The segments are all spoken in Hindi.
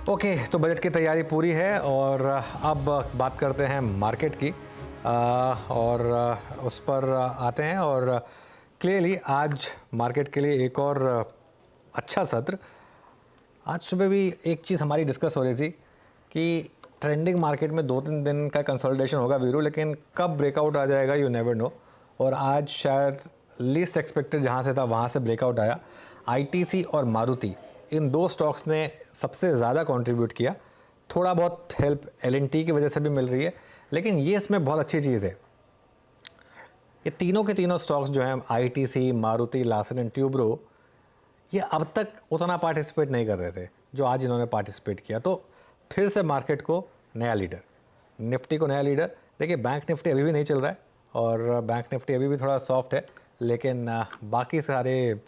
ओके, तो बजट की तैयारी पूरी है और अब बात करते हैं मार्केट की। और उस पर आते हैं और क्लियरली आज मार्केट के लिए एक और अच्छा सत्र। आज सुबह भी एक चीज़ हमारी डिस्कस हो रही थी कि ट्रेंडिंग मार्केट में 2-3 दिन का कंसोलिडेशन होगा वीरू, लेकिन कब ब्रेकआउट आ जाएगा यू नेवर नो। और आज शायद लीस्ट एक्सपेक्टेड जहाँ से था वहाँ से ब्रेकआउट आया। आईटीसी और मारुति, इन दो स्टॉक्स ने सबसे ज़्यादा कंट्रीब्यूट किया। थोड़ा बहुत हेल्प एलएनटी की वजह से भी मिल रही है, लेकिन ये इसमें बहुत अच्छी चीज़ है, ये तीनों के तीनों स्टॉक्स जो हैं ITC, Maruti, Larsen and Toubro, ये अब तक उतना पार्टिसिपेट नहीं कर रहे थे जो आज इन्होंने पार्टिसिपेट किया। तो फिर से मार्केट को नया लीडर, निफ्टी को नया लीडर। देखिए बैंक निफ्टी अभी भी नहीं चल रहा है और बैंक निफ्टी अभी भी थोड़ा सॉफ्ट है, लेकिन बाकी सारे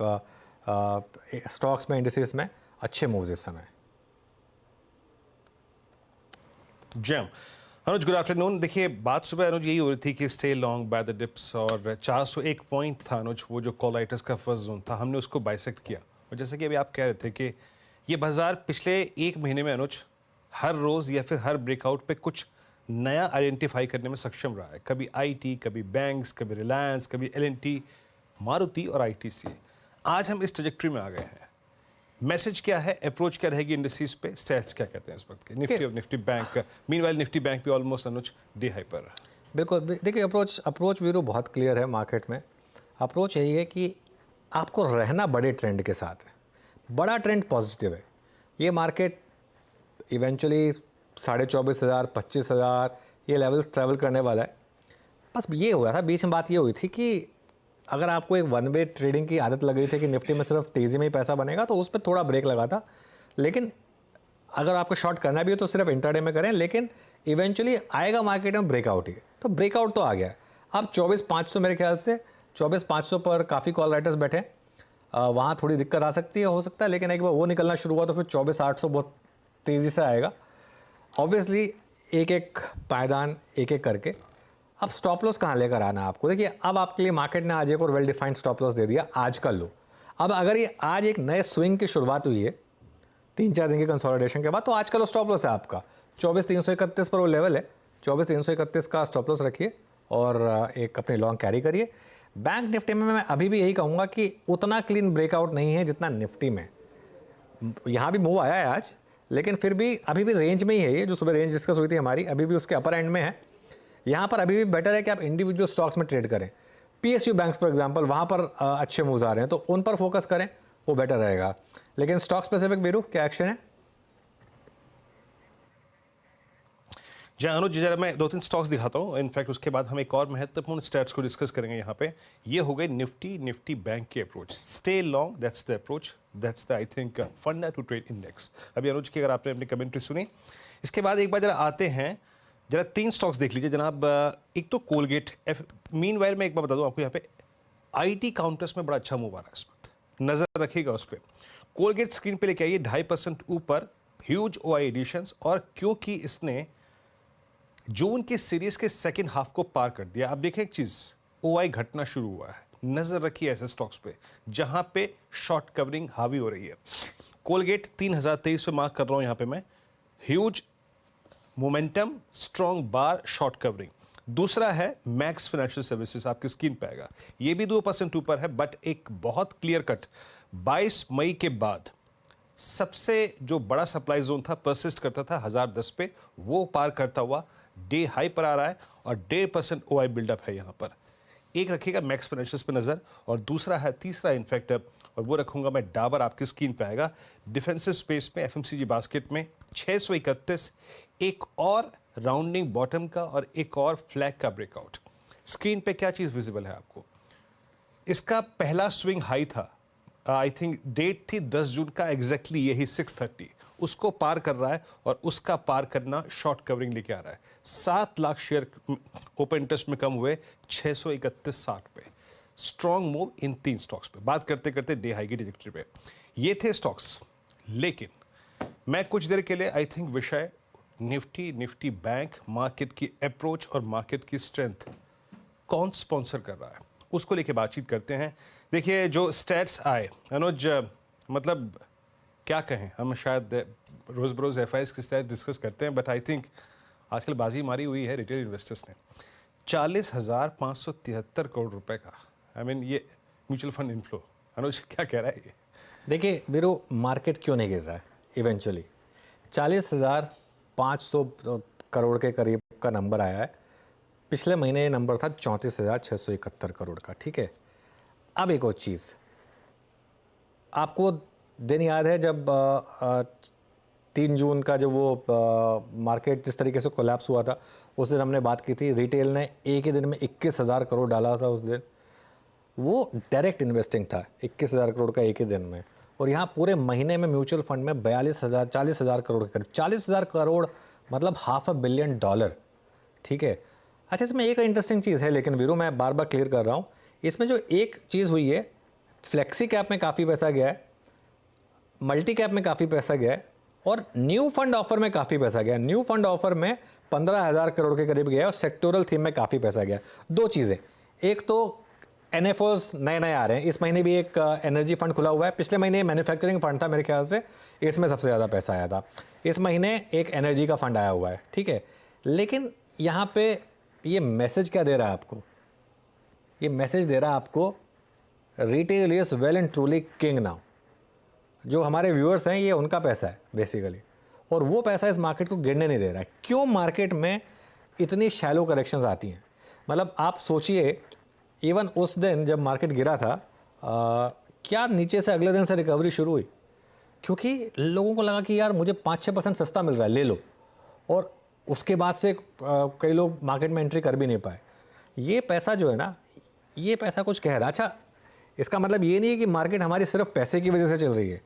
स्टॉक्स में, इंडिसेस में अच्छे मूव्स इस समय। जैम अनुज, गुड आफ्टरनून। देखिए बात सुबह अनुज यही हो रही थी कि stay long by the dips, और 401 पॉइंट था अनुज, वो जो कॉलाइटस का फर्स्ट जोन था, हमने उसको बाइसेक्ट किया। और जैसे कि अभी आप कह रहे थे कि ये बाजार पिछले एक महीने में अनुज हर रोज़ या फिर हर ब्रेकआउट पे कुछ नया आइडेंटिफाई करने में सक्षम रहा है। कभी आईटी, कभी बैंक्स, कभी रिलायंस, कभी एलएनटी, मारुति और आईटीसी। आज हम इस ट्रजेक्ट्री में आ गए हैं। मैसेज क्या है, अप्रोच क्या रहेगी इंडस्ट्रीज पे, स्टैट्स क्या कहते हैं इस वक्त के निफ्टी और Nifty bank? Meanwhile Nifty bank भी ऑलमोस्ट अनुज डे हाई पर। बिल्कुल, देखिए अप्रोच वीरू बहुत क्लियर है मार्केट में। अप्रोच यही है कि आपको रहना बड़े ट्रेंड के साथ है। बड़ा ट्रेंड पॉजिटिव है। ये मार्केट इवेंचुअली 24,500, 25,000 ये लेवल ट्रैवल करने वाला है। बस ये हुआ था बीच में, बात ये हुई थी कि अगर आपको एक वन वे ट्रेडिंग की आदत लग रही थी कि निफ्टी में सिर्फ तेज़ी में ही पैसा बनेगा, तो उस पर थोड़ा ब्रेक लगा था। लेकिन अगर आपको शॉर्ट करना भी हो तो सिर्फ इंट्राडे में करें, लेकिन इवेंचुअली आएगा मार्केट में ब्रेकआउट ही। तो ब्रेकआउट तो आ गया है। अब 24,500, मेरे ख्याल से 24,500 पर काफ़ी कॉल राइटर्स बैठे। वहाँ थोड़ी दिक्कत आ सकती है, हो सकता है, लेकिन एक बार वो निकलना शुरू हुआ तो फिर 24,800 बहुत तेज़ी से आएगा। ऑब्वियसली एक एक पायदान एक एक करके। अब स्टॉप लॉस कहाँ लेकर आना है आपको? देखिए अब आपके लिए मार्केट ने आज एक और वेल डिफाइंड स्टॉप लॉस दे दिया, आज का लो। अब अगर ये आज एक नए स्विंग की शुरुआत हुई है 3-4 दिन के कंसोलिडेशन के बाद, तो आज का लो स्टॉप लॉस है आपका 24,331 पर वो लेवल है। 24,331 का स्टॉप लॉस रखिए और एक अपनी लॉन्ग कैरी करिए। बैंक निफ्टी में मैं अभी भी यही कहूँगा कि उतना क्लीन ब्रेकआउट नहीं है जितना निफ्टी में। यहाँ भी मूव आया है आज, लेकिन फिर भी अभी भी रेंज में ही है। ये जो सुबह रेंज डिस्कस हुई थी हमारी, अभी भी उसके अपर एंड में है। यहाँ पर अभी भी बेटर है कि आप इंडिविजुअल स्टॉक्स में ट्रेड करें। पीएसयू बैंक्स फॉर एग्जांपल, वहाँ पर अच्छे मूव्स आ रहे हैं, तो उन पर फोकस करें, वो बेटर रहेगा। लेकिन स्टॉक स्पेसिफिक वीरू क्या एक्शन है? जी अनुज, जरा मैं 2-3 स्टॉक्स दिखाता हूँ। इनफैक्ट उसके बाद हम एक और महत्वपूर्ण स्टैट्स को डिस्कस करेंगे यहाँ पे। ये हो गए निफ्टी बैंक की approach. Stay long, that's the approach, that's the I think फंडा टू ट्रेड इंडेक्स। अभी अनुज की अगर आपने अपनी कमेंट्री सुनी, इसके बाद एक बार जरा आते हैं, जरा 3 स्टॉक्स देख लीजिए जनाब। एक तो कोलगेट। मीनवाइल मैं एक बार बता दूं आपको, यहाँ पे आईटी काउंटर्स में बड़ा अच्छा मूव आ रहा है इस वक्त, नजर रखिएगा उस पर। कोलगेट स्क्रीन पे लेके आइए, 2.5% ऊपर, ह्यूज ओआई एडिशंस, और क्योंकि इसने जून के सीरीज के सेकेंड हाफ को पार कर दिया। अब देखें एक चीज, ओआई घटना शुरू हुआ है। नजर रखिए ऐसे स्टॉक्स पे जहां पे शॉर्ट कवरिंग हावी हो रही है। कोलगेट 3023 पे मार्क कर रहा हूं यहां पे मैं। ह्यूज मोमेंटम, स्ट्रॉन्ग बार, शॉर्ट कवरिंग। दूसरा है मैक्स फाइनेंशियल सर्विसेज, आपकी स्क्रीन पे आएगा। ये भी 2% ऊपर है, बट एक बहुत क्लियर कट 22 मई के बाद सबसे जो बड़ा सप्लाई जोन था, परसिस्ट करता था 1010 पे, वो पार करता हुआ डे हाई पर आ रहा है और 1.5% ओआई बिल्डअप है यहां पर। एक रखिएगा मैक्स फाइनेंशियल्स पे नजर, और दूसरा है, तीसरा इनफैक्ट, और वो रखूंगा मैं डाबर, आपकी स्क्रीन पे आएगा। डिफेंसिव स्पेस में एफएमसीजी बास्केट में 631, एक और राउंडिंग बॉटम का और एक और फ्लैग का ब्रेकआउट। स्क्रीन पे क्या चीज विजिबल है आपको? इसका पहला स्विंग हाई था, आई थिंक डेट थी 10 जून का, एग्जैक्टली यही 630, उसको पार कर रहा है और उसका पार करना शॉर्ट कवरिंग लेके आ रहा है। 7 लाख शेयर ओपन इंटरेस्ट में कम हुए 631.60 पे। स्ट्रॉन्ग मूव इन 3 स्टॉक्स पे। बात करते करते डे हाई की ट्रैजेक्टरी पे ये थे स्टॉक्स, लेकिन मैं कुछ देर के लिए आई थिंक विषय निफ्टी बैंक, मार्केट की अप्रोच और मार्केट की स्ट्रेंथ कौन स्पॉन्सर कर रहा है उसको लेके बातचीत करते हैं। देखिए जो स्टैट्स आए अनुज, मतलब क्या कहें, हम शायद रोज़ बरोज़ FIs के साथ डिस्कस करते हैं, बट आई थिंक आजकल बाजी मारी हुई है रिटेल इन्वेस्टर्स ने 40,573 करोड़ रुपए का। आई मीन ये म्यूचुअल फंड इनफ्लो, अनुज क्या कह रहा है ये? देखिए वीरू, मार्केट क्यों नहीं गिर रहा है इवेंचुअली? 40,500 करोड़ के करीब का नंबर आया है। पिछले महीने ये नंबर था 34,671 करोड़ का, ठीक है। अब एक और चीज़, आपको दिन याद है जब 3 जून का जब वो मार्केट जिस तरीके से कोलैप्स हुआ था, उस दिन हमने बात की थी, रिटेल ने एक ही दिन में 21,000 करोड़ डाला था उस दिन। वो डायरेक्ट इन्वेस्टिंग था 21,000 करोड़ का एक ही दिन में, और यहाँ पूरे महीने में म्यूचुअल फंड में 40,000 करोड़ के करीब, 40,000 करोड़ मतलब $500 बिलियन, ठीक है। अच्छा, इसमें एक इंटरेस्टिंग चीज़ है, लेकिन वीरू मैं बार बार क्लियर कर रहा हूँ, इसमें जो एक चीज़ हुई है, फ्लेक्सी कैप में काफ़ी पैसा गया है, मल्टी कैप में काफ़ी पैसा गया है, और न्यू फंड ऑफर में काफ़ी पैसा गया। न्यू फंड ऑफर में 15,000 करोड़ के करीब गया, और सेक्टोरल थीम में काफ़ी पैसा गया। दो चीज़ें, एक तो NFOs नए नए आ रहे हैं, इस महीने भी एक एनर्जी फंड खुला हुआ है, पिछले महीने मैन्युफैक्चरिंग फंड था मेरे ख्याल से, इसमें सबसे ज़्यादा पैसा आया था। इस महीने एक एनर्जी का फंड आया हुआ है, ठीक है। लेकिन यहाँ पे ये मैसेज क्या दे रहा है आपको? ये मैसेज दे रहा है आपको, retail is well and truly king now. जो हमारे व्यूअर्स हैं, ये उनका पैसा है बेसिकली, और वो पैसा इस मार्केट को गिरने नहीं दे रहा है। क्यों मार्केट में इतनी शैलो करेक्शंस आती हैं? मतलब आप सोचिए, इवन उस दिन जब मार्केट गिरा था, क्या नीचे से अगले दिन से रिकवरी शुरू हुई, क्योंकि लोगों को लगा कि यार मुझे 5-6% सस्ता मिल रहा है, ले लो, और उसके बाद से कई लोग मार्केट में एंट्री कर भी नहीं पाए। ये पैसा जो है ना, ये पैसा कुछ कह रहा है। अच्छा, इसका मतलब ये नहीं है कि मार्केट हमारी सिर्फ पैसे की वजह से चल रही है।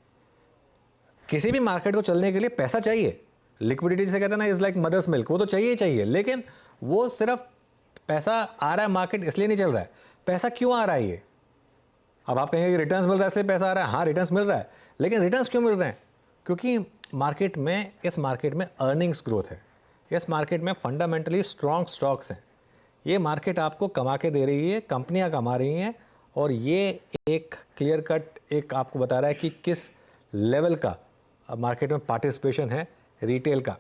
किसी भी मार्केट को चलने के लिए पैसा चाहिए। लिक्विडिटी जिसे कहते हैं ना, इज़ लाइक मदर्स मिल्क, वो तो चाहिए ही चाहिए, लेकिन वो सिर्फ पैसा आ रहा है मार्केट इसलिए नहीं चल रहा है। पैसा क्यों आ रहा है ये? अब आप कहेंगे कि रिटर्न्स मिल रहा है इसलिए पैसा आ रहा है। हाँ, रिटर्न्स मिल रहा है, लेकिन रिटर्न्स क्यों मिल रहे हैं? क्योंकि मार्केट में, इस मार्केट में अर्निंग्स ग्रोथ है, इस मार्केट में फंडामेंटली स्ट्रॉन्ग स्टॉक्स हैं। ये मार्केट आपको कमा के दे रही है, कंपनियां कमा रही हैं, और ये एक क्लियर कट एक आपको बता रहा है कि किस लेवल का मार्केट में पार्टिसिपेशन है रिटेल का।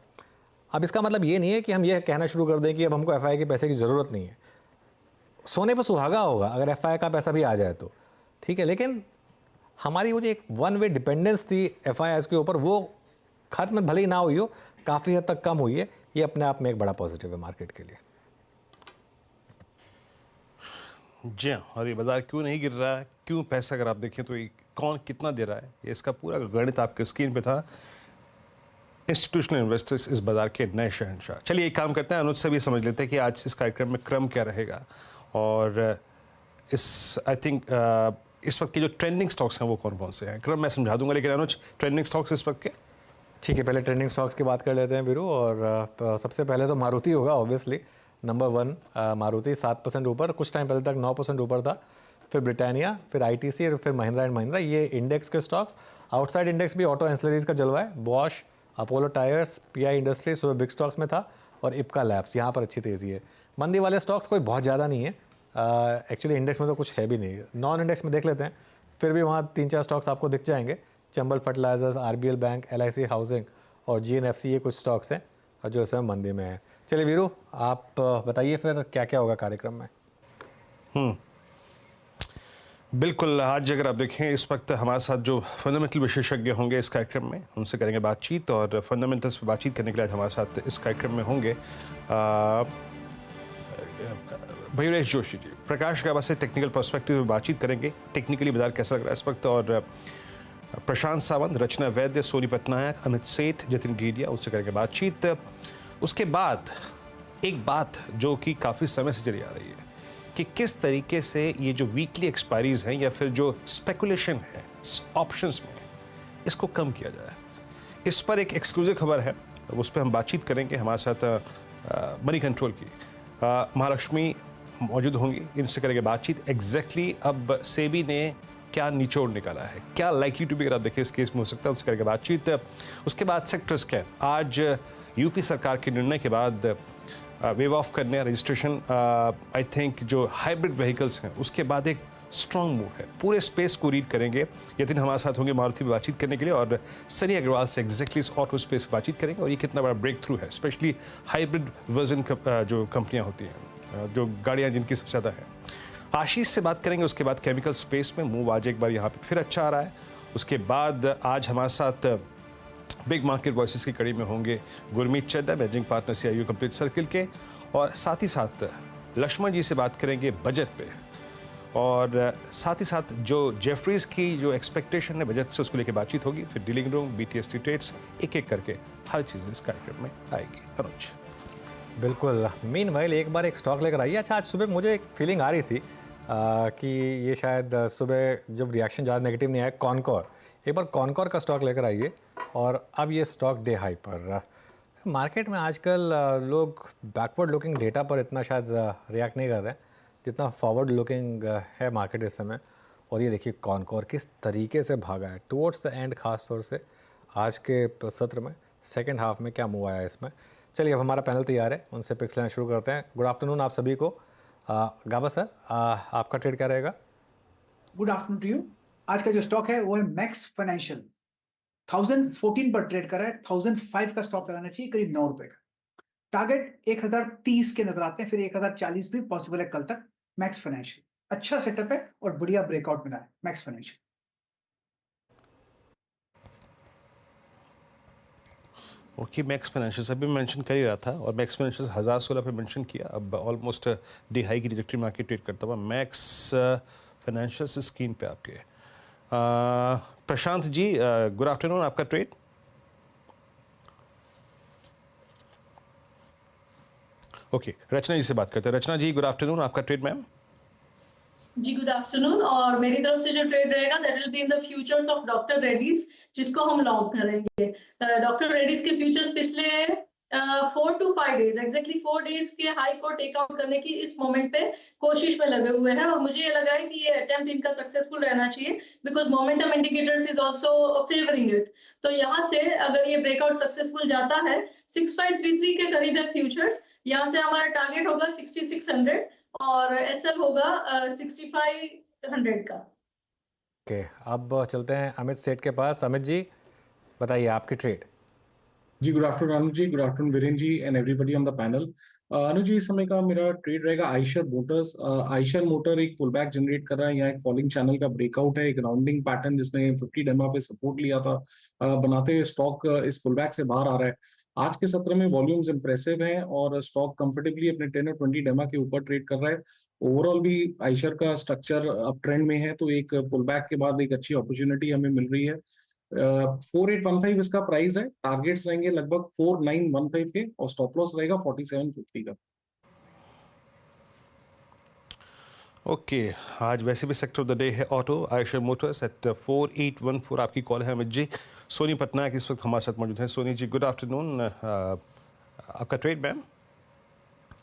अब इसका मतलब ये नहीं है कि हम ये कहना शुरू कर दें कि अब हमको FI के पैसे की ज़रूरत नहीं है। सोने पर सुहागा होगा अगर FI का पैसा भी आ जाए तो, ठीक है, लेकिन हमारी वो जो एक वन वे डिपेंडेंस थी FIs के ऊपर, वो खत्म भले ही ना हुई हो, काफ़ी हद तक कम हुई है। ये अपने आप में एक बड़ा पॉजिटिव है मार्केट के लिए। जी हाँ, और ये बाजार क्यों नहीं गिर रहा है, क्यों पैसा अगर आप देखें तो ये कौन कितना दे रहा है, ये इसका पूरा गणित आपके स्क्रीन पे था। इंस्टीट्यूशनल इन्वेस्टर्स इस बाजार के नए शहंशाह। चलिए एक काम करते हैं, अनुज से भी समझ लेते हैं कि आज इस कार्यक्रम में क्रम क्या रहेगा, और इस आई थिंक इस वक्त के जो ट्रेंडिंग स्टॉक्स हैं वो कौन कौन से हैं। क्रम मैं समझा दूंगा, लेकिन अनुज ट्रेंडिंग स्टॉक्स इस वक्त के। ठीक है, पहले ट्रेंडिंग स्टॉक्स की बात कर लेते हैं वीरू, और सबसे पहले तो मारुति होगा ऑब्वियसली, नंबर 1 मारुति 7% ऊपर, कुछ टाइम पहले तक 9% ऊपर था। फिर ब्रिटानिया, फिर ITC, और फिर महिंद्रा एंड महिंद्रा, ये इंडेक्स के स्टॉक्स। आउटसाइड इंडेक्स भी ऑटो एंसिलरीज का जलवा है, Bosch, Apollo tyres, PI industries सुबह बिग स्टॉक्स में था, और इप्का लैब्स, यहाँ पर अच्छी तेज़ी है। मंदी वाले स्टॉक्स कोई बहुत ज़्यादा नहीं है, एक्चुअली इंडेक्स में तो कुछ है भी नहीं। नॉन इंडेक्स में देख लेते हैं, फिर भी वहाँ 3-4 स्टॉक्स आपको दिख जाएंगे। Chambal fertilizers, RBL bank, LIC housing और GNFC, ये कुछ स्टॉक्स हैं जो इस समय मंदी में है। चलिए वीरू, आप बताइए फिर क्या क्या होगा कार्यक्रम में। बिल्कुल, आज अगर आप देखें इस वक्त हमारे साथ जो फंडामेंटल विशेषज्ञ होंगे इस कार्यक्रम में, उनसे करेंगे बातचीत, और फंडामेंटल्स पर बातचीत करने के लिए आज हमारे साथ इस कार्यक्रम में होंगे मयूरेश जोशी जी। प्रकाश गाबा से टेक्निकल पर्सपेक्टिव में बातचीत करेंगे, टेक्निकली बाजार कैसा लग रहा है इस वक्त, और प्रशांत सावंत, रचना वैद्य, सोनी पटनायक, अमित सेठ, जतिन गेडिया, उससे करेंगे बातचीत। उसके बाद एक बात जो कि काफ़ी समय से चली आ रही है कि किस तरीके से ये जो वीकली एक्सपायरीज हैं या फिर जो स्पेकुलेशन है ऑप्शंस में, इसको कम किया जाए। इस पर एक एक्सक्लूसिव खबर है, उस पर हम बातचीत करेंगे। हमारे साथ मनी कंट्रोल की महालक्ष्मी मौजूद होंगी, इनसे करेंगे बातचीत। एग्जैक्टली अब सेबी ने क्या निचोड़ निकाला है, क्या लाइकली टू बी अगर आप देखिए इस केस में हो सकता है, उससे करेंगे बातचीत। उसके बाद सेक्टर्स क्या, आज यूपी सरकार के निर्णय के बाद वेव ऑफ करने रजिस्ट्रेशन, आई थिंक जो हाइब्रिड व्हीकल्स हैं उसके बाद एक स्ट्रॉन्ग मूव है। पूरे स्पेस को रीड करेंगे। यतिन हमारे साथ होंगे मारुति में बातचीत करने के लिए और सनी अग्रवाल से एग्जैक्टली इस ऑटो स्पेस पर बातचीत करेंगे और ये कितना बड़ा ब्रेक थ्रू है, स्पेशली हाइब्रिड वर्जन जो कंपनियां होती हैं, जो गाड़ियां जिनकी सबसे ज़्यादा है। आशीष से बात करेंगे, उसके बाद केमिकल स्पेस में मूव आज एक बार यहाँ पे फिर अच्छा आ रहा है। उसके बाद आज हमारे साथ बिग मार्केट वॉइसेस की कड़ी में होंगे Gurmeet Chadda, managing partner CIO complete circle के, और साथ ही साथ लक्ष्मण जी से बात करेंगे बजट पे, और साथ ही साथ जो जेफरीज की जो एक्सपेक्टेशन है बजट से उसको लेकर बातचीत होगी। फिर डीलिंग रूम, BTST ट्रेड्स, एक एक करके हर चीज़ इस कार्यक्रम में आएगी। अनुज बिल्कुल। मीनवाइल एक बार एक स्टॉक लेकर आइए। अच्छा, आज सुबह मुझे एक फीलिंग आ रही थी कि ये शायद सुबह जब रिएक्शन ज़्यादा नेगेटिव नहीं आया, कॉनकॉर, एक बार कॉनकॉर का स्टॉक लेकर आइए। और अब ये स्टॉक डे हाई पर मार्केट में आजकल लोग बैकवर्ड लुकिंग डेटा पर इतना शायद रिएक्ट नहीं कर रहे हैं जितना फॉरवर्ड लुकिंग है मार्केट इस समय। और ये देखिए कॉनकॉर किस तरीके से भागा है टुवर्ड्स द एंड, खास तौर से आज के सत्र में सेकेंड हाफ में क्या मूव आया है इसमें। चलिए, अब हमारा पैनल तैयार है, उनसे पिक्स लेना शुरू करते हैं। गुड आफ्टरनून आप सभी को। गाबा सर, आपका ट्रेड क्या रहेगा? Good afternoon to you. आज का जो स्टॉक है वो है मैक्स फाइनेंशियल, 1014 पर ट्रेड कर रहा है। 1005 का स्टॉप लगाना चाहिए, करीब 9 रुपए का। टारगेट 1030 के नजर आते हैं, फिर 1040 भी पॉसिबल है कल तक। मैक्स फाइनेंशियल अच्छा सेटअप है और बढ़िया ब्रेकआउट मिला है max financial. Okay, max financial अभी मेंशन कर ही रहा था, और मैक्स फाइनेंशियल 1016 पे मेंशन किया। अब ऑलमोस्ट डे हाई की ट्रैजेक्टरी मार्केट ट्रेड करता हुआ मैक्स फाइनेंशियल स्क्रीन पे आपके। प्रशांत जी, गुड आफ्टरनून, आपका ट्रेड? ओके, रचना जी से बात करते हैं। रचना जी, गुड आफ्टरनून, आपका ट्रेड मैम? जी गुड आफ्टरनून। और मेरी तरफ से जो ट्रेड रहेगा that will be in the futures of doctor Reddy's, जिसको हम लॉन्ग करेंगे। डॉक्टर रेड्डीज के फ्यूचर्स पिछले 4 to 5 डेज, एग्जैक्टली 4 डेज के हाई को टेक आउट करने की इस मोमेंट पे कोशिश में लगे हुए हैं, और मुझे ये लगा है कि ये अटेम्प्ट इनका सक्सेसफुल रहना चाहिए because momentum indicators is also favouring it. तो यहाँ से अगर ये ब्रेकआउट सक्सेसफुल जाता है, 6533 के करीब है फ्यूचर्स, यहाँ से हमारा टारगेट होगा 6600 और SL होगा 6500 का। ओके, अब चलते हैं अमित सेठ के पास। अमित जी बताइए आपकी ट्रेड। जी good afternoon Anuj ji, good afternoon Viren ji and everybody on the panel. Anuj ji, इस समय का मेरा ट्रेड रहेगा आइशर मोटर्स। आइशर मोटर एक पुल बैक जनरेट कर रहा है, यहाँ एक फॉलिंग चैनल का ब्रेकआउट है, एक राउंडिंग पैटर्न जिसने 50 डेमा पे सपोर्ट लिया था, बनाते हुए स्टॉक इस पुल बैक से बाहर आ रहा है। आज के सत्र में वॉल्यूम्स इंप्रेसिव हैं और स्टॉक कंफर्टेबली अपने 10 और 20 डेमा के ऊपर ट्रेड कर रहा है। ओवरऑल भी आइशर का स्ट्रक्चर अप ट्रेंड में है, तो एक पुल बैक के बाद एक अच्छी अपॉर्चुनिटी हमें मिल रही है। 4815 इसका प्राइस है, टारगेट्स रहेंगे लगभग 4915 के और स्टॉप लॉस रहेगा 4750 का। ओके, आज वैसे भी सेक्टर ऑफ द डे है ऑटो, आयशर मोटर्स एट 4814 आपकी कॉल है। अमित जी, सोनी पटनायक इस वक्त हमारे साथ मौजूद हैं। सोनी जी, गुड आफ्टरनून, आपका trade ma'am?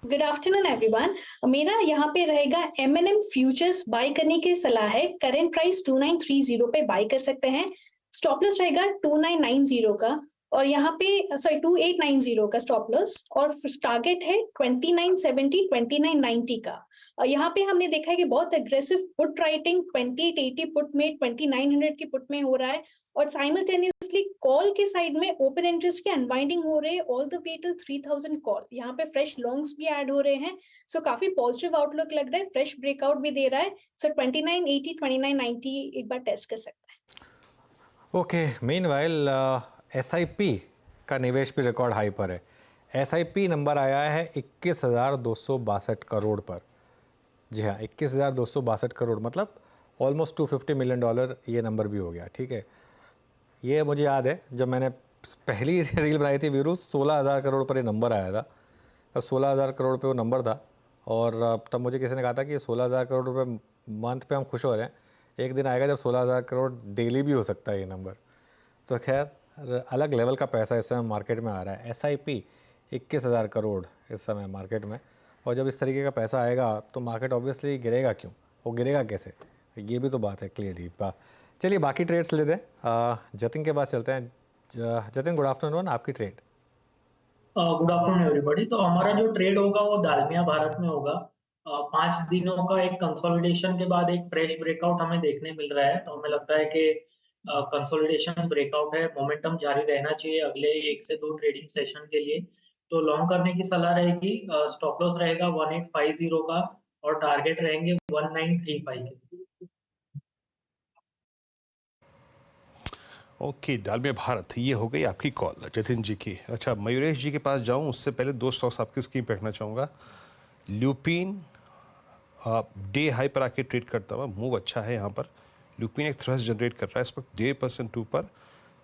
Good afternoon everyone. मेरा यहाँ पे रहेगा M&M फ्यूचर्स बाय करने की सलाह है। करंट प्राइस 2930 पे बाय कर सकते हैं। स्टॉप लॉस रहेगा 2990 का, और यहाँ पे 2890 का स्टॉप लॉस, और टारगेट है 2970 2990 का। और यहाँ पे हमने देखा है कि बहुत एग्रेसिव पुट राइटिंग 2880 पुट में, 2900 की पुट में हो रहा है, और साइमल्टेनियसली कॉल के साइड में ओपन इंटरेस्ट की अनवाइंडिंग हो रही है all the way till 3000 call. यहाँ पे फ्रेश लॉन्ग्स भी ऐड हो रहे हैं, सो काफी पॉजिटिव आउटलुक लग रहा है, फ्रेश ब्रेकआउट भी दे रहा है। सो 2980 2990 एक बार टेस्ट कर सकते हैं। ओके, मीनवाइल SIP का निवेश भी रिकॉर्ड हाई पर है। SIP नंबर आया है 21,262 करोड़ पर। जी हाँ, 21,262 करोड़, मतलब ऑलमोस्ट $250 मिलियन ये नंबर भी हो गया। ठीक है, ये मुझे याद है जब मैंने पहली रील बनाई थी वीरू, 16,000 करोड़ पर ये नंबर आया था। अब 16,000 करोड़ पे वो नंबर था, और तब मुझे किसी ने कहा था कि 16,000 करोड़ रुपए मंथ पे हम खुश हो रहे हैं, एक दिन आएगा जब 16,000 करोड़ डेली भी हो सकता है ये नंबर। तो खैर, अलग लेवल का पैसा इस समय मार्केट में आ रहा है। SIP 21,000 करोड़ इस समय मार्केट में, और जब इस तरीके का पैसा आएगा तो मार्केट ऑब्वियसली गिरेगा क्यों, वो गिरेगा कैसे, ये भी तो बात है क्लियरली। चलिए बाकी ट्रेड्स लेते हैं, जतिन के पास चलते हैं। जतिन, गुड आफ्टरनून, आपकी ट्रेड। Good afternoon everybody. तो हमारा जो ट्रेड होगा वो दालमिया भारत में होगा। 5 दिनों का एक कंसोलिडेशन के बाद एक फ्रेश ब्रेकआउट हमें देखने मिल रहा है, तो हमें लगता है कि कंसोलिडेशन ब्रेकआउट है, मोमेंटम जारी रहना चाहिए अगले 1 से 2 ट्रेडिंग सेशन के लिए। तो लॉन्ग करने की सलाह रहेगी, स्टॉप लॉस रहेगा 1850 का और टारगेट रहेंगे 1935 के। ओके, डालमिया भारत, ये हो गई आपकी कॉल जतिन जी की। अच्छा, मयूरेश जी के पास जाऊं उससे पहले 2 स्टॉक्स आपकी स्क्रीन पे रखना चाहूँगा। ल्यूपिन डे हाई पर आके ट्रेड करता हुआ, मूव अच्छा है यहाँ पर। ल्यूपिन एक थ्रस्ट जनरेट कर रहा है इस वक्त 1.5% ऊपर।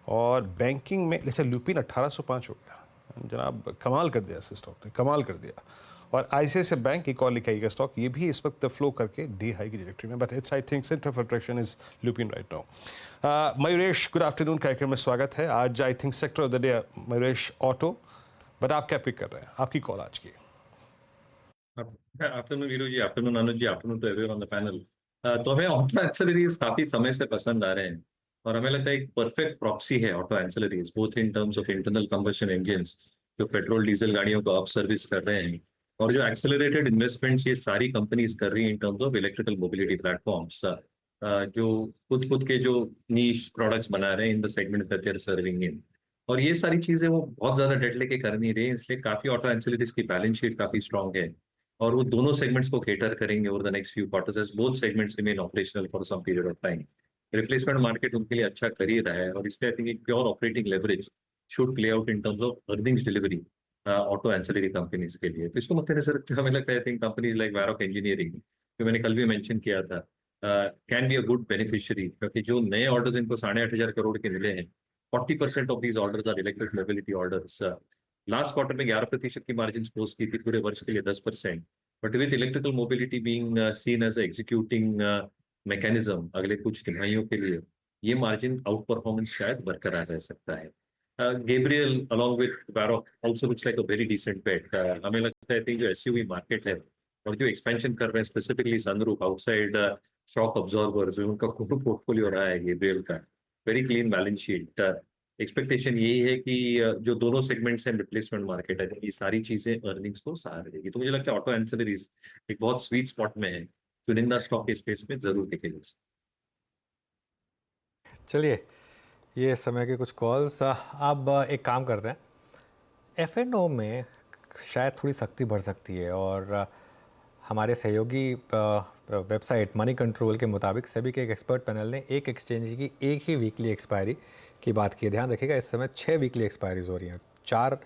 और बैंकिंग में जैसे ल्यूपिन 1805 हो गया, जनाब कमाल कर दिया इस स्टॉक ने, कमाल कर दिया। और आईसीआईसीआई बैंक एक और लिखा का स्टॉक, ये भी इस वक्त फ्लो करके डे हाई की डायरेक्टरी में, but it's I think centre of attraction is lupin right now. Mayuresh, good afternoon, कार्यक्रम में स्वागत है। आज I think sector of the day Mayuresh auto, but आप क्या पिक कर रहे हैं? आपकी कॉल आज की। Afternoon Veeru ji, afternoon Anuj ji, afternoon to everyone on the panel. तो हमें ऑटो एंसिलरीज काफी समय से पसंद आ रहे हैं और हमें लगता है एक परफेक्ट प्रॉक्सी है auto ancillaries, both in terms of internal combustion engines जो पेट्रोल डीजल गाड़ियों को अप सर्विस कर रहे हैं, और जो एक्सेलरेटेड इन्वेस्टमेंट्स ये सारी कंपनीज कर रही हैं in terms of electrical mobility platforms, जो खुद के जो नीश प्रोडक्ट्स बना रहे हैं in the segments that they are serving in. और ये सारी चीजें वो बहुत ज्यादा डेट लेके कर नहीं रही, इसलिए काफी ऑटो एंसिलरीज की बैलेंस शीट काफी स्ट्रॉन्ग है और वो दोनों सेगमेंट्स को केटर करेंगे over the next few quarters as both segments remain operational for some period of time. Replacement market उनके लिए अच्छा कर ही रहा है और इसलिए आई थिंक एक pure operating leverage should play out in terms of earnings delivery auto ancillary companies के लिए। तो इसको मद्देनजर रखते हमें लगता है आई थिंक कंपनीज लाइक वायरॉक इंजीनियरिंग, जो मैंने कल भी मेंशन किया था, can be a good beneficiary, क्योंकि जो नए ऑर्डर्स इनको 8,500 करोड़ के मिले हैं, 40% of these orders are electric mobility orders. Last quarter में 11% की मार्जिन पोस्ट की थी, पूरे वर्ष के लिए 10%। But with electrical mobility being seen as executing mechanism अगले कुछ तिमाहियों के लिए, ये मार्जिन आउट परफॉर्मेंस शायद बरकरार रह सकता है। Gabriel along with Varroc also looks like a very decent bet. हमें लगता है जो SUV मार्केट है और जो एक्सपेंशन कर रहे हैं specifically sunroof outside shock absorbers, जो उनका खुद पोर्टफोलियो रहा है गेब्रियल का, very clean balance sheet. Expectation यही है कि जो दोनों सेगमेंट्स हैं रिप्लेसमेंट मार्केट है, ये सारी चीजें अर्निंग्स को सहारा देगी। तो मुझे लगता है ऑटो एंसिलरीज एक बहुत स्वीट स्पॉट में है, चुनिंदा स्टॉक के स्पेस में जरूर दिखेगा। चलिए, ये समय की कुछ कॉल्स। अब एक काम करते हैं, F&O में शायद थोड़ी सख्ती बढ़ सकती है और हमारे सहयोगी वेबसाइट मनी कंट्रोल के मुताबिक सेबी के एक एक्सपर्ट पैनल ने एक एक्सचेंज की एक ही वीकली एक्सपायरी की बात की। ध्यान रखिएगा, इस समय 6 वीकली एक्सपायरीज हो रही हैं, 4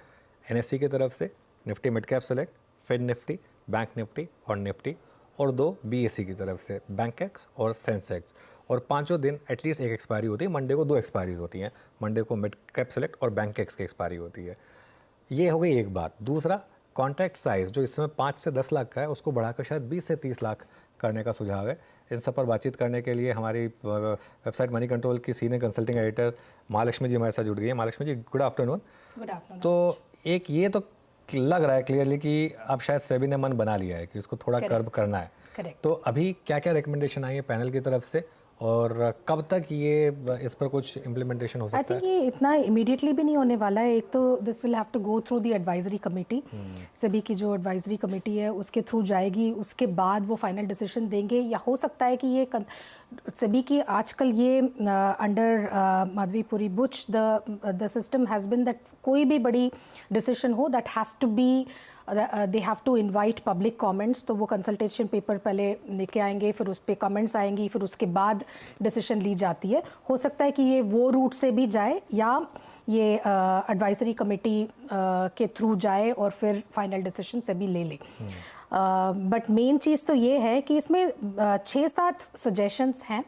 NSE की तरफ से, Nifty mid cap select, fin Nifty, bank Nifty और निफ्टी, और 2 BSE की तरफ से, बैंकेक्स और सेंसेक्स। और पांचों दिन एटलीस्ट एक एक्सपायरी होती है, मंडे को 2 एक्सपायरीज होती हैं, मंडे को मिड कैप सेलेक्ट और बैंकेक्स की एक्सपायरी होती है। ये हो गई एक बात। दूसरा, कॉन्ट्रैक्ट साइज़ जो इस समय 5 से 10 लाख का है, उसको बढ़ाकर शायद 20 से 30 लाख करने का सुझाव है। इन सब पर बातचीत करने के लिए हमारी वेबसाइट मनी कंट्रोल की सीनियर कंसल्टिंग एडिटर महालक्ष्मी जी हमारे साथ जुड़ गई है। महालक्ष्मी जी, गुड आफ्टरनून। Good afternoon. तो एक ये तो लग रहा है क्लियरली कि अब शायद सेबी ने मन बना लिया है कि इसको थोड़ा कर्ब करना है। Correct. तो अभी क्या क्या रिकमेंडेशन आई है पैनल की तरफ से और कब तक ये इस पर कुछ इम्प्लीमेंटेशन हो आई सकता थिंक है? ये इतना इमीडिएटली भी नहीं होने वाला है। एक तो this will have to go through the advisory committee, सभी की जो एडवाइजरी कमेटी है उसके थ्रू जाएगी, उसके बाद वो फाइनल डिसीजन देंगे। या हो सकता है कि ये सभी की आजकल ये under Madhabi Puri Buch the system has been that कोई भी बड़ी डिसीजन हो that has to be they have to invite public comments. तो वो कंसल्टेशन पेपर पहले लेके आएंगे, फिर उस पर कमेंट्स आएंगी, फिर उसके बाद डिसीजन ली जाती है। हो सकता है कि ये वो रूट से भी जाए या ये एडवाइजरी कमेटी के थ्रू जाए और फिर फाइनल डिसीजन से भी ले ले। बट मेन चीज़ तो ये है कि इसमें 6-7 सजेशंस हैं,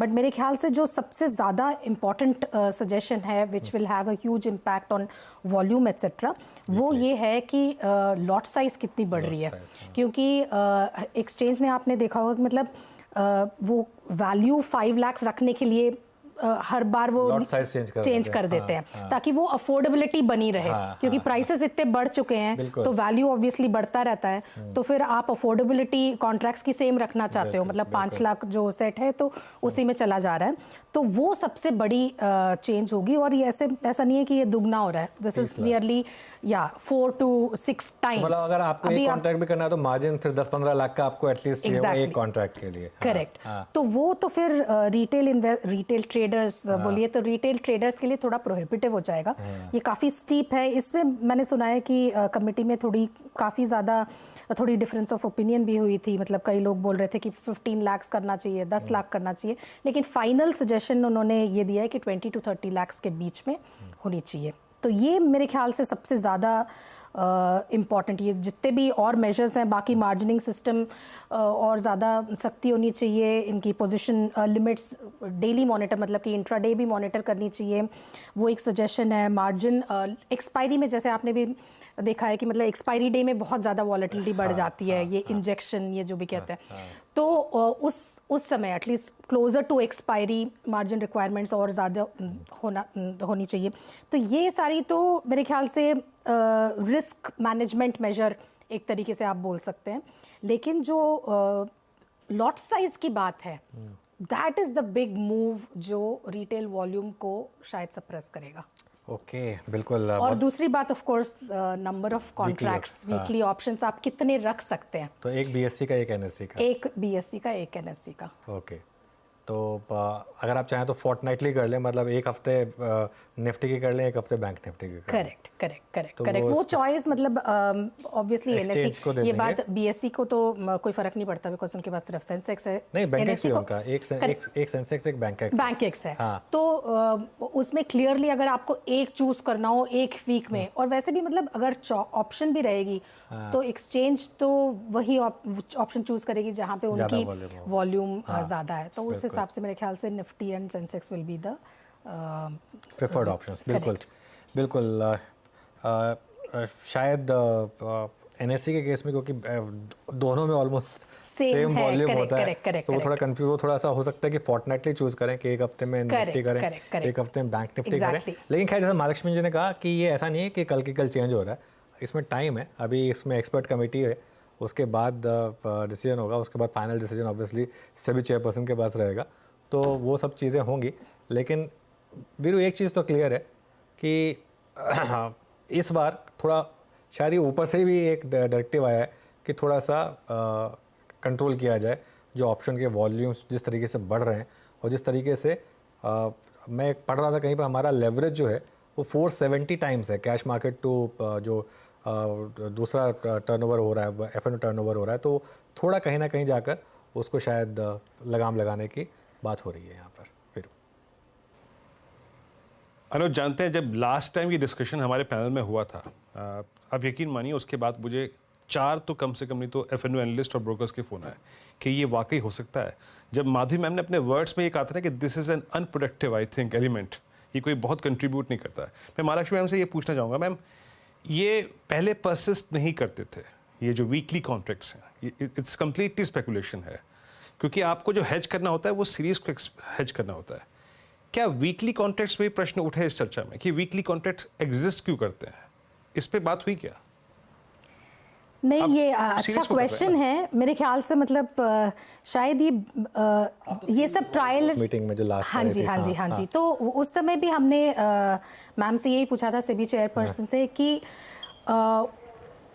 बट मेरे ख्याल से जो सबसे ज़्यादा इम्पॉर्टेंट सजेशन है which will have a huge impact on volume etcetera, वो ये है कि लॉट साइज़ कितनी बढ़ रही है। क्योंकि एक्सचेंज ने आपने देखा होगा कि मतलब वो वैल्यू 5 लाख रखने के लिए हर बार वो Lot size change कर देते हैं ताकि वो अफोर्डेबिलिटी बनी रहे, क्योंकि प्राइसेस इतने बढ़ चुके हैं तो वैल्यू ऑब्वियसली बढ़ता रहता है। तो फिर आप अफोर्डेबिलिटी कॉन्ट्रैक्ट्स की सेम रखना चाहते हो, मतलब 5 लाख जो सेट है तो उसी में चला जा रहा है, तो वो सबसे बड़ी चेंज होगी। और ये ऐसा नहीं है कि ये दुगना हो रहा है, this is nearly 4 to 6 times. मतलब अगर आपको एक कॉन्ट्रैक्ट भी करना है तो मार्जिन फिर 10-15 लाख का आपको एटलीस्ट चाहिए एक कॉन्ट्रैक्ट के लिए। करेक्ट। तो वो तो फिर रिटेल ट्रेडर्स बोलिए तो रिटेल ट्रेडर्स के लिए थोड़ा प्रोहिबिटिव हो जाएगा। ये काफ़ी स्टीप है। इसमें मैंने सुना है कि कमेटी में काफ़ी ज़्यादा थोड़ी डिफरेंस ऑफ ओपिनियन भी हुई थी, मतलब कई लोग बोल रहे थे कि 15 लाख करना चाहिए, 10 लाख करना चाहिए, लेकिन फाइनल सजेशन उन्होंने ये दिया है कि 20 to 30 लाख के बीच में होनी चाहिए। तो ये मेरे ख्याल से सबसे ज़्यादा इम्पॉर्टेंट, ये जितने भी और मेजर्स हैं, बाकी मार्जिनिंग सिस्टम और ज़्यादा सख्ती होनी चाहिए, इनकी पोजीशन लिमिट्स डेली मॉनिटर, मतलब कि इंट्राडे भी मॉनिटर करनी चाहिए, वो एक सजेशन है। मार्जिन एक्सपायरी में जैसे आपने भी देखा है कि मतलब एक्सपायरी डे में बहुत ज़्यादा वॉलेटिलिटी बढ़ जाती है, ये इंजेक्शन ये जो भी कहते हैं, तो उस समय at least closer to expiry margin requirements और ज़्यादा होनी चाहिए। तो ये सारी तो मेरे ख्याल से रिस्क मैनेजमेंट मेजर एक तरीके से आप बोल सकते हैं। लेकिन जो लॉट साइज की बात है, that is the big move जो रिटेल वॉल्यूम को शायद सप्रेस करेगा। ओके, बिल्कुल। और दूसरी बात of course number of contracts, weekly options आप कितने रख सकते हैं। तो एक बीएससी का, एक एनएससी का, एक बीएससी का, एक एनएससी का। ओके, तो अगर आप चाहें तो फोर्टनाइटली कर लें, मतलब एक हफ्ते निफ्टी की कर लें, एक हफ्ते बैंक निफ्टी की कर लें। करेक्ट। वो चॉइस मतलब ऑब्वियसली एनएससी, ये बात बीएससी को तो कोई फर्क नहीं पड़ता बिकॉज उनके पास सिर्फ सेंसेक्स है। नहीं, बैंकेक्स भी उनका एक सेंसेक्स एक बैंकेक्स है। तो उसमें क्लियरली अगर आपको एक चूज करना हो एक वीक में, और वैसे भी मतलब अगर ऑप्शन भी रहेगी तो एक्सचेंज तो वही ऑप्शन चूज करेगी जहाँ पे उनकी वॉल्यूम ज़्यादा है। तो उस हिसाब से मेरे ख्याल से Nifty and Sensex will be the preferred options. बिल्कुल। शायद एनएससी के केस में क्योंकि दोनों में ऑलमोस्ट सेम वॉल्यूम होता है, तो वो थोड़ा कंफ्यूज, वो थोड़ा सा हो सकता है कि फोर्टनाइटली चूज करें कि एक हफ्ते में निफ्टी करें, एक हफ्ते में बैंक निफ्टी करें। लेकिन खैर जैसे महालक्ष्मी जी ने कहा कि ये ऐसा नहीं है कि कल की कल चेंज हो रहा है, इसमें टाइम है, अभी इसमें एक्सपर्ट कमेटी है, उसके बाद डिसीजन होगा, उसके बाद final decision obviously SEBI chairperson के पास रहेगा, तो वो सब चीज़ें होंगी। लेकिन वीरू एक चीज़ तो क्लियर है कि इस बार थोड़ा शायद ये ऊपर से भी एक डायरेक्टिव आया है कि थोड़ा सा कंट्रोल किया जाए जो ऑप्शन के वॉल्यूम्स जिस तरीके से बढ़ रहे हैं, और जिस तरीके से मैं पढ़ रहा था कहीं पर हमारा लेवरेज जो है वो 470 टाइम्स है कैश मार्केट टू जो दूसरा टर्नओवर हो रहा है, एफएनओ टर्नओवर हो रहा है, तो थोड़ा कहीं ना कहीं जाकर उसको शायद लगाम लगाने की बात हो रही है यहाँ पर। फिर अनुज, जानते हैं जब लास्ट टाइम ये डिस्कशन हमारे पैनल में हुआ था, अब यकीन मानिए उसके बाद मुझे 4 तो कम से कम नहीं तो एफएनओ एनालिस्ट और ब्रोकर्स के फ़ोन आए कि ये वाकई हो सकता है। जब माधवी मैम ने अपने वर्ड्स में ये कहा था ना कि this is an unproductive I think element, ये कोई बहुत कंट्रीब्यूट नहीं करता है। मैं महालक्ष्मी मैम से ये पूछना चाहूँगा, मैम ये पहले परसिस्ट नहीं करते थे, ये जो वीकली कॉन्ट्रैक्ट्स हैं, इट्स कम्प्लीटली स्पेकुलेशन है, क्योंकि आपको जो हेज करना होता है वो सीरीज को हेज करना होता है। क्या वीकली कॉन्ट्रैक्ट्स में प्रश्न उठे इस चर्चा में कि वीकली कॉन्ट्रैक्ट्स एग्जिस्ट क्यों करते हैं, इस पे बात हुई क्या? नहीं, ये अच्छा क्वेश्चन है मेरे ख्याल से, मतलब शायद ये सब ट्रायल मीटिंग में जो लास्ट, हाँ जी, तो उस समय भी हमने मैम से यही पूछा था, सेबी चेयरपर्सन से, कि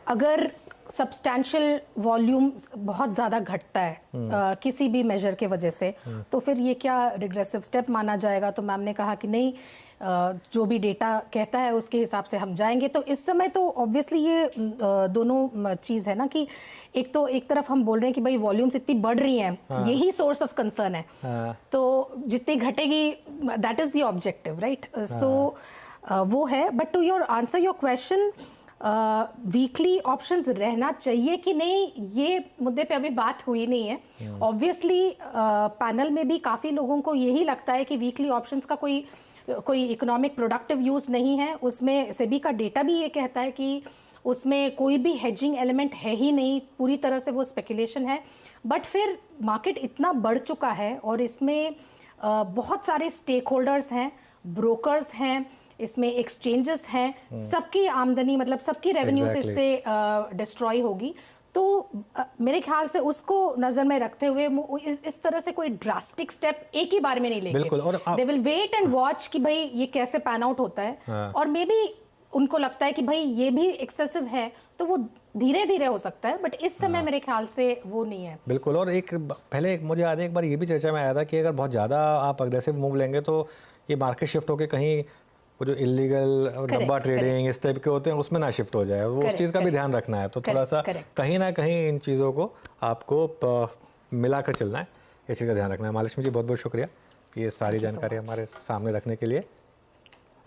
अगर सब्सटैंशियल वॉल्यूम बहुत ज़्यादा घटता है किसी भी मेजर के वजह से, तो फिर ये क्या रिग्रेसिव स्टेप माना जाएगा? तो मैम ने कहा कि नहीं, जो भी डेटा कहता है उसके हिसाब से हम जाएंगे। तो इस समय तो ऑब्वियसली ये दोनों चीज़ है ना, कि एक तो एक तरफ हम बोल रहे हैं कि भाई वॉल्यूम्स इतनी बढ़ रही हैं, यही सोर्स ऑफ कंसर्न है, तो जितनी घटेगी that is the objective, right? So वो है। But to your answer your question, weekly options रहना चाहिए कि नहीं, ये मुद्दे पे अभी बात हुई नहीं है। ऑब्वियसली पैनल में भी काफ़ी लोगों को यही लगता है कि वीकली ऑप्शंस का कोई इकोनॉमिक प्रोडक्टिव यूज़ नहीं है। उसमें सेबी का डेटा भी ये कहता है कि उसमें कोई भी हेजिंग एलिमेंट है ही नहीं, पूरी तरह से वो स्पेकुलेशन है। बट फिर मार्केट इतना बढ़ चुका है और इसमें बहुत सारे स्टेक होल्डर्स हैं, ब्रोकर्स हैं, इसमें एक्सचेंजेस हैं, सबकी आमदनी मतलब सबकी रेवेन्यूज Exactly. इससे डिस्ट्रॉय होगी। तो मेरे ख्याल से उसको नजर में रखते हुए इस तरह से कोई ड्रास्टिक स्टेप एक ही बार में नहीं लेंगे। बिल्कुल, और they will wait and watch कि भाई ये कैसे पैन आउट होता है, और मे बी उनको लगता है कि भाई ये भी एक्सेसिव है तो वो धीरे धीरे हो सकता है, बट इस समय मेरे ख्याल से वो नहीं है। बिल्कुल। और पहले मुझे याद है एक बार ये भी चर्चा में आया था कि अगर बहुत ज़्यादा आप अग्रेसिव मूव लेंगे तो ये मार्केट शिफ्ट होकर कहीं वो जो इलीगल डब्बा ट्रेडिंग इस टाइप के होते हैं उसमें ना शिफ्ट हो जाए, वो उस चीज़ का भी ध्यान रखना है। तो थोड़ा सा कहीं ना कहीं इन चीज़ों को आपको मिलाकर चलना है, इस चीज़ का ध्यान रखना है। महालक्ष्मी जी बहुत बहुत शुक्रिया ये सारी जानकारी हमारे सामने रखने के लिए।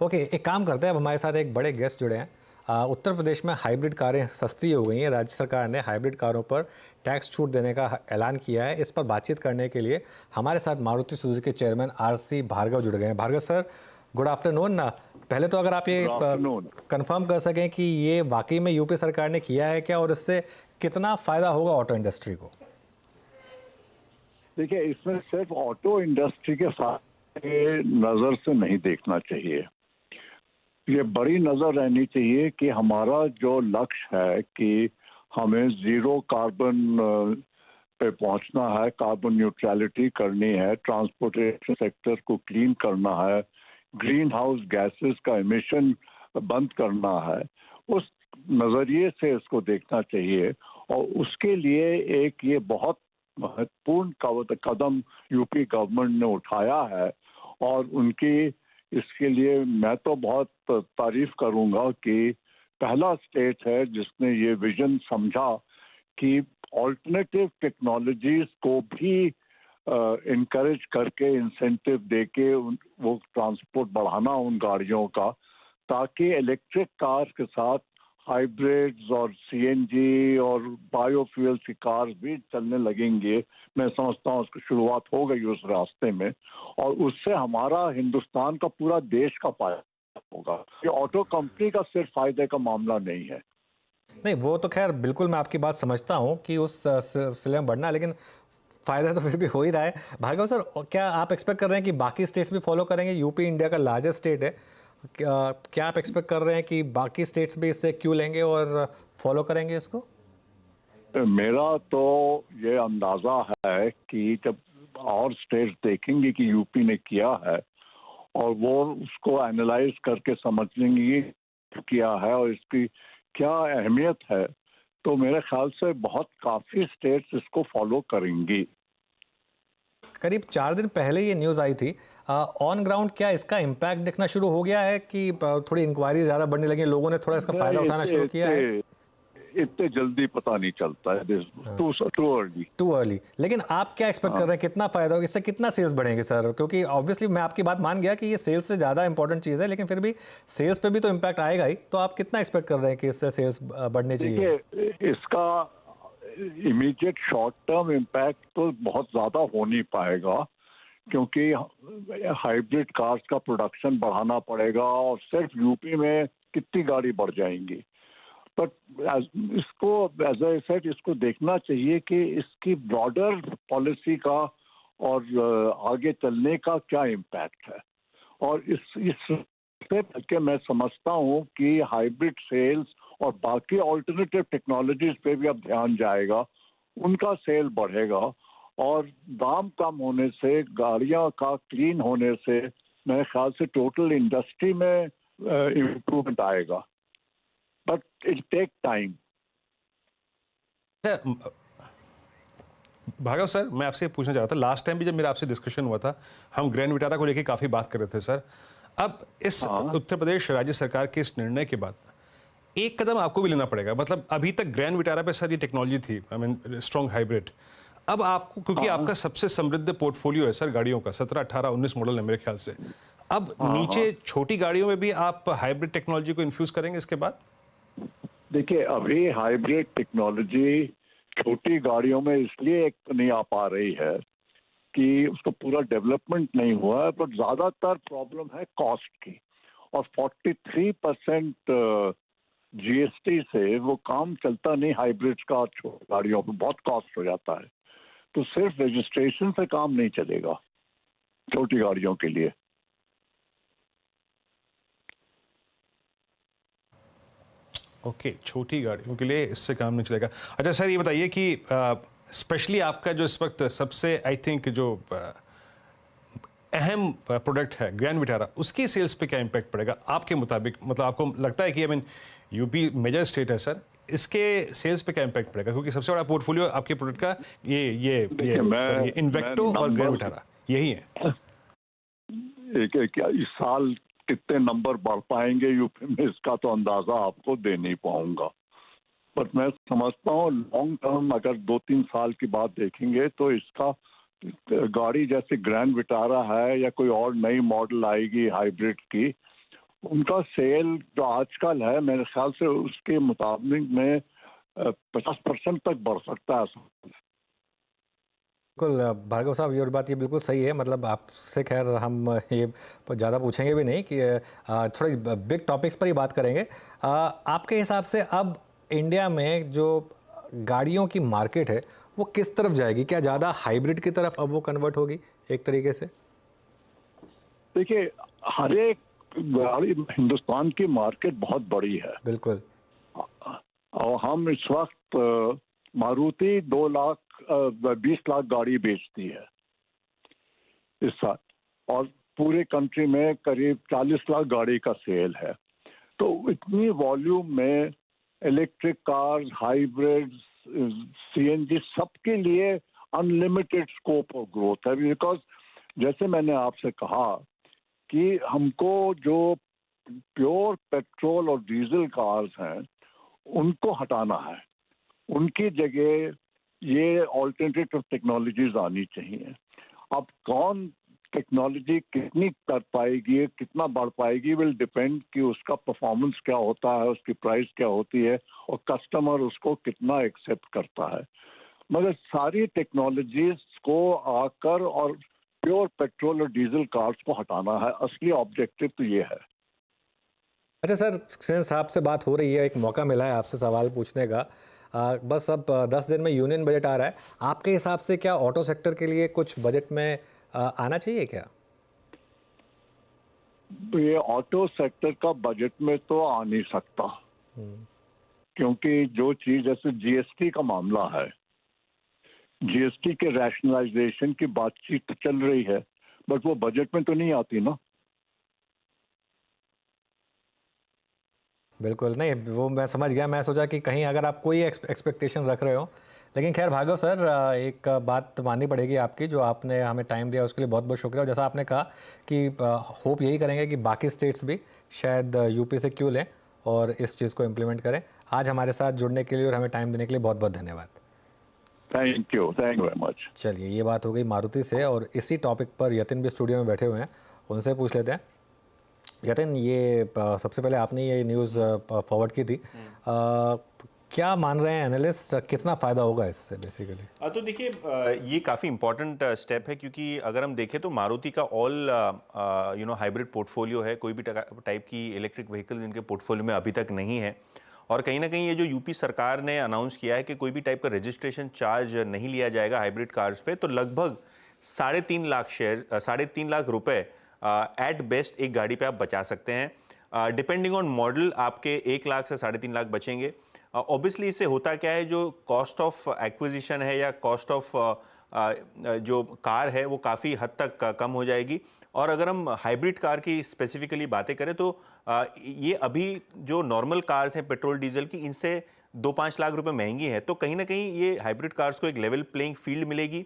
ओके, एक काम करते हैं, अब हमारे साथ एक बड़े गेस्ट जुड़े हैं। उत्तर प्रदेश में हाइब्रिड कारें सस्ती हो गई हैं। राज्य सरकार ने हाइब्रिड कारों पर टैक्स छूट देने का ऐलान किया है। इस पर बातचीत करने के लिए हमारे साथ मारुति सुजुकी के चेयरमैन आरसी भार्गव जुड़ गए हैं। Bhargava sir, good afternoon. पहले तो अगर आप ये कंफर्म कर सकें कि ये वाकई में यूपी सरकार ने किया है क्या, और इससे कितना फ़ायदा होगा ऑटो इंडस्ट्री को? देखिए, इसमें सिर्फ ऑटो इंडस्ट्री के साथ नज़र से नहीं देखना चाहिए। ये बड़ी नज़र रहनी चाहिए कि हमारा जो लक्ष्य है कि हमें जीरो कार्बन पे पहुंचना है, कार्बन न्यूट्रलिटी करनी है, ट्रांसपोर्टेशन सेक्टर को क्लीन करना है, ग्रीन हाउस गैसेस का एमिशन बंद करना है, उस नज़रिए से इसको देखना चाहिए। और उसके लिए एक ये बहुत महत्वपूर्ण कदम यूपी गवर्नमेंट ने उठाया है, और उनकी इसके लिए मैं तो बहुत तारीफ करूंगा कि पहला स्टेट है जिसने ये विजन समझा कि ऑल्टरनेटिव टेक्नोलॉजीज को भी इनकरेज करके इंसेंटिव देके वो ट्रांसपोर्ट बढ़ाना उन गाड़ियों का, ताकि इलेक्ट्रिक कार के साथ हाइब्रिड्स और सीएनजी और बायोफ्यूल की कार्स भी चलने लगेंगे। मैं समझता हूँ उसकी शुरुआत हो गई उस रास्ते में, और उससे हमारा हिंदुस्तान का पूरा देश का फायदा होगा। ये ऑटो कंपनी का सिर्फ फायदे का मामला नहीं है। नहीं, वो तो खैर बिल्कुल मैं आपकी बात समझता हूँ कि उस सिलसिले में बढ़ना, लेकिन फ़ायदा तो फिर भी हो ही रहा है। भार्गव सर, क्या आप एक्सपेक्ट कर रहे हैं कि बाकी स्टेट्स भी फॉलो करेंगे? यूपी इंडिया का लार्जेस्ट स्टेट है, क्या आप एक्सपेक्ट कर रहे हैं कि बाकी स्टेट्स भी इससे क्यों लेंगे और फॉलो करेंगे इसको? मेरा तो ये अंदाजा है कि जब और स्टेट्स देखेंगे कि यूपी ने किया है और वो उसको एनालाइज करके समझ लेंगे किया है और इसकी क्या अहमियत है, तो मेरे ख्याल से काफ़ी स्टेट्स इसको फॉलो करेंगी। करीब 4 दिन पहले ये न्यूज़ आई थी, ऑन ग्राउंड क्या इसका इम्पैक्ट दिखना शुरू हो गया है कि थोड़ी इंक्वायरी ज़्यादा बढ़ने लगी, लोगों ने थोड़ा इसका फ़ायदा उठाना शुरू किया है? इतने जल्दी पता नहीं चलता है, टू अर्ली। लेकिन आप क्या एक्सपेक्ट कर रहे हैं, कितना फ़ायदा होगा, इससे कितना सेल्स बढ़ेंगे सर? क्योंकि ऑब्वियसली मैं आपकी बात मान गया कि ये सेल्स से ज़्यादा इंपॉर्टेंट चीज़ है, लेकिन फिर भी सेल्स पे भी तो इम्पैक्ट आएगा ही। तो आप कितना एक्सपेक्ट कर रहे हैं कि इससे सेल्स बढ़ने चाहिए? इसका इमीडिएट शॉर्ट टर्म इम्पैक्ट तो बहुत ज़्यादा हो नहीं पाएगा, क्योंकि हाइब्रिड कार्स का प्रोडक्शन बढ़ाना पड़ेगा, और सिर्फ यूपी में कितनी गाड़ी बढ़ जाएंगी। बट इसको एज आई सेड, इसको देखना चाहिए कि इसकी ब्रॉडर पॉलिसी का और आगे चलने का क्या इम्पैक्ट है। और इससे मैं समझता हूँ कि हाइब्रिड सेल्स और बाकी ऑल्टरनेटिव टेक्नोलॉजीज पे भी अब ध्यान जाएगा, उनका सेल बढ़ेगा, और दाम कम होने से, गाड़ियाँ का क्लीन होने से मेरे ख्याल से टोटल इंडस्ट्री में इम्प्रूवमेंट आएगा, but it take time. Bhargava sir, मैं आपसे पूछना चाह रहा था, लास्ट टाइम भी जब मेरा आपसे डिस्कशन हुआ था, हम ग्रैंड विटारा को लेकर काफ़ी बात कर रहे थे सर। अब इस उत्तर प्रदेश राज्य सरकार के इस निर्णय के बाद एक कदम आपको भी लेना पड़ेगा। मतलब अभी तक ग्रैंड विटारा पे सर ये टेक्नोलॉजी थी, आई मीन स्ट्रॉन्ग हाइब्रिड। अब आपको, क्योंकि आपका सबसे समृद्ध पोर्टफोलियो है सर गाड़ियों का, 17, 18, 19 मॉडल है मेरे ख्याल से, अब नीचे छोटी गाड़ियों में भी आप हाइब्रिड टेक्नोलॉजी को इन्फ्यूज करेंगे इसके बाद? देखिए, अभी हाइब्रिड टेक्नोलॉजी छोटी गाड़ियों में इसलिए एक नहीं आ पा रही है कि उसका पूरा डेवलपमेंट नहीं हुआ है, बट ज़्यादातर प्रॉब्लम है कॉस्ट की, और 43% जीएसटी से वो काम चलता नहीं हाइब्रिड का। छोटी गाड़ियों पर बहुत कॉस्ट हो जाता है, तो सिर्फ रजिस्ट्रेशन से काम नहीं चलेगा। छोटी गाड़ियों के लिए। ओके, छोटी गाड़ियों के लिए इससे काम नहीं चलेगा। अच्छा सर, ये बताइए कि स्पेशली आपका जो इस वक्त सबसे आई थिंक जो अहम प्रोडक्ट है ग्रैंड विटारा, उसकी सेल्स पे क्या इम्पैक्ट पड़ेगा आपके मुताबिक? मतलब आपको लगता है कि I mean UP major state है सर, इसके सेल्स पे क्या इम्पैक्ट पड़ेगा? क्योंकि सबसे बड़ा पोर्टफोलियो आपके प्रोडक्ट का ये इन्वेक्टो और ग्रैंड विटारा यही है। क्या इस साल कितने नंबर बढ़ पाएंगे यूपी में, इसका तो अंदाजा आपको दे नहीं पाऊंगा, बट मैं समझता हूँ लॉन्ग टर्म अगर 2-3 साल की बात देखेंगे तो इसका गाड़ी जैसे ग्रैंड विटारा है या कोई और नई मॉडल आएगी हाइब्रिड की, उनका सेल जो आजकल है मेरे ख्याल से उसके मुताबिक में 50% तक बढ़ सकता है। बिल्कुल भार्गव साहब, ये बात ये बिल्कुल सही है। मतलब आपसे खैर हम ये ज़्यादा पूछेंगे भी नहीं कि थोड़ी बिग टॉपिक्स पर ही बात करेंगे। आपके हिसाब से अब इंडिया में जो गाड़ियों की मार्केट है वो किस तरफ जाएगी? क्या ज़्यादा हाइब्रिड की तरफ अब वो कन्वर्ट होगी एक तरीके से? देखिए, हर एक गाड़ी, हिंदुस्तान की मार्केट बहुत बड़ी है। बिल्कुल। और हम इस वक्त मारुति 20 लाख गाड़ी बेचती है इस साल, और पूरे कंट्री में करीब 40 लाख गाड़ी का सेल है। तो इतनी वॉल्यूम में इलेक्ट्रिक कार्स, हाइब्रिड, सीएनजी, सबके लिए अनलिमिटेड स्कोप ऑफ ग्रोथ है। बिकॉज जैसे मैंने आपसे कहा कि हमको जो प्योर पेट्रोल और डीजल कार्स हैं उनको हटाना है, उनकी जगह ये ऑल्टरनेटिव टेक्नोलॉजीज आनी चाहिए। अब कौन टेक्नोलॉजी कितनी कर पाएगी, कितना बढ़ पाएगी, विल डिपेंड कि उसका परफॉर्मेंस क्या होता है, उसकी प्राइस क्या होती है और कस्टमर उसको कितना एक्सेप्ट करता है। मगर सारी टेक्नोलॉजीज को आकर और प्योर पेट्रोल और डीजल कार्स को हटाना है, असली ऑब्जेक्टिव तो ये है। अच्छा सर, सिंस आपसे बात हो रही है, एक मौका मिला है आपसे सवाल पूछने का। बस अब 10 दिन में यूनियन बजट आ रहा है, आपके हिसाब से क्या ऑटो सेक्टर के लिए कुछ बजट में आना चाहिए क्या? ये ऑटो सेक्टर का बजट में तो आ नहीं सकता, क्योंकि जो चीज जैसे जीएसटी का मामला है, जीएसटी के रैशनलाइजेशन की बातचीत चल रही है, बट वो बजट में तो नहीं आती ना। बिल्कुल नहीं, वो मैं समझ गया। मैं सोचा कि कहीं अगर आप कोई एक्सपेक्टेशन रख रहे हो, लेकिन खैर भार्गव सर, एक बात माननी पड़ेगी आपकी, जो आपने हमें टाइम दिया उसके लिए बहुत बहुत शुक्रिया। और जैसा आपने कहा कि होप यही करेंगे कि बाकी स्टेट्स भी शायद यूपी से क्यों लें और इस चीज़ को इम्प्लीमेंट करें। आज हमारे साथ जुड़ने के लिए और हमें टाइम देने के लिए बहुत बहुत धन्यवाद। Thank you very much. चलिए, ये बात हो गई मारुति से, और इसी टॉपिक पर यतिन भी स्टूडियो में बैठे हुए हैं, उनसे पूछ लेते हैं। यतिन, ये सबसे पहले आपने ये न्यूज़ फॉरवर्ड की थी, क्या मान रहे हैं एनालिस्ट, कितना फ़ायदा होगा इससे बेसिकली? तो देखिए, ये काफ़ी इंपॉर्टेंट स्टेप है, क्योंकि अगर हम देखें तो मारुति का ऑल हाइब्रिड पोर्टफोलियो है। कोई भी टाइप की इलेक्ट्रिक व्हीकल इनके पोर्टफोलियो में अभी तक नहीं है। और कहीं ना कहीं ये जो यूपी सरकार ने अनाउंस किया है कि कोई भी टाइप का रजिस्ट्रेशन चार्ज नहीं लिया जाएगा हाइब्रिड कार्स पे, तो लगभग 3.5 लाख शेयर, 3.5 लाख रुपए एट बेस्ट एक गाड़ी पे आप बचा सकते हैं। डिपेंडिंग ऑन मॉडल आपके 1 लाख से 3.5 लाख बचेंगे। ऑब्वियसली इससे होता क्या है, जो कॉस्ट ऑफ एक्विजिशन है या कॉस्ट ऑफ जो कार है वो काफ़ी हद तक कम हो जाएगी। और अगर हम हाइब्रिड कार की स्पेसिफिकली बातें करें तो ये अभी जो नॉर्मल कार्स हैं पेट्रोल डीजल की, इनसे 2-5 लाख रुपए महंगी है। तो कहीं ना कहीं ये हाइब्रिड कार्स को एक लेवल प्लेइंग फील्ड मिलेगी।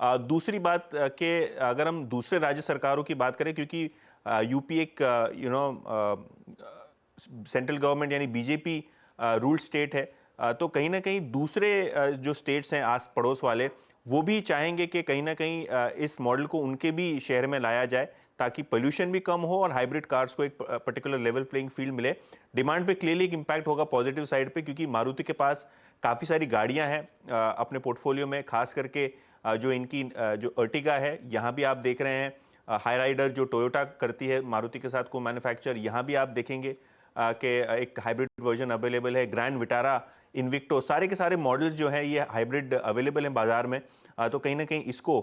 दूसरी बात कि अगर हम दूसरे राज्य सरकारों की बात करें, क्योंकि यूपी एक सेंट्रल गवर्नमेंट यानी बीजेपी रूल स्टेट है, तो कहीं ना कहीं दूसरे जो स्टेट्स हैं आस पड़ोस वाले, वो भी चाहेंगे कि कहीं ना कहीं इस मॉडल को उनके भी शहर में लाया जाए, ताकि पोल्यूशन भी कम हो और हाइब्रिड कार्स को एक पर्टिकुलर लेवल प्लेइंग फील्ड मिले। डिमांड पे क्लियरली एक इम्पैक्ट होगा पॉजिटिव साइड पे, क्योंकि मारुति के पास काफ़ी सारी गाड़ियां हैं अपने पोर्टफोलियो में, खास करके जो इनकी जो अर्टिगा है, यहाँ भी आप देख रहे हैं हाई राइडर जो टोयोटा करती है मारुति के साथ को मैन्युफैक्चर, यहाँ भी आप देखेंगे कि एक हाइब्रिड वर्जन अवेलेबल है। ग्रैंड विटारा, इन्विक्टो, सारे के सारे मॉडल्स जो हैं ये हाइब्रिड अवेलेबल हैं बाजार में। तो कहीं ना कहीं इसको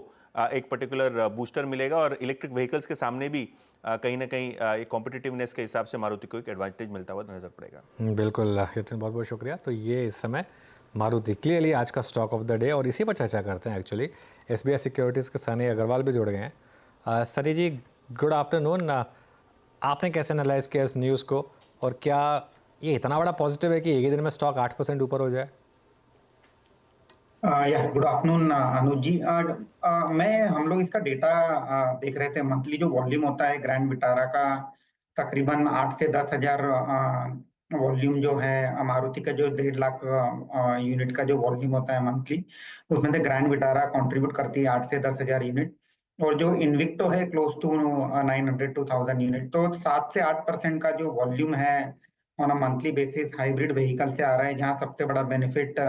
एक पर्टिकुलर बूस्टर मिलेगा और इलेक्ट्रिक व्हीकल्स के सामने भी कहीं ना कहीं एक कॉम्पिटिटिवनेस के हिसाब से मारुति को एक एडवांटेज मिलता हुआ नजर पड़ेगा। बिल्कुल यतिन, बहुत बहुत शुक्रिया। तो ये इस समय मारुति क्लियरली आज का स्टॉक ऑफ द डे, और इसी पर चर्चा करते हैं। एक्चुअली SBI सिक्योरिटीज़ के सनी अग्रवाल भी जुड़ गए हैं। सनी जी, गुड आफ्टरनून। आपने कैसे एनालाइज किया इस न्यूज़ को, और क्या ये इतना बड़ा पॉजिटिव है कि एक ही दिन में स्टॉक 8% ऊपर हो जाए? गुड आफ्टरनून अनुज जी। हम लोग इसका डेटा देख रहे थे। मंथली जो वॉल्यूम होता है ग्रैंड विटारा का, तकरीबन 8 से 10 हजार वॉल्यूम जो है। मारुति का जो 1.5 लाख यूनिट का जो वॉल्यूम होता है मंथली, उसमें से ग्रैंड विटारा कंट्रीब्यूट करती है 8 से 10 हजार यूनिट। और जो इन्विक्टो है क्लोज टू 900 to 1000 यूनिट। तो 7 से 8% का जो वॉल्यूम है on a monthly basis hybrid vehicle से आ रहा है, जहाँ सबसे बड़ा बेनिफिट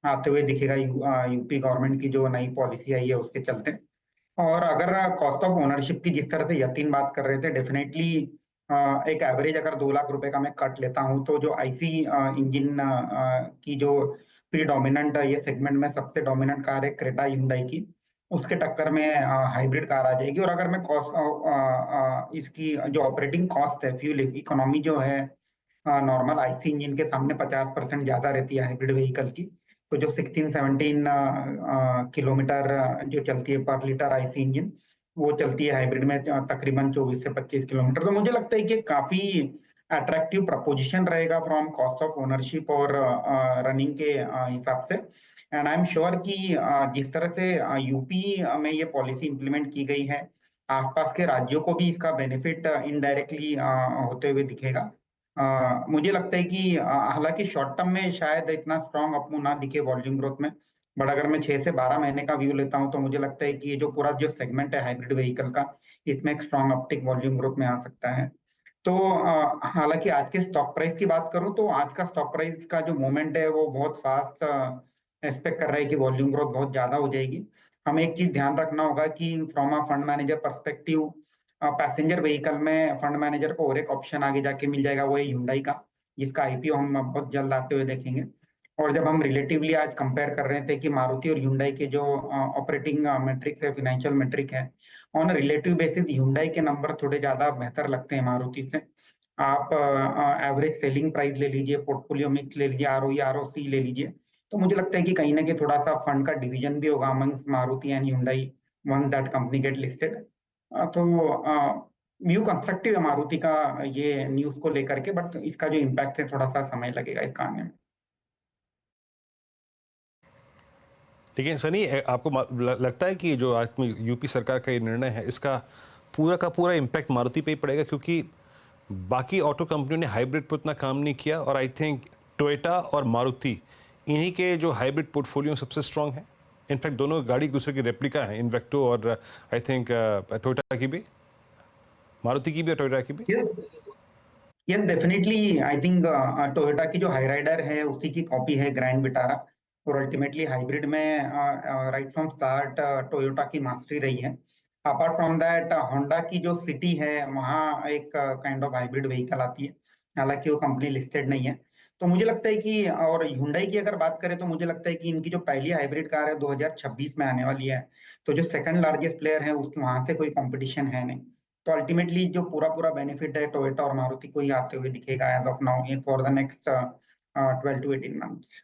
आते हुए दिखेगा यूपी गवर्नमेंट की जो नई पॉलिसी आई है उसके चलते। और अगर कॉस्ट ऑफ ओनरशिप की जिस तरह से यतीन बात कर रहे थे, डेफिनेटली एक एवरेज अगर 2 लाख रुपए का मैं कट लेता हूं, तो जो IC इंजन की जो प्रीडोमिनेंट ये सेगमेंट में सबसे डोमिनेंट कार है क्रेटा hyundai की, उसके टक्कर में हाइब्रिड कार आ जाएगी। और अगर मैं कॉस्ट इसकी जो ऑपरेटिंग कॉस्ट है, फ्यूल इकोनॉमी जो है नॉर्मल IC इंजन के सामने 50% ज्यादा रहती है हाइब्रिड व्हीकल की। तो जो 16-17 किलोमीटर जो चलती है पर लीटर IC इंजन, वो चलती है हाइब्रिड में तकरीबन 24 से 25 किलोमीटर। तो मुझे लगता है कि काफी अट्रैक्टिव प्रपोजिशन रहेगा फ्रॉम कॉस्ट ऑफ ओनरशिप और रनिंग के हिसाब से। एंड आई एम श्योर कि जिस तरह से यूपी में ये पॉलिसी इंप्लीमेंट की गई है, आसपास के राज्यों को भी इसका बेनिफिट इनडायरेक्टली होते हुए दिखेगा। मुझे लगता है कि हालांकि शॉर्ट टर्म में शायद इतना स्ट्रॉन्ग अप ना दिखे वॉल्यूम ग्रोथ में, बट अगर मैं 6 से 12 महीने का व्यू लेता हूं, तो मुझे लगता है कि ये जो पूरा जो सेगमेंट है हाइब्रिड व्हीकल का, इसमें एक स्ट्रॉन्ग अपटिक वॉल्यूम ग्रोथ में आ सकता है। तो हालांकि आज के स्टॉक प्राइस की बात करूं, तो आज का स्टॉक प्राइस का जो मूवमेंट है वो बहुत फास्ट एक्सपेक्ट कर रहा है कि वॉल्यूम ग्रोथ बहुत ज्यादा हो जाएगी। हमें एक चीज ध्यान रखना होगा कि from a fund manager perspective, passenger vehicle में फंड मैनेजर को और एक ऑप्शन आगे जाके मिल जाएगा, वो है Hyundai का, जिसका IPO हम बहुत जल्द आते हुए देखेंगे। और जब हम रिलेटिवली आज कंपेयर कर रहे थे कि मारुति और Hyundai के जो ऑपरेटिंग मेट्रिक्स है, फाइनेंशियल मेट्रिक है, ऑन रिलेटिव बेसिस Hyundai के नंबर थोड़े ज्यादा बेहतर लगते हैं मारुति से। आप एवरेज सेलिंग प्राइस ले लीजिए, पोर्टफोलियो मिक्स ले लीजिए, ROE ROC ले लीजिए, तो मुझे लगता है कि कहीं ना कहीं थोड़ा सा फंड का डिवीजन भी होगा amongst Maruti and Hyundai once that company get listed. तो व्यू कंस्ट्रक्टिव है मारुति का ये न्यूज को लेकर के, बट इसका जो इम्पैक्ट है थोड़ा सा समय लगेगा इसका आने में। लेकिन सनी, आपको लगता है कि जो आज यूपी सरकार का ये निर्णय है, इसका पूरा का पूरा इम्पैक्ट मारुति पे ही पड़ेगा? क्योंकि बाकी ऑटो कंपनियों ने हाइब्रिड पर उतना काम नहीं किया, और आई थिंक टोयोटा और मारुति इन्हीं के जो हाइब्रिड पोर्टफोलियो सबसे स्ट्रांग है। इनफैक्ट दोनों गाड़ी एक दूसरे की रेप्लिका है, इन्वेक्टो और आई थिंक टोयोटा की भी, मारुति की भी और टोयोटा की भी। Yes definitely, I think Toyota की जो हाई राइडर है उसी की कॉपी है ग्रैंड विटारा। और अल्टीमेटली हाइब्रिड में राइट फ्रॉम स्टार्ट टोयोटा की मास्टरी रही है। अपार्ट फ्रॉम दैट होंडा की जो सिटी है वहाँ एक काइंड ऑफ हाइब्रिड व्हीकल आती है, हालांकि वो कंपनी लिस्टेड नहीं है। तो मुझे लगता है कि, और Hyundai की अगर बात करें तो मुझे लगता है कि इनकी जो पहली हाइब्रिड कार है 2026 में आने वाली है। तो जो सेकंड लार्जेस्ट प्लेयर है उसके वहां से कोई कंपटीशन है नहीं। तो अल्टीमेटली जो पूरा बेनिफिट है टोयोटा और मारुति को ही आते हुए दिखेगा as of now for the next 12 to 18 months.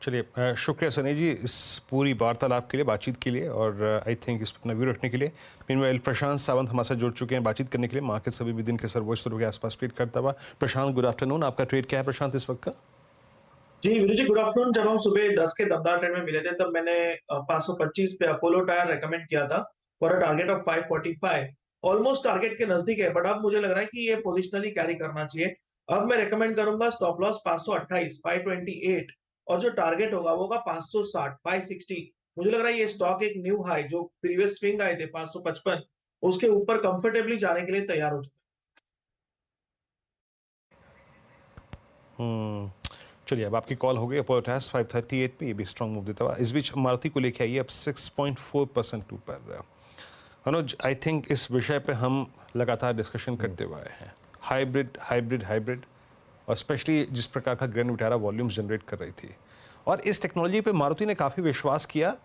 चलिए, शुक्रिया सनी जी इस पूरी वार्तालाप के लिए, बातचीत के लिए, और आई थिंक इस पर अपना व्यू रखने के लिए। मीनवाइल प्रशांत सावंत हमारे साथ जुड़ चुके हैं बातचीत करने के लिए, मार्केट सभी भी दिन के सर्वोच्च स्तरों के आसपास ट्रेड करता हुआ। प्रशांत, गुड आफ्टरनून। आपका ट्रेड क्या है प्रशांत इस वक्त का? जी वीरू जी, गुड आफ्टरनून। जब हम सुबह 10 के दमदार ट्रेड में मिले थे, तब मैंने 525 पे अपोलो टायर रेकमेंड किया था for a target of 545। Almost target के नजदीक है, बट अब मुझे लग रहा है कि ये पोजिशनली कैरी करना चाहिए। अब मैं रेकमेंड करूंगा स्टॉप लॉस 528, 528, और जो टारगेट होगा वो होगा 560, 560। मुझे लग रहा है ये स्टॉक एक न्यू हाई जो प्रीवियस स्विंग आए थे 555, उसके ऊपर कंफर्टेबली जाने के लिए तैयार हो चुका है। चलिए, अब आपकी कॉल हो गई। अपोलो टायर्स 538 पे ये भी स्ट्रॉन्ग मूव देता हुआ। इस बीच मारुति को लेके आइए अब 6.4% ऊपर। अनुज, आई थिंक इस विषय पे हम लगातार डिस्कशन करते हुए आए हैं, हाइब्रिड हाइब्रिड हाइब्रिड, और स्पेशली जिस प्रकार का ग्रैंड विटारा वॉल्यूम्स जनरेट कर रही थी, और इस टेक्नोलॉजी पे मारुति ने काफ़ी विश्वास किया,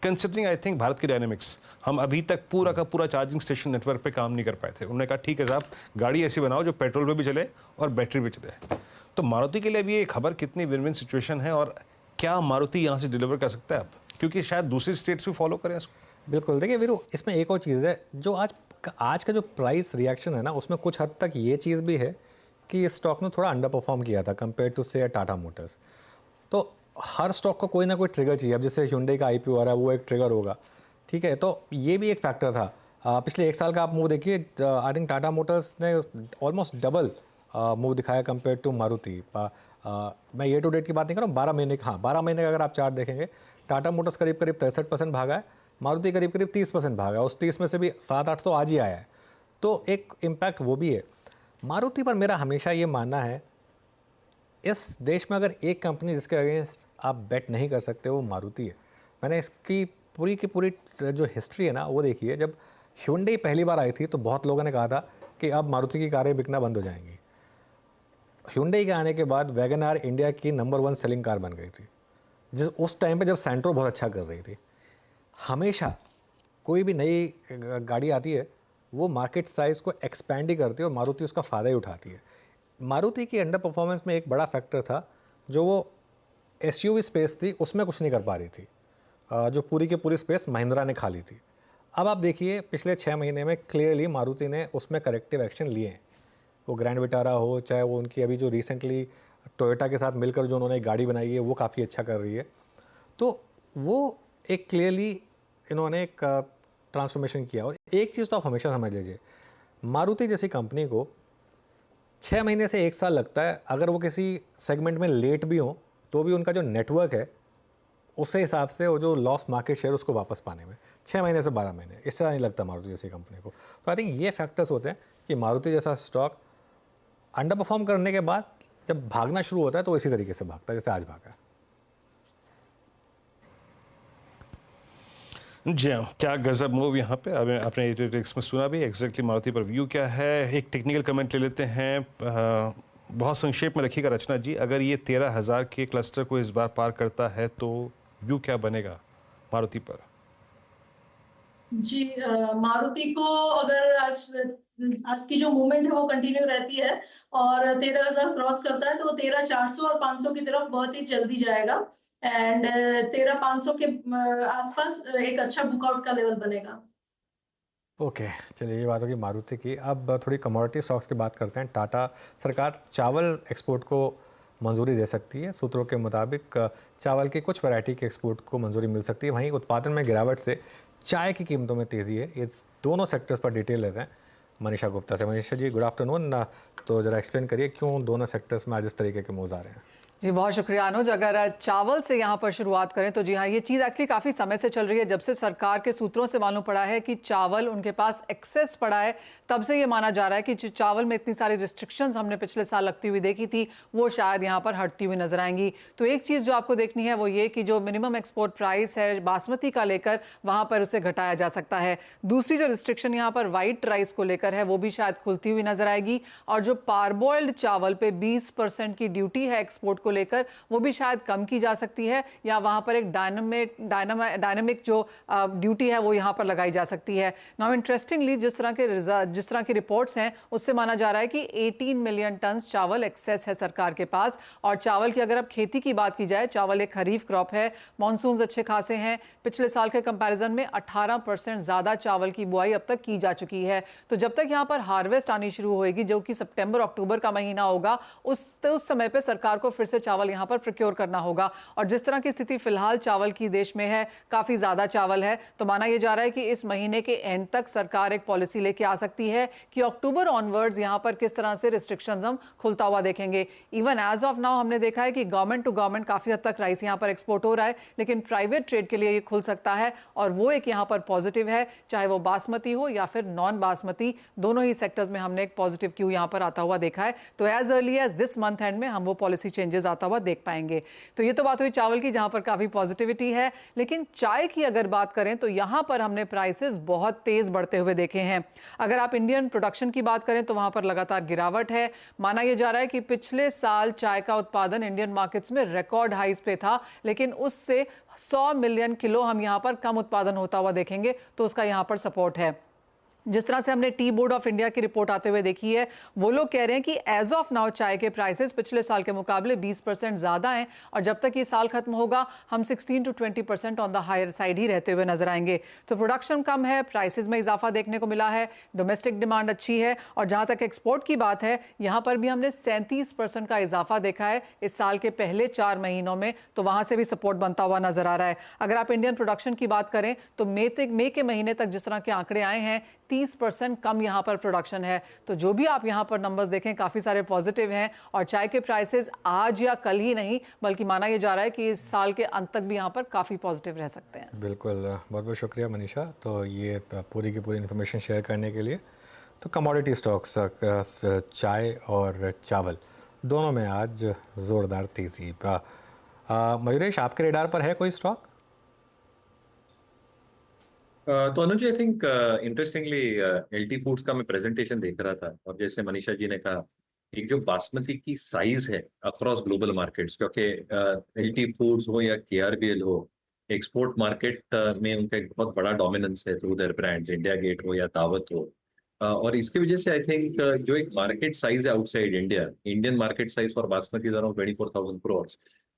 कंसिडरिंग आई थिंक भारत की डायनेमिक्स। हम अभी तक पूरा का पूरा चार्जिंग स्टेशन नेटवर्क पे काम नहीं कर पाए थे। उन्होंने कहा ठीक है साहब, गाड़ी ऐसी बनाओ जो पेट्रोल पे भी चले और बैटरी पे चले। तो मारुति के लिए भी ये खबर कितनी विन विन सिचुएशन है, और क्या मारुति यहाँ से डिलीवर कर सकता है अब, क्योंकि शायद दूसरी स्टेट्स भी फॉलो करें इसको। बिल्कुल, देखिए वीरू, इसमें एक और चीज़ है जो आज का जो प्राइस रिएक्शन है ना, उसमें कुछ हद तक ये चीज़ भी है कि इस स्टॉक ने थोड़ा अंडर परफॉर्म किया था कंपेयर टू से टाटा मोटर्स। तो हर स्टॉक को कोई ना कोई ट्रिगर चाहिए। अब जैसे Hyundai का IPO आ रहा है, वो एक ट्रिगर होगा, ठीक है। तो ये भी एक फैक्टर था। पिछले एक साल का आप मूव देखिए, आई थिंक टाटा मोटर्स ने ऑलमोस्ट डबल मूव दिखाया कंपेयर टू मारुति। मैं ईयर टू डेट की बात नहीं कर रहा हूँ, 12 महीने का। हाँ, 12 महीने का अगर आप चार्ट देखेंगे, टाटा मोटर्स करीब 63% भागा है, मारुति करीब 30% भागा है। उस 30 में से भी 7-8 तो आज ही आया है, तो एक इम्पैक्ट वो भी है। मारुति पर मेरा हमेशा ये मानना है, इस देश में अगर एक कंपनी जिसके अगेंस्ट आप बेट नहीं कर सकते वो मारुति है। मैंने इसकी पूरी की पूरी जो हिस्ट्री है ना वो देखी है। जब Hyundai पहली बार आई थी तो बहुत लोगों ने कहा था कि अब मारुति की कारें बिकना बंद हो जाएंगी। Hyundai के आने के बाद वैगन आर इंडिया की नंबर 1 सेलिंग कार बन गई थी, जिस उस टाइम पे जब सेंट्रो बहुत अच्छा कर रही थी। हमेशा कोई भी नई गाड़ी आती है वो मार्केट साइज़ को एक्सपैंड ही करती है और मारुति उसका फ़ायदा ही उठाती है। मारुति की अंडर परफॉर्मेंस में एक बड़ा फैक्टर था, जो वो SUV स्पेस थी उसमें कुछ नहीं कर पा रही थी, जो पूरी की पूरी स्पेस महिंद्रा ने खा ली थी। अब आप देखिए पिछले 6 महीने में क्लियरली मारुति ने उसमें करेक्टिव एक्शन लिए हैं। वो ग्रैंड विटारा हो, चाहे वो उनकी अभी जो रिसेंटली टोयोटा के साथ मिलकर जो उन्होंने एक गाड़ी बनाई है वो काफ़ी अच्छा कर रही है। तो वो एक क्लियरली इन्होंने एक ट्रांसफॉर्मेशन किया। और एक चीज़ तो आप हमेशा समझ लीजिए, मारुति जैसी कंपनी को 6 महीने से 1 साल लगता है, अगर वो किसी सेगमेंट में लेट भी हो तो भी उनका जो नेटवर्क है उस हिसाब से वो जो लॉस मार्केट शेयर उसको वापस पाने में 6 महीने से 12 महीने, इससे नहीं लगता मारुति जैसी कंपनी को। तो आई थिंक ये फैक्टर्स होते हैं कि मारुति जैसा स्टॉक अंडर परफॉर्म करने के बाद जब भागना शुरू होता है तो इसी तरीके से भागता है जैसे आज भागा। जी हाँ, क्या गजब मूव यहाँ पे। अब आपने एटेटिक्स में सुना भी एग्जैक्टली मारुति पर व्यू क्या है। एक टेक्निकल कमेंट ले लेते हैं, बहुत संक्षेप में रखिएगा रचना जी। अगर ये 13,000 के क्लस्टर को इस बार पार करता है तो व्यू क्या बनेगा मारुति पर? जी, मारुति को अगर आज की जो मूवमेंट है वो कंटिन्यू रहती है और 13,000 क्रॉस करता है तो वो 13,400 और 500 की तरफ बहुत ही जल्दी जाएगा एंड 13,500 के आसपास एक अच्छा बुकआउट का लेवल बनेगा। ओके, चलिए ये बात होगी मारुति की। अब थोड़ी कमोडिटी स्टॉक्स की बात करते हैं। टाटा सरकार चावल एक्सपोर्ट को मंजूरी दे सकती है। सूत्रों के मुताबिक चावल की कुछ वैरायटी के एक्सपोर्ट को मंजूरी मिल सकती है। वहीं उत्पादन में गिरावट से चाय की कीमतों में तेज़ी है। ये दोनों सेक्टर्स पर डिटेल लेते हैं मनीषा गुप्ता से। Manisha ji, good afternoon. तो ज़रा एक्सप्लेन करिए क्यों दोनों सेक्टर्स में आज इस तरीके के मूव्स आ रहे हैं। जी बहुत शुक्रिया अनुज। अगर चावल से यहाँ पर शुरुआत करें तो जी हाँ, ये चीज़ एक्चुअली काफ़ी समय से चल रही है। जब से सरकार के सूत्रों से मालूम पड़ा है कि चावल उनके पास एक्सेस पड़ा है, तब से ये माना जा रहा है कि चावल में इतनी सारी रिस्ट्रिक्शंस हमने पिछले साल लगती हुई देखी थी वो शायद यहाँ पर हटती हुई नजर आएंगी। तो एक चीज़ जो आपको देखनी है वो ये कि जो मिनिमम एक्सपोर्ट प्राइस है बासमती का लेकर, वहाँ पर उसे घटाया जा सकता है। दूसरी जो रिस्ट्रिक्शन यहाँ पर वाइट राइस को लेकर है वो भी शायद खुलती हुई नजर आएगी। और जो पारबॉइल्ड चावल पे 20% की ड्यूटी है एक्सपोर्ट को लेकर, वो भी शायद कम की जा सकती है, या वहां पर एक डायनामिक जो ड्यूटी है वो यहां पर लगाई जा सकती है। नाउ इंटरेस्टिंगली जिस तरह की रिपोर्ट्स हैं उससे माना जा रहा है कि 18 मिलियन टन चावल एक्सेस है सरकार के पास। और चावल की अगर अब खेती की बात की जाए, चावल एक खरीफ क्रॉप है, मॉनसून अच्छे खासे हैं। पिछले साल के कंपैरिजन में 18% ज्यादा चावल की बुआई अब तक की जा चुकी है। तो जब तक यहाँ पर हार्वेस्ट आनी शुरू होगी, जो कि सितंबर अक्टूबर का महीना होगा, उस समय पे सरकार को फिर से चावल यहाँ पर प्रोक्योर करना होगा। और जिस तरह की स्थिति फिलहाल चावल की देश में है, काफी ज्यादा चावल है, तो माना यह जा रहा है कि इस महीने के एंड तक सरकार एक पॉलिसी लेके आ सकती है कि अक्टूबर ऑनवर्ड्स यहां पर किस तरह से रिस्ट्रिक्शंस हम खुलता हुआ देखेंगे। इवन एज ऑफ नाउ हमने देखा है कि गवर्नमेंट टू गवर्नमेंट काफी हद तक राइस यहां पर एक्सपोर्ट हो रहा है, लेकिन प्राइवेट ट्रेड के लिए ये खुल सकता है और वो एक यहां पर पॉजिटिव है, चाहे वो बासमती हो या फिर नॉन बासमती, दोनों ही सेक्टर्स में हमने एक पॉजिटिव क्यू यहां पर आता हुआ देखा है। तो as early as this month end में हम वो पॉलिसी चेंजेस जाता हुआ देख पाएंगे। तो ये तो बात हुई चावल की, जहां पर काफ़ी पॉजिटिविटी है। लेकिन चाय की अगर बात करें तो यहाँ पर हमने प्राइसेस बहुत तेज़ बढ़ते हुए देखे हैं। अगर आप इंडियन प्रोडक्शन की बात करें तो वहाँ पर लगातार गिरावट है। माना यह जा रहा है कि पिछले साल चाय का उत्पादन इंडियन मार्केट्स में रिकॉर्ड हाइज पे था, लेकिन उससे 100 मिलियन किलो हम यहाँ पर कम उत्पादन होता हुआ देखेंगे, तो उसका यहाँ पर सपोर्ट है। जिस तरह से हमने टी बोर्ड ऑफ इंडिया की रिपोर्ट आते हुए देखी है, वो लोग कह रहे हैं कि एज ऑफ नाउ चाय के प्राइसेस पिछले साल के मुकाबले 20% ज़्यादा हैं, और जब तक ये साल खत्म होगा हम 16 to 20% on the higher side ही रहते हुए नजर आएंगे। तो प्रोडक्शन कम है, प्राइसेस में इजाफा देखने को मिला है, डोमेस्टिक डिमांड अच्छी है, और जहाँ तक एक्सपोर्ट की बात है यहाँ पर भी हमने 37% का इजाफा देखा है इस साल के पहले 4 महीनों में, तो वहाँ से भी सपोर्ट बनता हुआ नजर आ रहा है। अगर आप इंडियन प्रोडक्शन की बात करें तो मई के महीने तक जिस तरह के आंकड़े आए हैं 30% कम यहाँ पर प्रोडक्शन है। तो जो भी आप यहाँ पर नंबर्स देखें काफ़ी सारे पॉजिटिव हैं, और चाय के प्राइसेस आज या कल ही नहीं बल्कि माना यह जा रहा है कि इस साल के अंत तक भी यहाँ पर काफ़ी पॉजिटिव रह सकते हैं। बिल्कुल, बहुत बहुत शुक्रिया मनीषा, तो ये पूरी की पूरी इन्फॉर्मेशन शेयर करने के लिए। तो कमोडिटी स्टॉक्स चाय और चावल दोनों में आज ज़ोरदार तेज़ी। मयूरेश, आपके रेडार पर है कोई स्टॉक? तो Anuj, I think interestingly LT foods का मैं प्रेजेंटेशन देख रहा था, और जैसे मनीषा जी ने कहा, एक जो बासमती की साइज है अक्रॉस ग्लोबल मार्केट्स, क्योंकि एलटी फूड्स हो या केआरबीएल हो, एक्सपोर्ट मार्केट में उनका एक बहुत बड़ा डोमिनेंस है through their brands, India Gate हो या दावत हो, और इसकी वजह से आई थिंक जो एक मार्केट साइज है outside India, Indian market size for basmati is around 24,000 crore.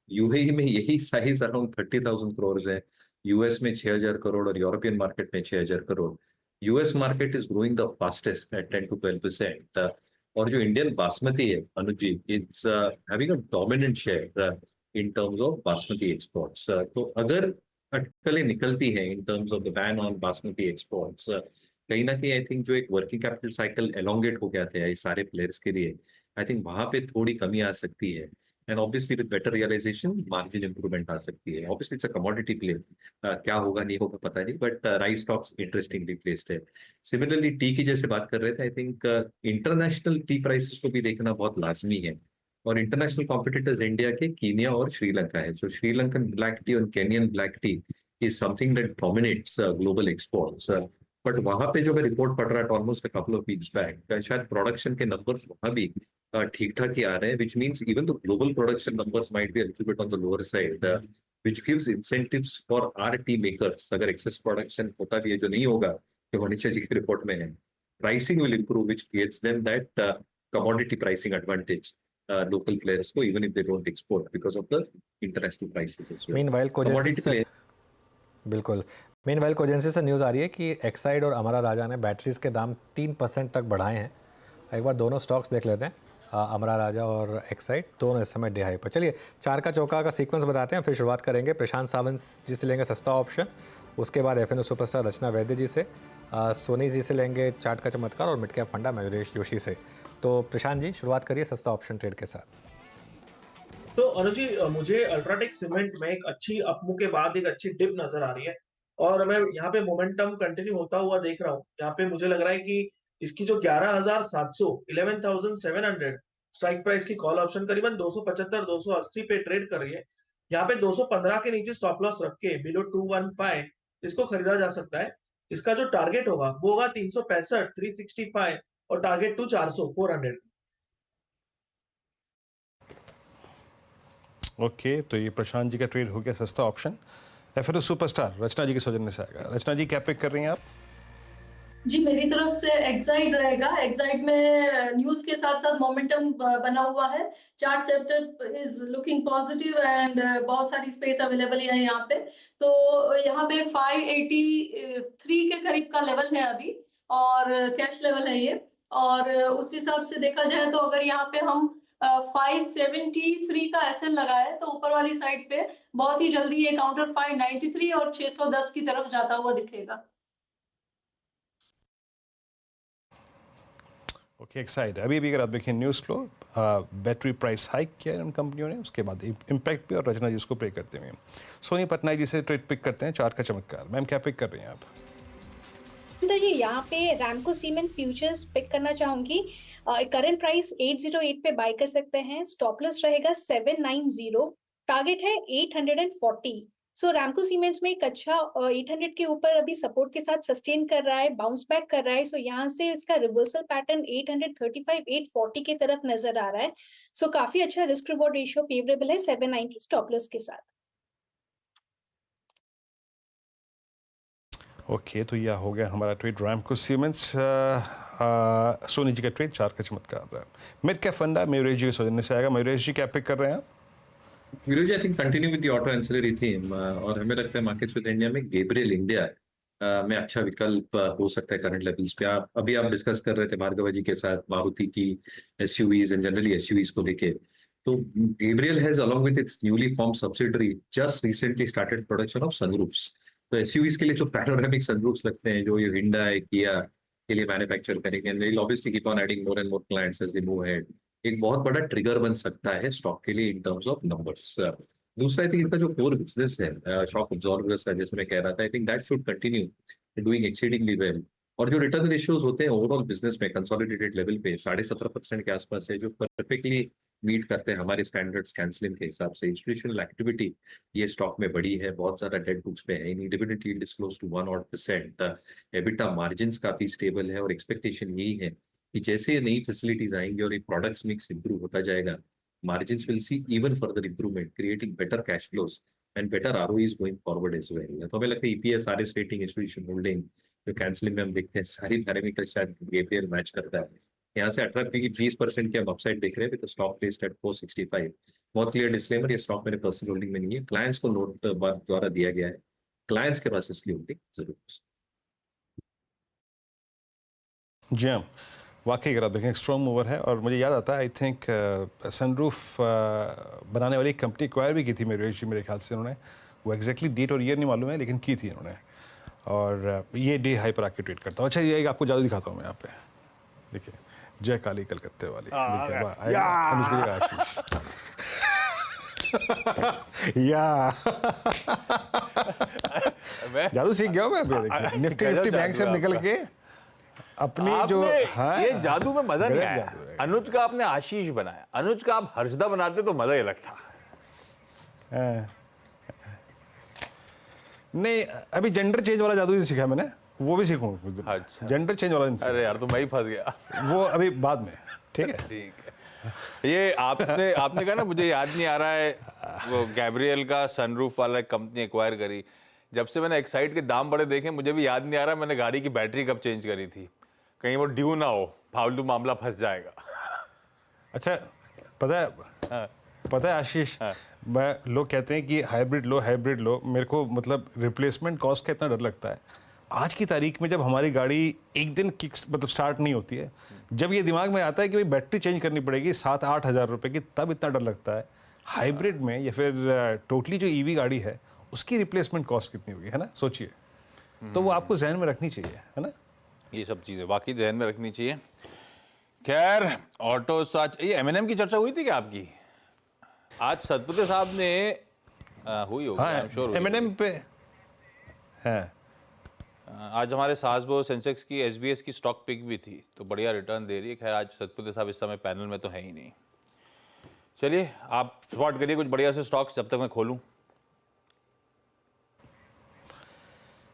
UAE में यही साइज अराउंड 30,000 करोड़ है, यूएस में 6,000 करोड़ और यूरोपियन मार्केट में 6,000 crore. US market is growing the fastest at 10 to 12%, और जो इंडियन बासमती है Anuj ji, it's having a dominant share in terms of basmati exports. तो अगर अटकलें निकलती हैं in terms of the ban on basmati exports, कहीं ना कहीं आई थिंक जो एक वर्किंग कैपिटल साइकिल एलोंगेट हो गया था ये सारे प्लेयर्स के लिए, आई थिंक वहां पे थोड़ी कमी आ सकती है, and obviously with better realisation margin improvement आ सकती है। Obviously it's a commodity play, क्या होगा नहीं होगा पता नहीं, but rice stocks interestingly placed है। सिमिलरली टी की जैसे बात कर रहे थे, I think international tea prices को भी देखना बहुत लाजमी है, और इंटरनेशनल कॉम्पिटिटर्स इंडिया के कीनिया और श्रीलंका है। सो श्रीलंकन ब्लैक टी और Kenyan black tea is something that dominates global exports, but वहां पे जो मैं रिपोर्ट पढ़ रहा था almost a couple of weeks back, शायद प्रोडक्शन के नंबर्स वहां भी ठीक ठाक ही आ रहे हैं, which means even the global production numbers might be a little bit on the lower side, which gives incentives for our tea makers. अगर excess production होता भी है, जो नहीं होगा, जो मनीषा जी की रिपोर्ट में है, pricing will improve, which gives them that commodity pricing advantage, local players को, even if they don't export because of the international prices as well. बिल्कुल, मीनवाइल कोजेंसी से न्यूज़ आ रही है कि एक्साइड और अमरा राजा ने बैटरीज के दाम 3% तक बढ़ाए हैं। एक बार दोनों स्टॉक्स देख लेते हैं, अमरा राजा और एक्साइड दोनों इस समय दिहाई पर। चलिए चार का चौका का सीक्वेंस बताते हैं, फिर शुरुआत करेंगे प्रशांत सावंत जी से लेंगे सस्ता ऑप्शन, उसके बाद एफएनओ सुपरस्टार रचना वैद्य जी से, सोनी जी से लेंगे चार्ट का चमत्कार, और मिड कैप फंडा मयूरेश जोशी से। तो प्रशांत जी शुरुआत करिए सस्ता ऑप्शन ट्रेड के साथ। तो अनुज जी, मुझे अल्ट्राटेक सीमेंट में एक अच्छी अपमूव के बाद एक अच्छी डिप नजर आ रही है, और मैं यहाँ पे मोमेंटम कंटिन्यू होता हुआ देख रहा हूँ। यहाँ पे मुझे लग रहा है कि इसकी जो 11,700 11,700 स्ट्राइक प्राइस की कॉल ऑप्शन करीबन 275-280 पे ट्रेड कर रही है। यहाँ पे 215 के नीचे स्टॉप लॉस रख के बिलो 215 इसको खरीदा जा सकता है। इसका जो टारगेट होगा वो होगा 365, 365 और टारगेट 400, 400। ओके, तो ये प्रशांत जी का ट्रेड हो गया सस्ता ऑप्शन। एफएनओ सुपरस्टार रचना जी के सौजन्य से आएगा। रचना जी क्या पिक कर रही हैं आप? जी मेरी तरफ से एक्साइड रहेगा। एक्साइड में न्यूज के साथ साथ मोमेंटम बना हुआ है, chart sector is looking positive and बहुत सारी स्पेस अवेलेबल है यहाँ पे। तो यहाँ पे 583 के करीब का लेवल है अभी, और कैश लेवल है ये, और उस हिसाब से देखा जाए तो अगर यहाँ पे हम 573 का एसएल लगाए तो ऊपर वाली साइड पे बहुत ही जल्दी ये काउंटर 593 और 610 की तरफ जाता हुआ दिखेगा। ओके, एक्साइड अभी अगर आप देखें news flow, battery price hike किया उन कंपनियों ने, उसके बाद इम्पैक्ट भी, और रचना जी उसको पे करते हुए सोनी पटनायक जी से ट्रेड पिक करते हैं चार्ट का चमत्कार। मैम क्या पिक कर रही हैं आप? यहाँ पे रैमको सीमेंट फ्यूचर्स पिक करना चाहूंगी। करंट प्राइस 808 पे बाय कर सकते हैं। स्टॉप लॉस रहेगा 790, टारगेट है 840। सो रैमको सीमेंट्स में एक अच्छा 800 के ऊपर अभी सपोर्ट के साथ सस्टेन कर रहा है, बाउंस बैक कर रहा है। सो यहाँ से इसका रिवर्सल पैटर्न 835 840 की तरफ नजर आ रहा है। सो काफी अच्छा रिस्क रिवॉर्ड रेशियो फेवरेबल है 790 स्टॉप लॉस के साथ। ओके, तो यह हो गया हमारा ट्रेड रैमको सीमेंट्स। सोनी जी का ट्रेड 4 का चमत्कार। मिड कैप फंडा मयूरेश जी के सौजन्य से आएगा। मयूरेश जी क्या पिक कर रहे हैं आप? Veeru ji, I think continue with the auto ancillary theme, और हमें लगता है मार्केट्स विद इंडिया में गैब्रियल इंडिया में अच्छा विकल्प हो सकता है करंट लेवल्स पे। अभी आप डिस्कस कर रहे थे भार्गव जी के साथ मारुति की एसयूवीज एंड जनरली एसयूवीज को लेके, तो Gabriel has along with its newly form subsidiary just recently started production of sunroofs. तो एसयूवीज के लिए जो पैनोरामिक सनरूफ्स लगते हैं, जो ये हिंडा किया के लिए मैन्युफैक्चर करेंगे, and they will obviously keep on adding more and more clients as they move ahead, एक बहुत बड़ा ट्रिगर बन सकता है स्टॉक के लिए इन टर्म्स ऑफ नंबर्स। दूसरा, आई थिंक इनका जो कोर बिजनेस है शॉक अब्जॉर्बर्स का, जैसे मैं कह रहा था, I think that should continue doing exceedingly well. और जो रिटर्न रेशियोज होते हैं ओवरऑल बिजनेस में कंसोलिडेटेड लेवल पे 17.5% के आसपास है, जो परफेक्टली मीट करते हैं हमारे स्टैंडर्ड्स कैंसलिंग के हिसाब से। इंस्टीट्यूशनल एक्टिविटी ये स्टॉक में बड़ी है, बहुत ज्यादा डेट बुक्स पे है, dividend yield is close to 1% EBITDA margins काफी स्टेबल है, और एक्सपेक्टेशन यही है कि जैसे नई फैसिलिटीज आएंगी और एक प्रोडक्ट्स मिक्स इंप्रूव होता जाएगा, margins will see even further improvement, creating better cash flows and better ROEs going forward as well. तो हमें लगता है EPS, RS rating, institution holding, जो कैंसलिंग में हम देखते हैं सारी पैरामीटर शायद गैब्रियल मैच करता है। यहाँ से 18% के हम अपसाइड देख रहे हैं विद स्टॉक प्लेस्ड एट 465। बहुत क्लियर डिस्क्लेमर, ये स्टॉक मेरे पर्सनल होल्डिंग में नहीं है, क्लाइंट्स को नोट द्वारा दिया गया है, क्लाइंट्स के पास इसकी होल्डिंग जरूर। जी हाँ, वाकई अगर आप देखें स्ट्रॉन्ग मूवर है। और मुझे याद आता है, आई थिंक सनरूफ बनाने वाली कंपनी एक्वायर भी की थी मेरे ख्याल से उन्होंने, वो एग्जैक्टली डेट और ईयर नहीं मालूम है, लेकिन की थी उन्होंने। और ये डे हाई पर आके ट्रेड करता हूँ। अच्छा, ये आपको जादू दिखाता हूँ मैं यहाँ पे, देखिए, जय काली कलकत्ते वाली, जादू सीख गया मैं। निफ्टी बैंक से निकल के अपनी जो ये जादू में मजा नहीं आया। अनुज का आपने आशीष बनाया, अनुज का आप हर्षदा बनाते तो मजा ही अलग था। नहीं, अभी जेंडर चेंज वाला जादू भी सीखा मैंने, वो भी सीखूंगा। अच्छा, जेंडर चेंज वाला। अरे यार, तो मैं ही फंस गया। वो अभी बाद में, ठीक है। ठीक है। ये आपने कहा ना, मुझे याद नहीं आ रहा है, वो गैब्रियल का सनरूफ वाला कंपनी एक्वायर करी, जब से मैंने एक्साइड के दाम बड़े देखे, मुझे भी याद नहीं आ रहा मैंने गाड़ी की बैटरी कब चेंज करी थी, कहीं वो ड्यू ना हो, फालतू मामला फंस जाएगा। अच्छा, पता है आशीष, मैं लोग कहते हैं कि हाइब्रिड लो, मेरे को मतलब रिप्लेसमेंट कॉस्ट का इतना डर लगता है। आज की तारीख में जब हमारी गाड़ी एक दिन मतलब स्टार्ट नहीं होती है, जब ये दिमाग में आता है कि भाई बैटरी चेंज करनी पड़ेगी 7-8 हज़ार रुपये की, तब इतना डर लगता है। हाइब्रिड में या फिर टोटली जो ईवी गाड़ी है, उसकी रिप्लेसमेंट कॉस्ट कितनी होगी, है ना, सोचिए। तो वो आपको जहन में रखनी चाहिए, है ना, ये सब चीज़ें वाकई जहन में रखनी चाहिए। खैर, ऑटो तो आज ये M&M की चर्चा हुई थी क्या आपकी? आज सतपुते साहब ने हुई होगी, हाँ, श्योर M&M पे है। आज हमारे सासबो सेंसेक्स की SBS की स्टॉक पिक भी थी, तो बढ़िया रिटर्न दे रही है। खैर, आज सतपुते साहब इस समय पैनल में तो है ही नहीं। चलिए, आप स्पॉट करिए कुछ बढ़िया से स्टॉक्स, जब तक मैं खोलूं।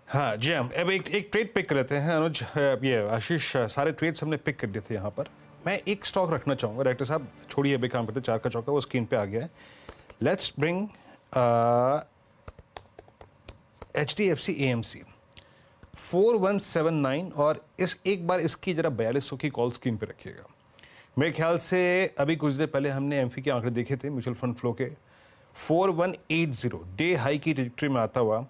हाँ जी, हम अब एक ट्रेड पिक कर लेते हैं अनुज। ये आशीष, सारे ट्रेड्स हमने पिक कर दिए थे यहाँ पर। मैं एक स्टॉक रखना चाहूँगा, डायरेक्टर साहब छोड़िए अभी काम करते, 4 का चौका वो स्क्रीन पे आ गया है। लेट्स ब्रिंग HDFC AMC 4179, और एक बार इसकी जरा 4200 की कॉल स्क्रीन पे रखिएगा। मेरे ख्याल से अभी कुछ देर पहले हमने एमफी के आंकड़े देखे थे म्यूचुअल फंड फ्लो के, 4180 डे हाई की ट्रिजेक्टरी में आता हुआ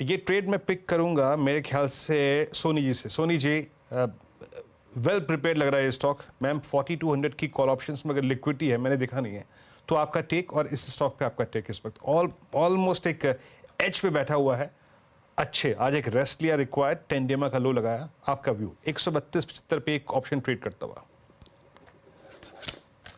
ये ट्रेड में पिक करूंगा मेरे ख्याल से सोनी जी से। सोनी जी वेल प्रिपेयर्ड लग रहा है ये स्टॉक। मैम 4200 की कॉल ऑप्शंस में अगर लिक्विडिटी है, मैंने देखा नहीं है, तो आपका टेक और इस स्टॉक पे आपका टेक इस वक्त ऑलमोस्ट एक एज पे बैठा हुआ है। अच्छे, आज एक रेस्ट लिया रिक्वायर्ड, 10 डेमा का लो लगाया। आपका व्यू 132.75 पे एक ऑप्शन ट्रेड करता हुआ।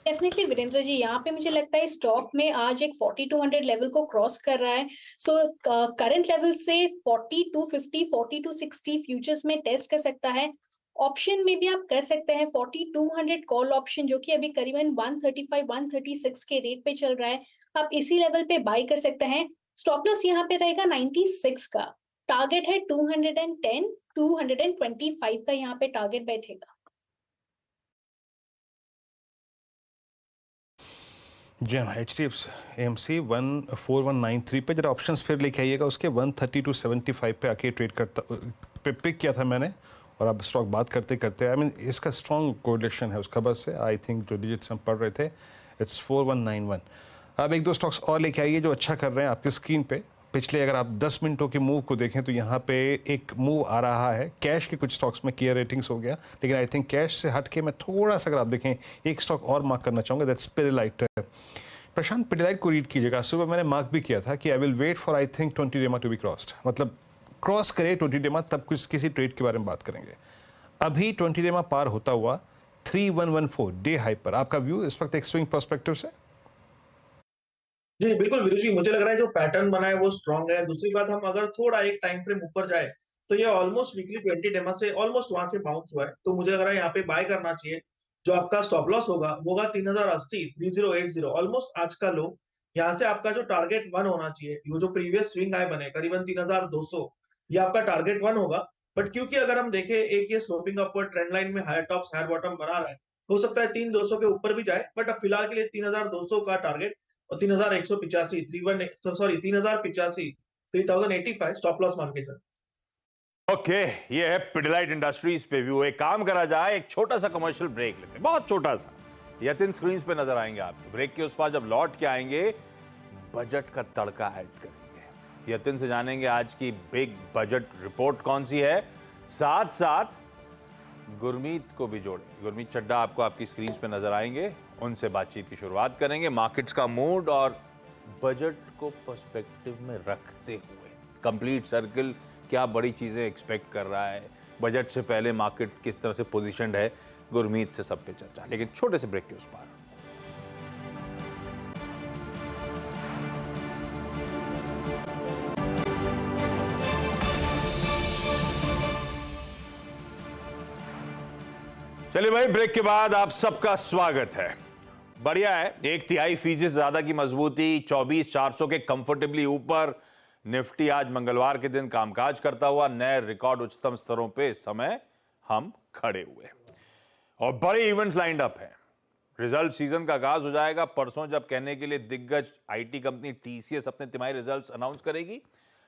डेफिनेटली वीरेंद्र जी, यहाँ पे मुझे लगता है स्टॉक में आज एक 4200 लेवल को क्रॉस कर रहा है। सो करंट लेवल से 4250 4260 फ्यूचर्स में टेस्ट कर सकता है। ऑप्शन में भी आप कर सकते हैं 4200 कॉल ऑप्शन, जो कि अभी करीबन 135 136 के रेट पे चल रहा है। आप इसी लेवल पे बाय कर सकते हैं। स्टॉप लॉस यहाँ पे रहेगा 96 का। टारगेट है 210 225 का यहाँ पे टारगेट बैठेगा। जी हाँ, HDFC 14193 पे जरा ऑप्शंस फिर लेके आइएगा। उसके 130 to 75 पे आके ट्रेड करता पिक किया था मैंने, और अब स्टॉक बात करते करते आई मीन इसका स्ट्रॉन्ग कोरिलेशन है उसका बस से। आई थिंक जो डिजिट्स हम पढ़ रहे थे इट्स 4191। अब एक दो स्टॉक्स और लेके आइए जो अच्छा कर रहे हैं आपकी स्क्रीन पे। पिछले अगर आप 10 मिनटों के मूव को देखें तो यहाँ पे एक मूव आ रहा है कैश के कुछ स्टॉक्स में, क्लियर रेटिंग्स हो गया, लेकिन आई थिंक कैश से हट के मैं थोड़ा सा अगर आप देखें एक स्टॉक और मार्क करना चाहूँगा, दैट्स पिडिलाइट। प्रशांत, पिडिलाइट को रीड कीजिएगा। सुबह मैंने मार्क भी किया था कि I will wait for I think 20 DEMA to be crossed, मतलब क्रॉस करे 20 डेमा तब कुछ किसी ट्रेड के बारे में बात करेंगे। अभी 20 डेमा पार होता हुआ 3114 डे हाई पर आपका व्यू इस वक्त एक स्विंग पर्सपेक्टिव से? जी बिल्कुल वीरू जी, मुझे लग रहा है जो पैटर्न बना है वो स्ट्रांग है। दूसरी बात, हम अगर थोड़ा एक टाइम फ्रेम ऊपर जाए तो ये ऑलमोस्ट वीकली 20 डेमा से ऑलमोस्ट वहां से बाउंस हुआ है, तो मुझे लग रहा है यहाँ पे बाय करना चाहिए। जो आपका स्टॉप लॉस होगा वो होगा 3080 3080, ऑलमोस्ट आज का लो। यहाँ से आपका जो टारगेट 1 होना चाहिए, ये जो प्रीवियस स्विंग हाई बने करीबन 3200, ये आपका टारगेट 1 होगा। बट क्योंकि अगर हम देखें एक ये स्लोपिंग अपवर्ड ट्रेंड लाइन में हायर टॉप्स हायर बॉटम बना रहा है, हो सकता है 3200 के ऊपर भी जाए, बट अब फिलहाल के लिए 3200 का टारगेट और 3185 3085 स्टॉप लॉस मान के चल। ओके, ये है पिडिलाइट इंडस्ट्रीज पे व्यू। एक काम करा जाए, एक छोटा सा कमर्शियल ब्रेक लेते हैं, बहुत छोटा सा। यतिन स्क्रीन पे नजर आएंगे आपको। ब्रेक के उस पार जब लौट के आएंगे बजट का तड़का ऐड करेंगे। यतिन से जानेंगे आज की बिग बजट रिपोर्ट कौन सी है, साथ साथ गुरमीत को भी जोड़ेंगे। गुरमीत चड्ढा आपको आपकी स्क्रीन पे नजर आएंगे, उनसे बातचीत की शुरुआत करेंगे। मार्केट्स का मूड और बजट को पर्सपेक्टिव में रखते हुए कंप्लीट सर्कल क्या बड़ी चीजें एक्सपेक्ट कर रहा है, बजट से पहले मार्केट किस तरह से पोजीशनड है, गुरमीत से सब पे चर्चा। लेकिन छोटे से ब्रेक के उस पार चलिए भाई, ब्रेक के बाद आप सबका स्वागत है। बढ़िया है, 1/3% से ज्यादा की मजबूती, 24,400 के कंफर्टेबली ऊपर। निफ्टी आज मंगलवार के दिन कामकाज करता हुआ नए रिकॉर्ड उच्चतम स्तरों पे इस समय हम खड़े हुए और बड़े इवेंट्स लाइंड अप हैं। रिजल्ट सीजन का आगाज हो जाएगा परसों, जब कहने के लिए दिग्गज आईटी कंपनी टीसीएस अपने तिमाही रिजल्ट्स अनाउंस करेगी।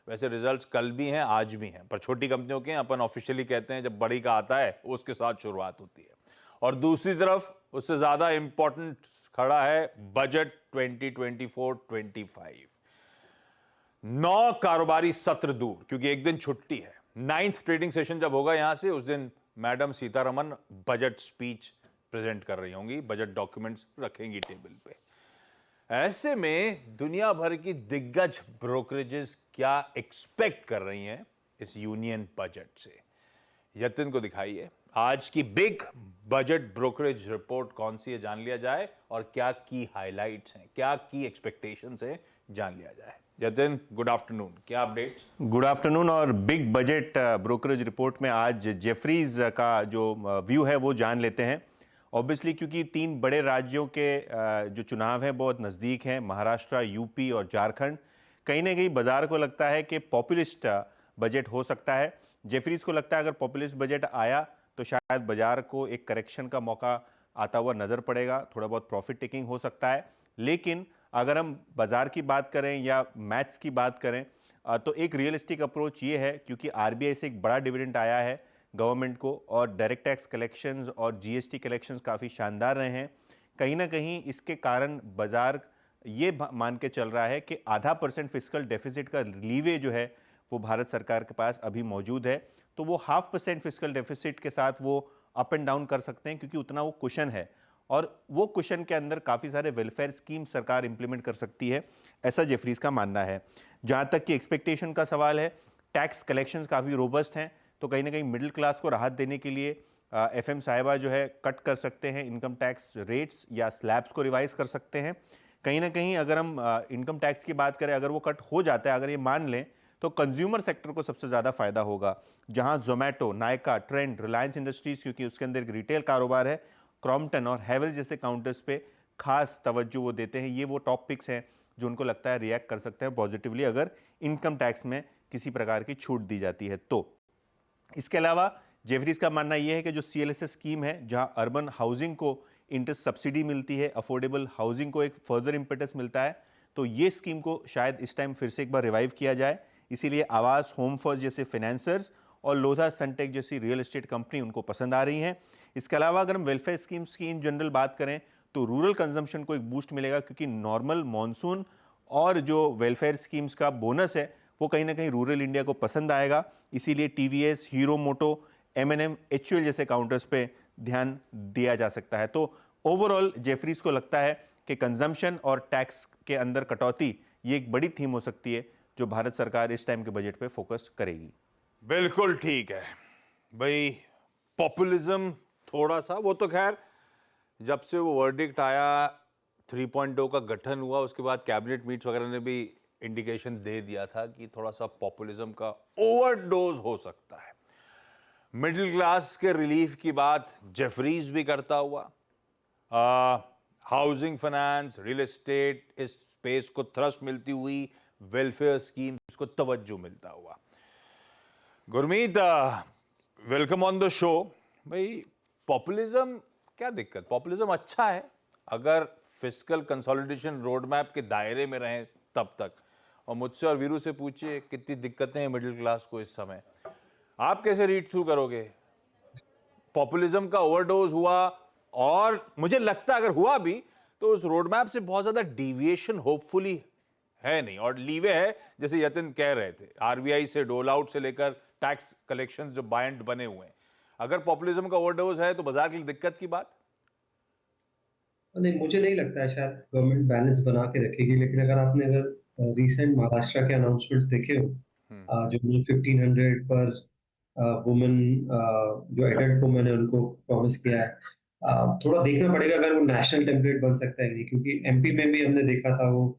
वैसे रिजल्ट्स कल भी हैं, आज भी हैं, पर छोटी कंपनियों के अपन ऑफिशियली कहते हैं जब बड़ी का आता है उसके साथ शुरुआत होती है। और दूसरी तरफ उससे ज्यादा इंपॉर्टेंट खड़ा है बजट 2024-25। 9 कारोबारी सत्र दूर, क्योंकि एक दिन छुट्टी है। 9th ट्रेडिंग सेशन जब होगा यहां से, उस दिन madam Sitharaman budget speech present कर रही होंगी, बजट डॉक्यूमेंट्स रखेंगी टेबल पे। ऐसे में दुनिया भर की दिग्गज ब्रोकरेजेस क्या एक्सपेक्ट कर रही हैं इस यूनियन बजट से, यतिन को दिखाइए। आज की बिग बजट ब्रोकरेज रिपोर्ट कौन सी है जान लिया जाए, और क्या की हाइलाइट्स हैं, क्या की एक्सपेक्टेशंस हैं जान लिया जाए। यतिन, गुड आफ्टरनून, क्या अपडेट्स? Good afternoon. और बिग बजट ब्रोकरेज रिपोर्ट में आज जेफरीज का जो व्यू है वो जान लेते हैं। ऑब्वियसली क्योंकि 3 बड़े राज्यों के जो चुनाव हैं बहुत नज़दीक हैं, महाराष्ट्र, यूपी और झारखंड। कहीं ना कहीं बाजार को लगता है कि पॉपुलिस्ट बजट हो सकता है। जेफरीज को लगता है अगर पॉपुलिस्ट बजट आया तो शायद बाजार को एक करेक्शन का मौका आता हुआ नज़र पड़ेगा, थोड़ा बहुत प्रॉफिट टेकिंग हो सकता है। लेकिन अगर हम बाजार की बात करें या मैथ्स की बात करें तो एक रियलिस्टिक अप्रोच ये है, क्योंकि आरबीआई से एक बड़ा डिविडेंड आया है गवर्नमेंट को, और डायरेक्ट टैक्स कलेक्शंस और जीएसटी कलेक्शंस काफ़ी शानदार रहे हैं। कहीं ना कहीं इसके कारण बाजार ये मान के चल रहा है कि 0.5% फिस्कल डेफिसिट का लीवे जो है वो भारत सरकार के पास अभी मौजूद है। तो वो 0.5% फिस्कल डेफिसिट के साथ वो अप एंड डाउन कर सकते हैं, क्योंकि उतना वो कुशन है, और वो कुशन के अंदर काफ़ी सारे वेलफेयर स्कीम सरकार इंप्लीमेंट कर सकती है, ऐसा जेफरीज का मानना है। जहाँ तक कि एक्सपेक्टेशन का सवाल है, टैक्स कलेक्शंस काफ़ी रोबस्ट हैं, तो कहीं ना कहीं मिडिल क्लास को राहत देने के लिए FM साहिबा जो है कट कर सकते हैं इनकम टैक्स रेट्स या स्लैब्स को रिवाइज कर सकते हैं। कहीं ना कहीं अगर हम इनकम टैक्स की बात करें, अगर वो कट हो जाता है, अगर ये मान लें, तो कंज्यूमर सेक्टर को सबसे ज़्यादा फायदा होगा, जहां जोमेटो, नायका, ट्रेंड, रिलायंस इंडस्ट्रीज, क्योंकि उसके अंदर एक रिटेल कारोबार है, क्रॉम्पटन और हैवेल्स जैसे काउंटर्स पे खास तवज्जो वो देते हैं। ये वो टॉप पिक्स हैं जो उनको लगता है रिएक्ट कर सकते हैं पॉजिटिवली अगर इनकम टैक्स में किसी प्रकार की छूट दी जाती है तो। इसके अलावा जेफरीज का मानना यह है कि जो CLSS स्कीम है, जहां अर्बन हाउसिंग को इंटरेस्ट सब्सिडी मिलती है, अफोर्डेबल हाउसिंग को एक फर्दर इम्पेटस मिलता है, तो ये स्कीम को शायद इस टाइम फिर से एक बार रिवाइव किया जाए। इसीलिए आवास, होम फर्स्ट जैसे फाइनेंसर्स और लोधा सनटेक जैसी रियल एस्टेट कंपनी उनको पसंद आ रही हैं। इसके अलावा अगर हम वेलफेयर स्कीम्स की इन जनरल बात करें तो रूरल कंजम्पशन को एक बूस्ट मिलेगा, क्योंकि नॉर्मल मॉनसून और जो वेलफेयर स्कीम्स का बोनस है वो कहीं ना कहीं रूरल इंडिया को पसंद आएगा। इसीलिए TVS, हीरो मोटो, M&M, HUL जैसे काउंटर्स पे ध्यान दिया जा सकता है। तो ओवरऑल जेफरीज को लगता है कि कंजम्पशन और टैक्स के अंदर कटौती ये एक बड़ी थीम हो सकती है जो भारत सरकार इस टाइम के बजट पे फोकस करेगी। बिल्कुल ठीक है भाई। पॉपुलिज्म थोड़ा सा, वो तो खैर जब से वो वर्डिक्ट आया, 3.0 का गठन हुआ, उसके बाद कैबिनेट मीट्स वगैरह ने भी इंडिकेशन दे दिया था कि थोड़ा सा पॉपुलिज्म का ओवरडोज हो सकता है। मिडिल क्लास के रिलीफ की बात जेफरीज भी करता हुआ, हाउसिंग फाइनेंस, रियल एस्टेट, इस स्पेस को थ्रस्ट मिलती हुई, वेलफेयर स्कीम्स को तवज्जो मिलता हुआ। Gurmeet, welcome on the show. भाई पॉपुलिज्म क्या दिक्कत? पॉपुलिज्म अच्छा है अगर फिस्कल कंसोलिडेशन रोड मैप के दायरे में रहें तब तक। और मुझसे और वीरू से पूछिए कितनी दिक्कतें हैं मिडिल क्लास को इस समय, आप कैसे रीड थ्रू करोगे? पॉपुलिज्म का ओवरडोज हुआ, और मुझे लगता है अगर हुआ भी तो उस रोड मैप से बहुत ज्यादा डिविएशन होपफुली है नहीं, और लीवे है जैसे यतिन कह रहे थे, RBI से डोल आउट से लेकर टैक्स कलेक्शंस जो बाइंड बने हुए हैं। अगर पॉपुलिज्म का ओवरडोज है तो बाजार के लिए दिक्कत की बात नहीं, मुझे नहीं लगता है शायद गवर्नमेंट बैलेंस बना के रखेगी। लेकिन अगर रिसेंट महाराष्ट्र के अनाउंसमेंट्स देखे हो, जो 1500 पर वुमेन, जो एडल्ट वुमेन है उनको प्रॉमिस किया है, थोड़ा देखना पड़ेगा अगर वो नेशनल टेम्पलेट बन सकता है नहीं, क्योंकि MP में भी हमने देखा था वो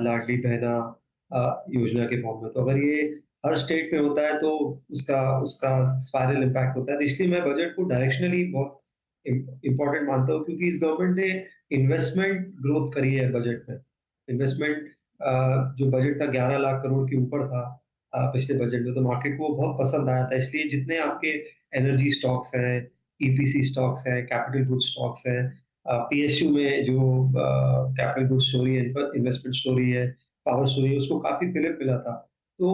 लाडली बहना योजना के फॉर्म में। तो अगर ये हर स्टेट में होता है तो उसका उसका स्पाइरल इम्पैक्ट होता है। तो इसलिए मैं बजट को डायरेक्शनली बहुत इम्पोर्टेंट मानता हूँ, क्योंकि इस गवर्नमेंट ने इन्वेस्टमेंट ग्रोथ करी है बजट में। इन्वेस्टमेंट जो बजट था 11 लाख करोड़ के ऊपर था पिछले बजट में, तो मार्केट को बहुत पसंद आया था। इसलिए जितने आपके एनर्जी स्टॉक्स हैं, EPC स्टॉक्स हैं, कैपिटल गुड स्टॉक्स हैं, PSU में जो कैपिटल गुड स्टोरी है, इन्वेस्टमेंट स्टोरी है, पावर स्टोरी है, उसको काफी फिलिप मिला था। तो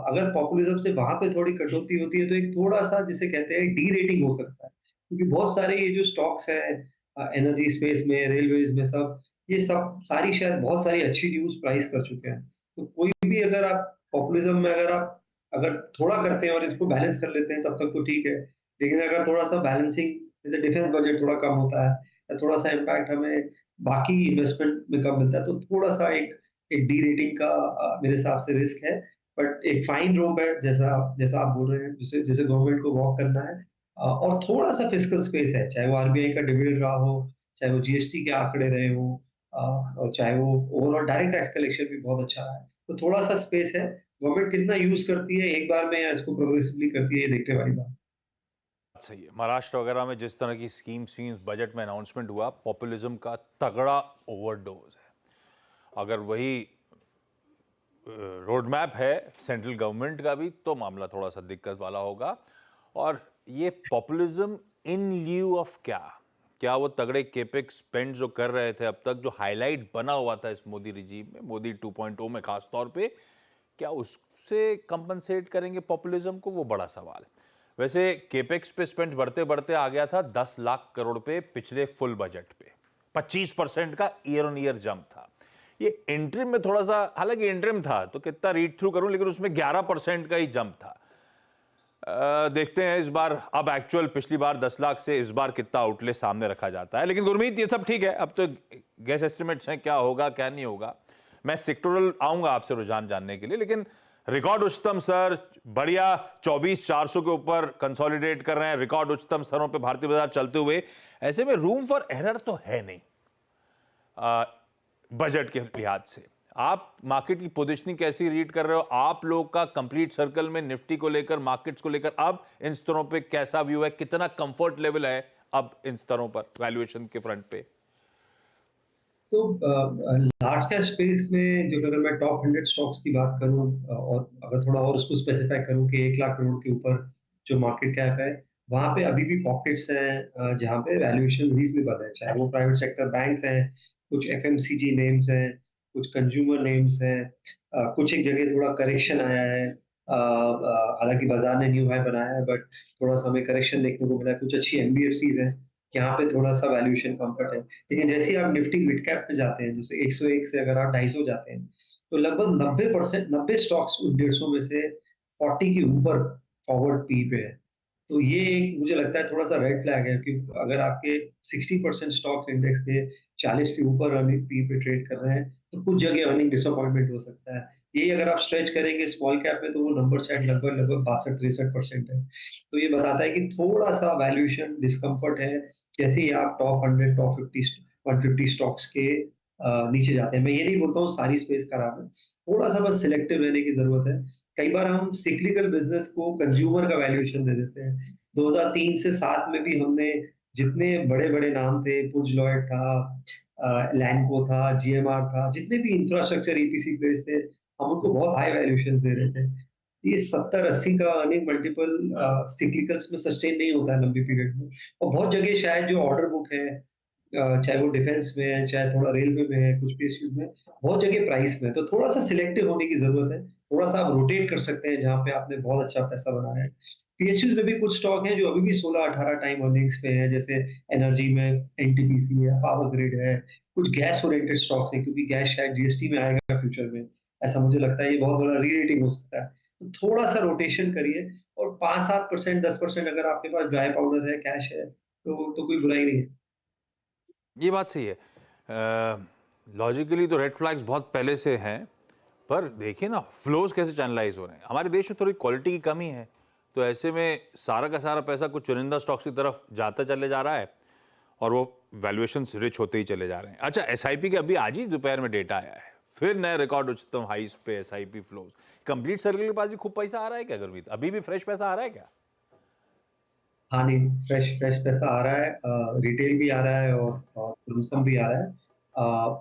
अगर पॉपुलिज्म से वहां पे थोड़ी कटौती होती है तो एक थोड़ा सा जिसे कहते हैं डी रेटिंग हो सकता है, क्योंकि बहुत सारे ये जो स्टॉक्स हैं एनर्जी स्पेस में, रेलवेज में, सब ये सब सारी शायद बहुत सारी अच्छी न्यूज प्राइस कर चुके हैं। तो कोई भी अगर आप पॉपुलिज्म में अगर थोड़ा करते हैं और इसको बैलेंस कर लेते हैं तब तक तो ठीक है। लेकिन अगर थोड़ा सा बैलेंसिंग, जैसे डिफेंस बजट थोड़ा कम होता है या थोड़ा सा इम्पैक्ट हमें बाकी इन्वेस्टमेंट में कम मिलता है, तो थोड़ा सा एक डी रेटिंग का मेरे हिसाब से रिस्क है। बट एक फाइन रोप है, जैसा जैसा आप बोल रहे हैं, जिसे गवर्नमेंट को वॉक करना है। और थोड़ा सा फिस्कल स्पेस है, चाहे वो RBI का डिविडेंड रहा हो, चाहे वो GST के आंकड़े रहे हो, और चाहे वो ओवरऑल डायरेक्ट टैक्स कलेक्शन भी बहुत अच्छा है। तो थोड़ा सा स्पेस है। गवर्नमेंट कितना यूज करती है एक बार में या इसको प्रोग्रेसिवली करती है, ये देखने वाली बात। सही है। महाराष्ट्र वगैरह में जिस तरह की स्कीम्स बजट में अनाउंसमेंट हुआ, पॉपुलिज्म का तगड़ा ओवरडोज है। अगर वही रोड मैप है सेंट्रल गवर्नमेंट का भी, तो मामला थोड़ा सा दिक्कत वाला होगा। और ये पॉपुलिज्म इन ल्यू ऑफ क्या वो तगड़े केपेक्स स्पेंड जो कर रहे थे अब तक, जो हाईलाइट बना हुआ था इस मोदी रिजीम में, मोदी 2.0 में खास तौर पे, क्या उससे कंपनसेट करेंगे पॉपुलिज्म को? वो बड़ा सवाल है। वैसे केपेक्स पे स्पेंड बढ़ते बढ़ते आ गया था 10 लाख करोड़ पे पिछले फुल बजट पे, 25% का ईयर ऑन ईयर जंप था। ये इंटरिम में थोड़ा सा, हालांकि इंटरिम था तो कितना रीड थ्रू करूं, लेकिन उसमें 11% का ही जंप था। देखते हैं इस बार, अब एक्चुअल पिछली बार 10 लाख से इस बार कितना आउटले सामने रखा जाता है। लेकिन गुरमीत, ये सब ठीक है, अब तो गैस एस्टिमेट्स हैं, क्या होगा क्या नहीं होगा। मैं सेक्टोरल आऊंगा आपसे रुझान जानने के लिए, लेकिन रिकॉर्ड उच्चतम सर, बढ़िया 24,400 के ऊपर कंसोलिडेट कर रहे हैं, रिकॉर्ड उच्चतम स्तरों पे भारतीय बाजार चलते हुए। ऐसे में रूम फॉर एरर तो है नहीं बजट के लिहाज से। आप मार्केट की पोजीशनिंग कैसी रीड कर रहे हो? आप लोग का कंप्लीट सर्कल में निफ्टी को लेकर, मार्केट्स को लेकर अब इन स्तरों पे कैसा व्यू है? कितना कंफर्ट लेवल है अब इन स्तरों पर वैल्यूएशन के फ्रंट पे? तो लार्ज कैप स्पेस में जो, अगर मैं टॉप 100 स्टॉक्स की बात करूं और अगर थोड़ा और उसको स्पेसिफाई करूं कि 1 लाख करोड़ के ऊपर जो मार्केट कैप है, वहां पे अभी भी पॉकेट्स हैं जहां पे वैल्यूएशन रीजनेबल है, चाहे वो प्राइवेट सेक्टर बैंक्स हैं, कुछ एफएमसीजी नेम्स हैं, कुछ कंज्यूमर नेम्स हैं, कुछ एक जगह थोड़ा करेक्शन आया है, हालांकि बाजार ने न्यू हाई बनाया है बट थोड़ा सा हमें करेक्शन देखने को मिला है। कुछ अच्छी एनबीएफसीज हैं, यहाँ पे थोड़ा सा वैल्यूएशन कंफर्ट है। लेकिन जैसे ही आप निफ्टी मिड कैप पे जाते हैं, जैसे 101 से अगर आप 250 जाते हैं, तो लगभग 90 स्टॉक्स 150 में से 40 के ऊपर फॉरवर्ड पी पे है। तो ये एक मुझे लगता है थोड़ा सा रेड फ्लैग है कि अगर आपके 60% स्टॉक्स इंडेक्स के 40 के ऊपर अर्निंग पी पे ट्रेड कर रहे हैं, तो कुछ जगह अर्निंग डिसअपॉइंटमेंट हो सकता है। यही अगर आप स्ट्रेच करेंगे स्मॉल कैप में, तो वो नंबर शायद लगभग 62-63% है। तो ये बताता है कि थोड़ा सा वैल्यूएशन डिस्कम्फर्ट है जैसे ही आप टॉप 100, टॉप 50, 150 स्टॉक्स के नीचे जाते हैं। मैं ये नहीं बोलता हूँ सारी स्पेस खराब है, थोड़ा सा बस सिलेक्टिव रहने की जरूरत है। कई बार हम सिक्लिकल बिजनेस को कंज्यूमर का वैल्यूएशन दे देते हैं। 2003 से 7 में भी हमने जितने बड़े बड़े नाम थे, पुज लॉयड था, लैंडको था, जीएमआर था, जितने भी इंफ्रास्ट्रक्चर ईपीसी प्लेस थे, हम उनको बहुत हाई वैल्यूएशन दे रहे थे। ये 70-80 का अर्निंग मल्टीपल सिक्लिकल्स में सस्टेन नहीं होता है लंबी पीरियड में। और बहुत जगह शायद जो ऑर्डर बुक है, चाहे वो डिफेंस में है, चाहे थोड़ा रेलवे में है, कुछ पीएसयू में, बहुत जगह प्राइस में, तो थोड़ा सा सिलेक्टिव होने की जरूरत है। थोड़ा सा आप रोटेट कर सकते हैं जहां पे आपने बहुत अच्छा पैसा बनाया है। पीएसयू में भी कुछ स्टॉक हैं जो अभी भी 16-18 टाइम अर्निंग्स पे हैं, जैसे एनर्जी में एनटीपीसी है, पावर ग्रिड है, कुछ गैस ओरिएंटेड स्टॉक्स हैं, क्योंकि गैस शायद जीएसटी में आएगा फ्यूचर में, ऐसा मुझे लगता है। ये बहुत बड़ा री-रेटिंग हो सकता है। तो थोड़ा सा रोटेशन करिए, और 5-7%, 10% अगर आपके पास ड्राई पाउडर है, कैश है, तो कोई बुराई नहीं है। ये बात सही है। लॉजिकली तो रेड फ्लैग्स बहुत पहले से हैं, पर देखिए ना फ्लोज कैसे चैनलाइज हो रहे हैं। हमारे देश में थोड़ी क्वालिटी की कमी है, तो ऐसे में सारा का सारा पैसा कुछ चुनिंदा स्टॉक्स की तरफ जाता चले जा रहा है और वो वैल्यूएशन रिच होते ही चले जा रहे हैं। अच्छा, एसआईपी के अभी आज ही दोपहर में डेटा आया है, फिर नए रिकॉर्ड उच्चतम हाईस पे एसआईपी फ्लोज। कंप्लीट सर्कल के पास भी खूब पैसा आ रहा है क्या गुरमीत? अभी भी फ्रेश पैसा आ रहा है क्या? हाँ नहीं, फ्रेश पैसा आ रहा है, रिटेल भी आ रहा है और लमसम भी आ रहा है।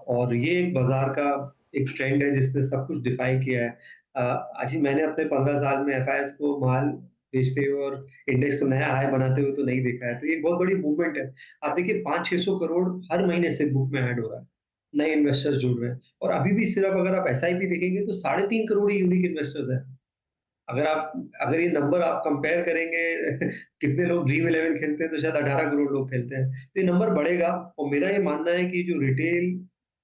और ये एक बाजार का एक ट्रेंड है जिसने सब कुछ डिफाई किया है। आज ही मैंने अपने 15 साल में एफआईएस को माल बेचते हुए और इंडेक्स को नया हाई बनाते हुए तो नहीं देखा है। तो ये एक बहुत बड़ी मूवमेंट है। आप देखिए 500-600 करोड़ हर महीने से बुक में ऐड हो रहा है, नए इन्वेस्टर्स जुड़ रहे हैं। और अभी भी सिर्फ अगर आप एसआईपी देखेंगे तो 3.5 करोड़ ही यूनिक इन्वेस्टर्स हैं। अगर ये नंबर आप कंपेयर करेंगे कितने लोग ड्रीम 11 खेलते हैं, तो शायद 18 करोड़ लोग खेलते हैं। तो ये नंबर बढ़ेगा। और मेरा ये मानना है कि जो रिटेल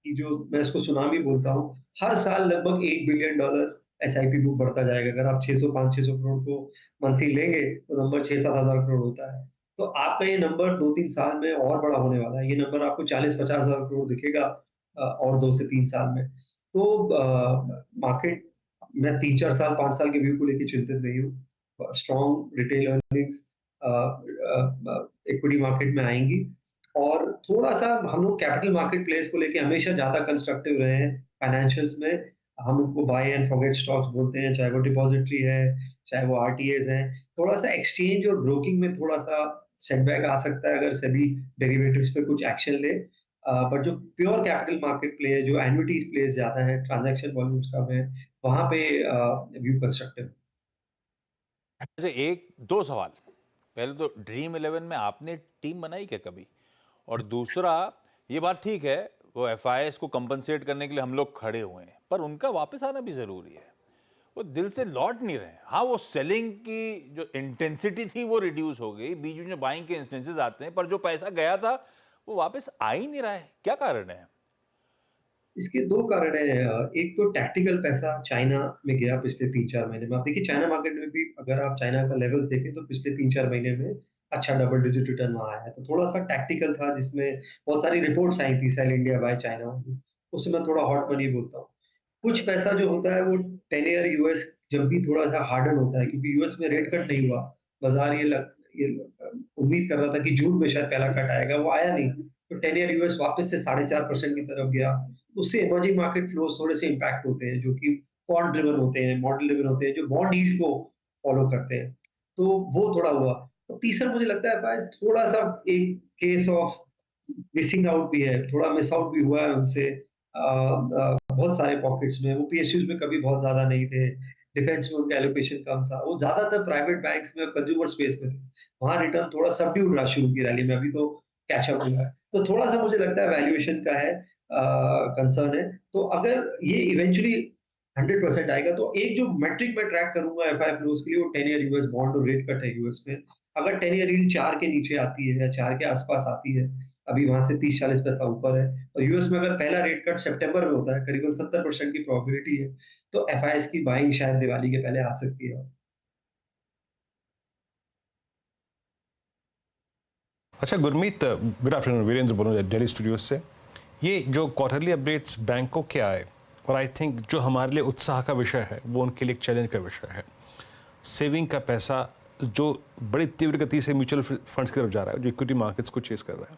की, जो मैं इसको सुनामी बोलता हूँ, हर साल लगभग $1 बिलियन एसआईपी बुक बढ़ता जाएगा। अगर आप 500-600 करोड़ को मंथली लेंगे तो नंबर 6-7 हजार करोड़ होता है। तो आपका ये नंबर 2-3 साल में और बड़ा होने वाला है। ये नंबर आपको 40-50 हजार करोड़ दिखेगा और 2 से 3 साल में। तो मार्केट, मैं 3-4 साल 5 साल के व्यू को लेकर चिंतित नहीं हूँ। Strong retail earnings equity market में आएंगी, और थोड़ा सा हम लोग कैपिटल मार्केट प्लेस को लेके हमेशा ज्यादा कंस्ट्रक्टिव रहे हैं। फाइनेंशियल्स में हम उनको बाय एंड फॉरगेट स्टॉक्स बोलते हैं, चाहे वो डिपॉजिटरी है, चाहे वो आरटीएस है। थोड़ा सा एक्सचेंज और ब्रोकिंग में थोड़ा सा सेटबैक आ सकता है अगर सभी डेरिवेटिव्स पे कुछ एक्शन ले। बट जो प्योर कैपिटल मार्केट प्ले है, जो एन्युटीज प्लेस ज्यादा है, ट्रांजैक्शन वॉल्यूम्स कम है, वहां पे व्यू कंस्ट्रक्टिव। अच्छा, 1-2 सवाल। पहले तो ड्रीम 11 में आपने टीम बनाई क्या कभी? और दूसरा, ये बात ठीक है वो एफआईएस को कंपनसेट करने के लिए हम लोग खड़े हुए हैं, पर उनका वापस आना भी जरूरी है। वो दिल से लौट नहीं रहे। हाँ, वो सेलिंग की जो इंटेंसिटी थी वो रिड्यूस हो गई, बीच में बाइंग के इंस्टेंसेस आते हैं, पर जो पैसा गया था वो वापस आ ही नहीं रहा है। क्या कारण है? इसके 2 कारण हैं। एक तो टैक्टिकल पैसा चाइना में गया पिछले 3-4 महीने में। आप देखिए चाइना मार्केट में भी अगर आप चाइना का लेवल देखें तो पिछले 3-4 महीने में अच्छा डबल डिजिट रिटर्न वहाँ आया है। तो थोड़ा सा टैक्टिकल था, जिसमें बहुत सारी रिपोर्ट्स आई थी सेल इंडिया बाय चाइना, उससे मैं थोड़ा हॉट मनी बोलता हूँ। कुछ पैसा जो होता है वो 10 ईयर यूएस जब भी थोड़ा सा हार्डन होता है, क्योंकि यूएस में रेट कट नहीं हुआ, बाजार ये उम्मीद कर रहा था कि जून में शायद पहला कट आएगा, वो आया नहीं, तो 10 ईयर यूएस वापस से 4.5% की तरफ गया। उससे इमर्जिंग मार्केट फ्लोज थोड़े से इम्पैक्ट होते हैं, जो कि क्वांट ड्रिवन होते हैं, मॉडल ड्रिवन होते हैं, जो बॉन्ड यील्ड को फॉलो करते हैं, तो वो थोड़ा हुआ। तो तीसरा मुझे लगता है भाई थोड़ा सा एक केस ऑफ मिसिंग आउट भी है, थोड़ा मिस आउट भी हुआ है उनसे बहुत सारे पॉकेट्स में। वो पीएसयूज में कभी बहुत ज्यादा नहीं थे, डिफेंस में उनका एलोकेशन कम था, वो ज्यादातर प्राइवेट बैंक्स में और कंज्यूमर स्पेस में थे, वहां रिटर्न थोड़ा सबड्यूड रहा शुरू की रैली में, अभी तो कैचअप हुआ है। तो थोड़ा सा मुझे लगता है वैल्यूएशन का है कंसर्न है। तो अगर ये इवेंचुअली 100% आएगा, तो एक जो मैट्रिक मैं ट्रैक करूंगा एफआई फ्लोज के लिए, वो 10 ईयर यूएस बॉन्ड और रेट कट है यूएस में। अगर 10 ईयर यील्ड 4 के नीचे आती है या 4 के आसपास आती है, अभी वहां से 30-40 पैसा ऊपर है, और यूएस में अगर पहला रेट कट सितंबर में होता है, करीबन 70% की प्रोबेबिलिटी है, तो एफआईएस की बाइंग शायद दिवाली के पहले आ सकती है। अच्छा गुरमीत, गुड आफ्टरनून, वीरेंद्र बोल रहा हूं दिल्ली स्टूडियो से। ये जो क्वार्टरली अपडेट्स बैंकों के आए, और आई थिंक जो हमारे लिए उत्साह का विषय है वो उनके लिए एक चैलेंज का विषय है। सेविंग का पैसा जो बड़ी तीव्र गति से म्यूचुअल फंड्स की तरफ जा रहा है, जो इक्विटी मार्केट्स को चेस कर रहा है,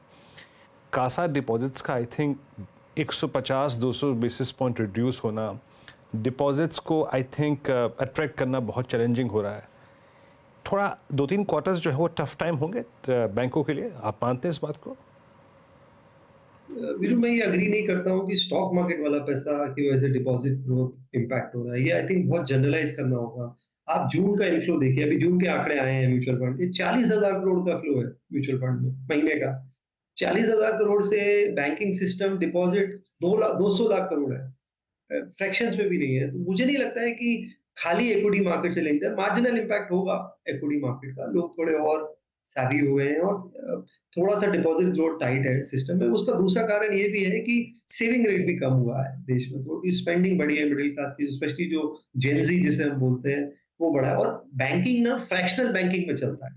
कासा डिपॉजिट्स का I think 150-200 basis point reduce होना, डिपॉजिट्स को आई थिंक अट्रैक्ट करना बहुत चैलेंजिंग हो रहा है। थोड़ा 2-3 क्वार्टर्स जो है वो टफ टाइम होंगे बैंकों के लिए, आप मानते हैं इस बात को? वीरू, मैं ये अग्री नहीं करता हूँ कि स्टॉक मार्केट वाला पैसा की वजह से डिपॉजिट ग्रोथ इम्पैक्ट हो रहा है। ये आई थिंक बहुत जनरलाइज करना होगा। आप जून का इनफ्लो देखिए, अभी जून के आंकड़े आए हैं म्यूचुअल फंड के, 40,000 करोड़ का फ्लो है म्यूचुअल फंड में महीने का। 40,000 करोड़ से banking system deposit 200 lakh crore है, फ्रैक्शंस में भी नहीं है। तो मुझे नहीं लगता है कि खाली इक्विटी मार्केट से लिंक्ड है। मार्जिनल इम्पैक्ट होगा इक्विटी मार्केट का, लोग थोड़े और savvy हो गए हैं, और थोड़ा सा डिपॉजिट ग्रोथ टाइट है सिस्टम में। उसका दूसरा कारण ये भी है कि सेविंग रेट भी कम हुआ है देश में, थोड़ी स्पेंडिंग बढ़ी है मिडिल क्लास की, स्पेशली जो जेनजी जिसे हम बोलते हैं वो बढ़ा है। और बैंकिंग ना फ्रैक्शनल बैंकिंग में चलता है,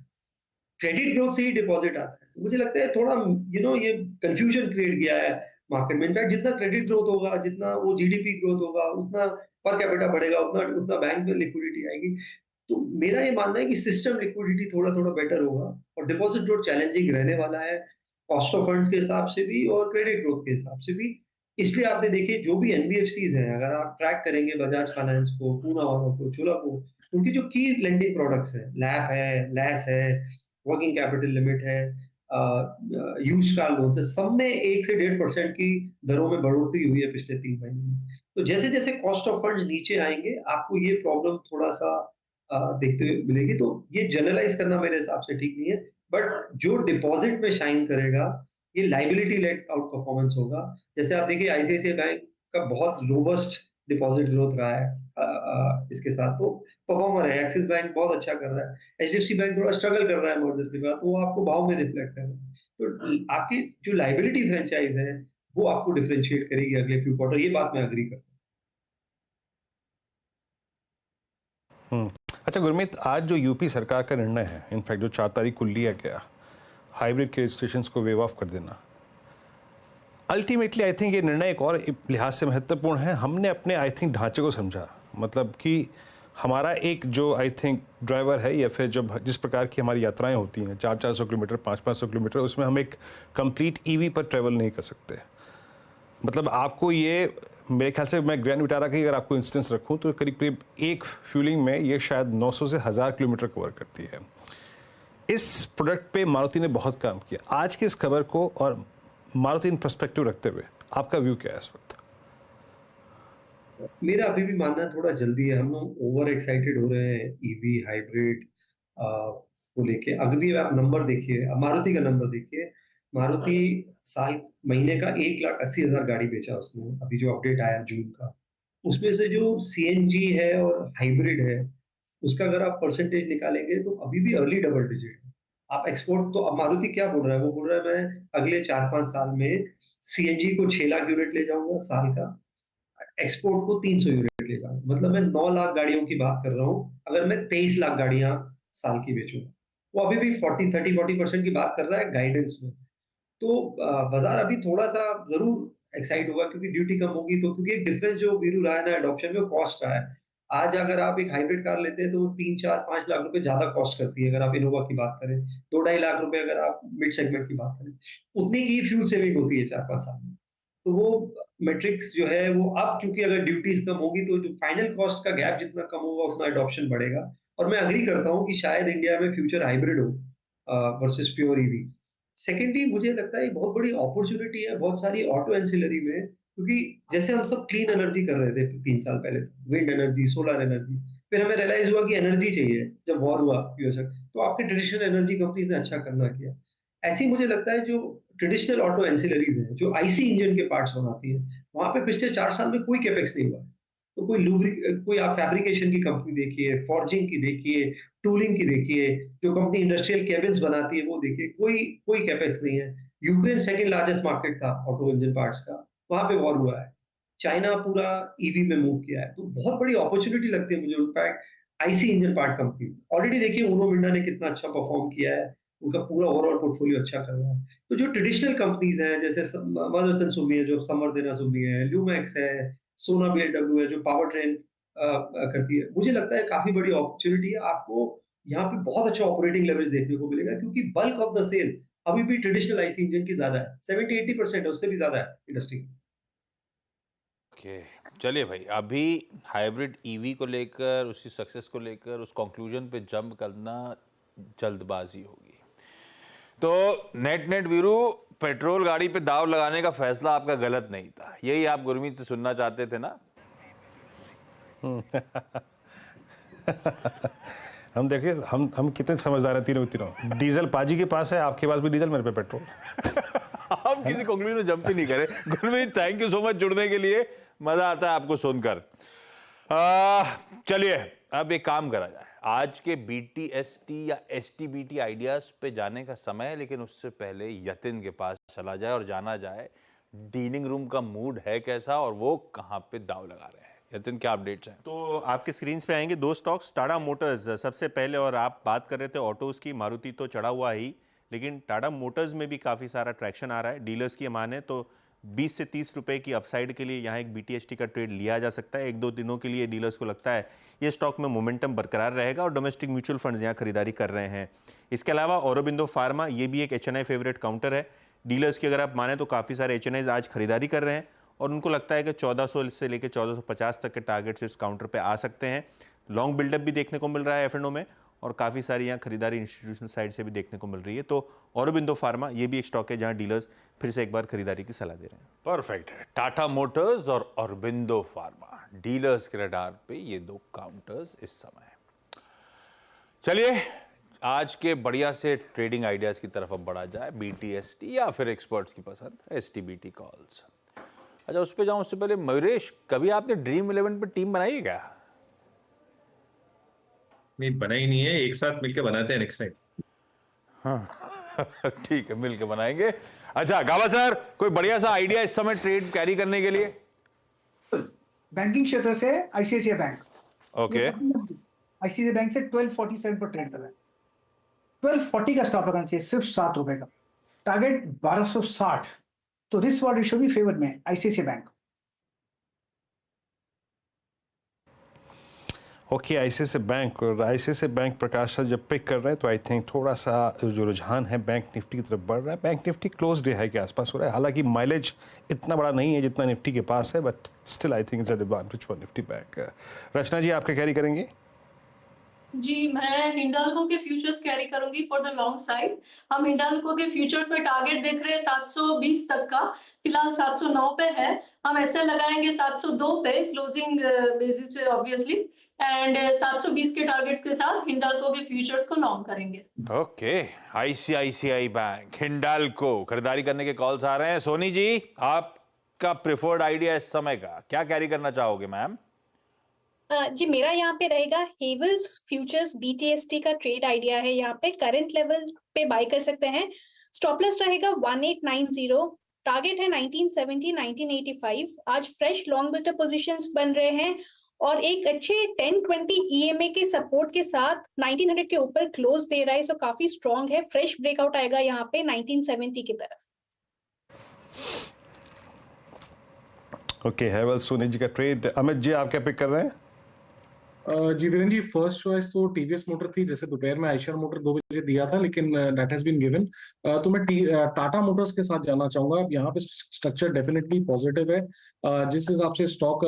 क्रेडिट ग्रोथ से ही डिपॉजिट आता है। तो मुझे लगता है थोड़ा ये कंफ्यूजन क्रिएट किया है मार्केट में। इनफैक्ट जितना क्रेडिट ग्रोथ होगा, जितना वो जीडीपी ग्रोथ होगा, उतना पर कैपिटा बढ़ेगा, उतना बैंक में लिक्विडिटी आएगी। तो मेरा ये मानना है कि सिस्टम लिक्विडिटी थोड़ा थोड़ा बेटर होगा, और डिपॉजिट ग्रोथ चैलेंजिंग रहने वाला है कॉस्ट ऑफ फंड्स के हिसाब से भी और क्रेडिट ग्रोथ के हिसाब से भी। इसलिए आपने देखिए जो भी एनबीएफसीज हैं, अगर आप ट्रैक करेंगे बजाज फाइनेंस को, पूना वालों को, चोला को, उनकी जो की लेंडिंग प्रोडक्ट्स है, लैप है, लैस है, वर्किंग कैपिटल लिमिट है, यूज्ड कार लोन है, सब में 1 से 1.5% की दरों में बढ़ोतरी हुई है पिछले 3 महीने में। तो जैसे जैसे कॉस्ट ऑफ फंड्स नीचे आएंगे, आपको ये प्रॉब्लम थोड़ा सा देखते हुए मिलेगी। तो ये जनरलाइज करना मेरे हिसाब से ठीक नहीं है, बट जो डिपॉजिट में शाइन करेगा, ये लाइबिलिटी लेड आउट परफॉर्मेंस होगा। जैसे आप देखिए आईसीआईसीआई बैंक का बहुत रोबस्ट डिपॉजिट ग्रोथ रहा है इसके साथ, तो परफॉर्मर है। एक्सिस बैंक बहुत अच्छा कर रहा है, एचडीएफसी बैंक थोड़ा स्ट्रगल कर रहा है मर्जर के बाद, तो वो आपको भाव में रिफ्लेक्ट कर रहा है। तो आपकी जो लाइबिलिटी फ्रेंचाइज है वो आपको डिफरेंशिएट करेगी अगले फ्यू क्वार्टर, ये बात मैं अग्री करता हूँ। अच्छा गुरमीत, आज जो यूपी सरकार का निर्णय है, इनफैक्ट जो 4 तारीख को लिया गया, हाइब्रिड के रजिस्ट्रेशन को वेव ऑफ कर देना, अल्टीमेटली आई थिंक ये निर्णय एक और लिहाज से महत्वपूर्ण है। हमने अपने आई थिंक ढांचे को समझा, मतलब कि हमारा एक जो आई थिंक ड्राइवर है, या फिर जब जिस प्रकार की हमारी यात्राएं होती हैं 400-400 किलोमीटर, 500-500 किलोमीटर, उसमें हम एक कंप्लीट ईवी पर ट्रैवल नहीं कर सकते। मतलब आपको ये, मेरे ख्याल से मैं ग्रैंड विटारा की अगर आपको इंस्टेंस रखूं तो करीब करीब एक फ्यूलिंग में ये शायद 900 से 1000 किलोमीटर कवर करती है। इस प्रोडक्ट पे मारुति ने बहुत काम किया। आज की इस खबर को और मारुति इन पर्सपेक्टिव रखते हुए आपका व्यू क्या है इस वक्त? मेरा अभी भी मानना है थोड़ा जल्दी है। हम लोग ओवर एक्साइटेड हो रहे हैं ईवी हाइब्रिड को लेके। अभी भी आप नंबर देखिए, मारुति का नंबर देखिए, मारुति साल महीने का 1,80,000 गाड़ी बेचा उसने, अभी जो अपडेट आया जून का। उसमें से जो सीएनजी है और हाइब्रिड है, उसका अगर आप परसेंटेज निकालेंगे तो अभी भी अर्ली डबल डिजिट है। आप एक्सपोर्ट तो, अब मारुति क्या बोल रहा है, वो बोल रहा है मैं अगले 4-5 साल में सीएनजी को 6 लाख यूनिट ले जाऊंगा साल का, एक्सपोर्ट को 300 यूनिट ले जाऊंगा। मतलब मैं 9 लाख गाड़ियों की बात कर रहा हूँ, अगर मैं 23 लाख गाड़ियां साल की बेचूंगा। वो अभी भी 40% की बात कर रहा है गाइडेंस में। तो बाजार अभी थोड़ा सा जरूर एक्साइट होगा, क्योंकि ड्यूटी कम होगी, तो क्योंकि एक डिफरेंस जो वीरू रहा है ना एडॉप्शन में, कॉस्ट रहा है। आज अगर आप एक हाइब्रिड कार लेते हैं तो वो 3-4-5 लाख रुपए ज्यादा कॉस्ट करती है, अगर आप इनोवा की बात करें 2-2.5 लाख रुपए अगर आप मिड सेगमेंट की बात करें, उतनी की फ्यूल सेविंग होती है 4-5 साल में। तो वो मैट्रिक्स जो है वो अब, क्योंकि अगर ड्यूटीज कम होगी तो जो फाइनल कॉस्ट का गैप जितना कम होगा उतना अडॉप्शन बढ़ेगा। और मैं अग्री करता हूँ कि शायद इंडिया में फ्यूचर हाइब्रिड हो वर्सेस प्योर ईवी। सेकेंडली मुझे लगता है ये बहुत बड़ी अपॉर्चुनिटी है बहुत सारी ऑटो एंसिलरी में, क्योंकि जैसे हम सब क्लीन एनर्जी कर रहे थे 3 साल पहले, विंड एनर्जी, सोलर एनर्जी, फिर हमें रियलाइज हुआ कि एनर्जी चाहिए जब वॉर हुआ यूएस, तो आपके ट्रेडिशनल एनर्जी कंपनीज ने अच्छा करना किया। ऐसे ही मुझे लगता है जो ट्रेडिशनल ऑटो एंसिलरीज हैं, जो आईसी इंजन के पार्ट्स बनाती हैं, वहां पे पिछले 4 साल में कोई कैपेक्स नहीं हुआ। तो कोई आप फैब्रिकेशन की कंपनी देखिए, फॉर्जिंग की देखिए, टूलिंग की देखिए, जो कंपनी इंडस्ट्रियल केबिन्स बनाती है वो देखिए, कोई कैपेक्स नहीं है। यूक्रेन सेकंड लार्जेस्ट मार्केट था ऑटो इंजन पार्ट्स का, वहां पे वॉर हुआ है। चाइना पूरा ईवी में मूव किया है, तो बहुत बड़ी अपॉर्चुनिटी लगती है मुझे in fact IC engine part company. Already देखिए उनो मिंडा ने कितना अच्छा परफॉर्म किया है, उनका पूरा ओवरऑल पोर्टफोलियो अच्छा कर रहा है। तो जो ट्रेडिशनल कंपनीज हैं जैसे मदरसन सुमी है, जो समरदेना सुमी है, ल्यूमैक्स है, सोना बीएलडब्ल्यू है जो पावर ट्रेन करती है, मुझे लगता है काफी बड़ी अपॉर्चुनिटी है। आपको यहाँ पे बहुत अच्छा ऑपरेटिंग लेवरेज देखने को मिलेगा, क्योंकि बल्क ऑफ द सेल अभी भी ट्रेडिशनल आईसी इंजन की ज्यादा है, 70-80% है, उससे भी ज्यादा है इंडस्ट्री। ओके चलिए भाई, अभी हाइब्रिड ईवी को लेकर, उसकी सक्सेस को लेकर उस कंक्लूजन पे जंप करना जल्दबाजी होगी। तो नेट वीरू, पेट्रोल गाड़ी पे दाव लगाने का फैसला आपका गलत नहीं था, यही आप गुरमीत से सुनना चाहते थे ना? हम देखिए, हम कितने समझदार हैं तीनों। डीजल पाजी के पास है, आपके पास भी डीजल, मेरे पे पेट्रोल। आप किसी कंक्लूजन में जंप ही नहीं करे। Gurmeet, thank you so much जुड़ने के लिए, मजा आता है आपको सुनकर। चलिए अब एक काम करा जाए, आज के BTST या STBT आइडियाज पे जाने का समय है, लेकिन उससे पहले यतिन के पास चला जाए और जाना जाए डीलिंग रूम का मूड है कैसा और वो कहाँ पे दाव लगा रहे हैं। यतिन, क्या अपडेट्स हैं? तो आपके स्क्रीन पे आएंगे 2 स्टॉक्स। टाटा मोटर्स सबसे पहले, और आप बात कर रहे थे ऑटोज की, मारुति तो चढ़ा हुआ ही, लेकिन टाटा मोटर्स में भी काफ़ी सारा ट्रैक्शन आ रहा है। डीलर्स की माने तो 20 से 30 रुपए की अपसाइड के लिए यहाँ एक BTST का ट्रेड लिया जा सकता है। 1-2 दिनों के लिए डीलर्स को लगता है ये स्टॉक में मोमेंटम बरकरार रहेगा और डोमेस्टिक म्यूचुअल फंड्स यहाँ खरीदारी कर रहे हैं। इसके अलावा औरोबिंदो फार्मा, ये भी एक HNI फेवरेट काउंटर है। डीलर्स की अगर आप माने तो काफ़ी सारे HNIs आज खरीदारी कर रहे हैं और उनको लगता है कि 1400 से लेकर 1450 तक के टारगेट्स इस काउंटर पे आ सकते हैं। लॉन्ग बिल्डअप भी देखने को मिल रहा है F&O में, और काफ़ी सारी यहाँ खरीदारी इंस्टीट्यूशनल साइड से भी देखने को मिल रही है। तो औरोबिंदो फार्मा ये भी एक स्टॉक है जहाँ डीलर्स फिर से एक बार खरीदारी की सलाह दे रहे हैं। परफेक्ट है, टाटा मोटर्स और औरोबिंदो फार्मा डीलर्स के रडार पे ये 2 काउंटर्स इस समय। चलिए आज के बढ़िया से ट्रेडिंग आइडियाज की तरफ अब बढ़ा जाए। BTST या फिर एक्सपर्ट्स की पसंद STBT कॉल्स। अच्छा, उस पर जाऊं उससे पहले मयूरेश, कभी आपने ड्रीम 11 पे टीम बनाई है क्या? नहीं, बनाई नहीं है, एक साथ मिलकर बनाते हैं नेक्स्ट टाइम। हाँ ठीक है, मिलकर बनाएंगे। अच्छा गावा सर, कोई बढ़िया सा आइडिया इस समय ट्रेड कैरी करने के लिए? बैंकिंग क्षेत्र से ICICI bank. Okay, ICICI bank से 1247 पर ट्रेड कर रहा है। 1240 का स्टॉप लगाना चाहिए, सिर्फ 7 रुपए का। टारगेट 1260, तो रिस्क वार्ड रेशियो भी फेवर में ICICI bank. Okay, ICICI bank, और ICICI बैंक प्रकाश सर जब पिक कर रहे हैं तो आई थिंक थोड़ा सा जो रुझान है बैंक निफ्टी की तरफ बढ़ रहा है। Bank Nifty close day high के आसपास हो रहा है, हालांकि माइलेज इतना बड़ा नहीं है जितना निफ्टी के पास है, but still I think it's an advantage for Nifty bank. Rachna ji, आपका कैरी करेंगे? जी, मैं हिंडाल्को के फ्यूचर्स कैरी करूंगी फॉर द लॉन्ग साइड। हम हिंडाल्को के फ्यूचर्स पे टारगेट देख रहे हैं 720 तक का, फिलहाल 709 पे है। हम ऐसे लगाएंगे 702 पे क्लोजिंग बेसिस पे ऑब्वियसली, एंड 720 के टारगेट के साथ हिंडाल्को के फ्यूचर्स को लॉन्ग करेंगे। ओके, ICICI बैंक, हिंडाल्को खरीदारी करने के कॉल्स आ रहे हैं। सोनी जी, आपका प्रेफर्ड आइडिया इस समय का क्या कैरी करना चाहोगे मैम? जी मेरा यहाँ पे रहेगा हेवल्स फ्यूचर्स BTST का ट्रेड आइडिया है। यहाँ पे करंट लेवल पे बाय कर सकते हैं। स्टॉप लॉस रहेगा 1890, टारगेट है 1970 1985। आज फ्रेश लॉन्ग बिल्टर पोजीशंस बन रहे हैं और एक अच्छे 1020 EMA के सपोर्ट के साथ 1900 के ऊपर क्लोज दे रहा है, सो काफी स्ट्रॉन्ग है। फ्रेश ब्रेकआउट आएगा यहाँ पे 1970 की तरफ। ओके, हेवल्स सोनी जी का ट्रेड। अमित जी, आप क्या पिक कर रहे हैं? जी वीरेन जी, फर्स्ट चॉइस तो टीवीएस मोटर थी, जैसे दोपहर में आयशर मोटर 2 बजे दिया था, लेकिन दैट हैज बीन गिवन। तो मैं टाटा मोटर्स के साथ जाना चाहूंगा। यहाँ पे स्ट्रक्चर डेफिनेटली पॉजिटिव है। जिस हिसाब से स्टॉक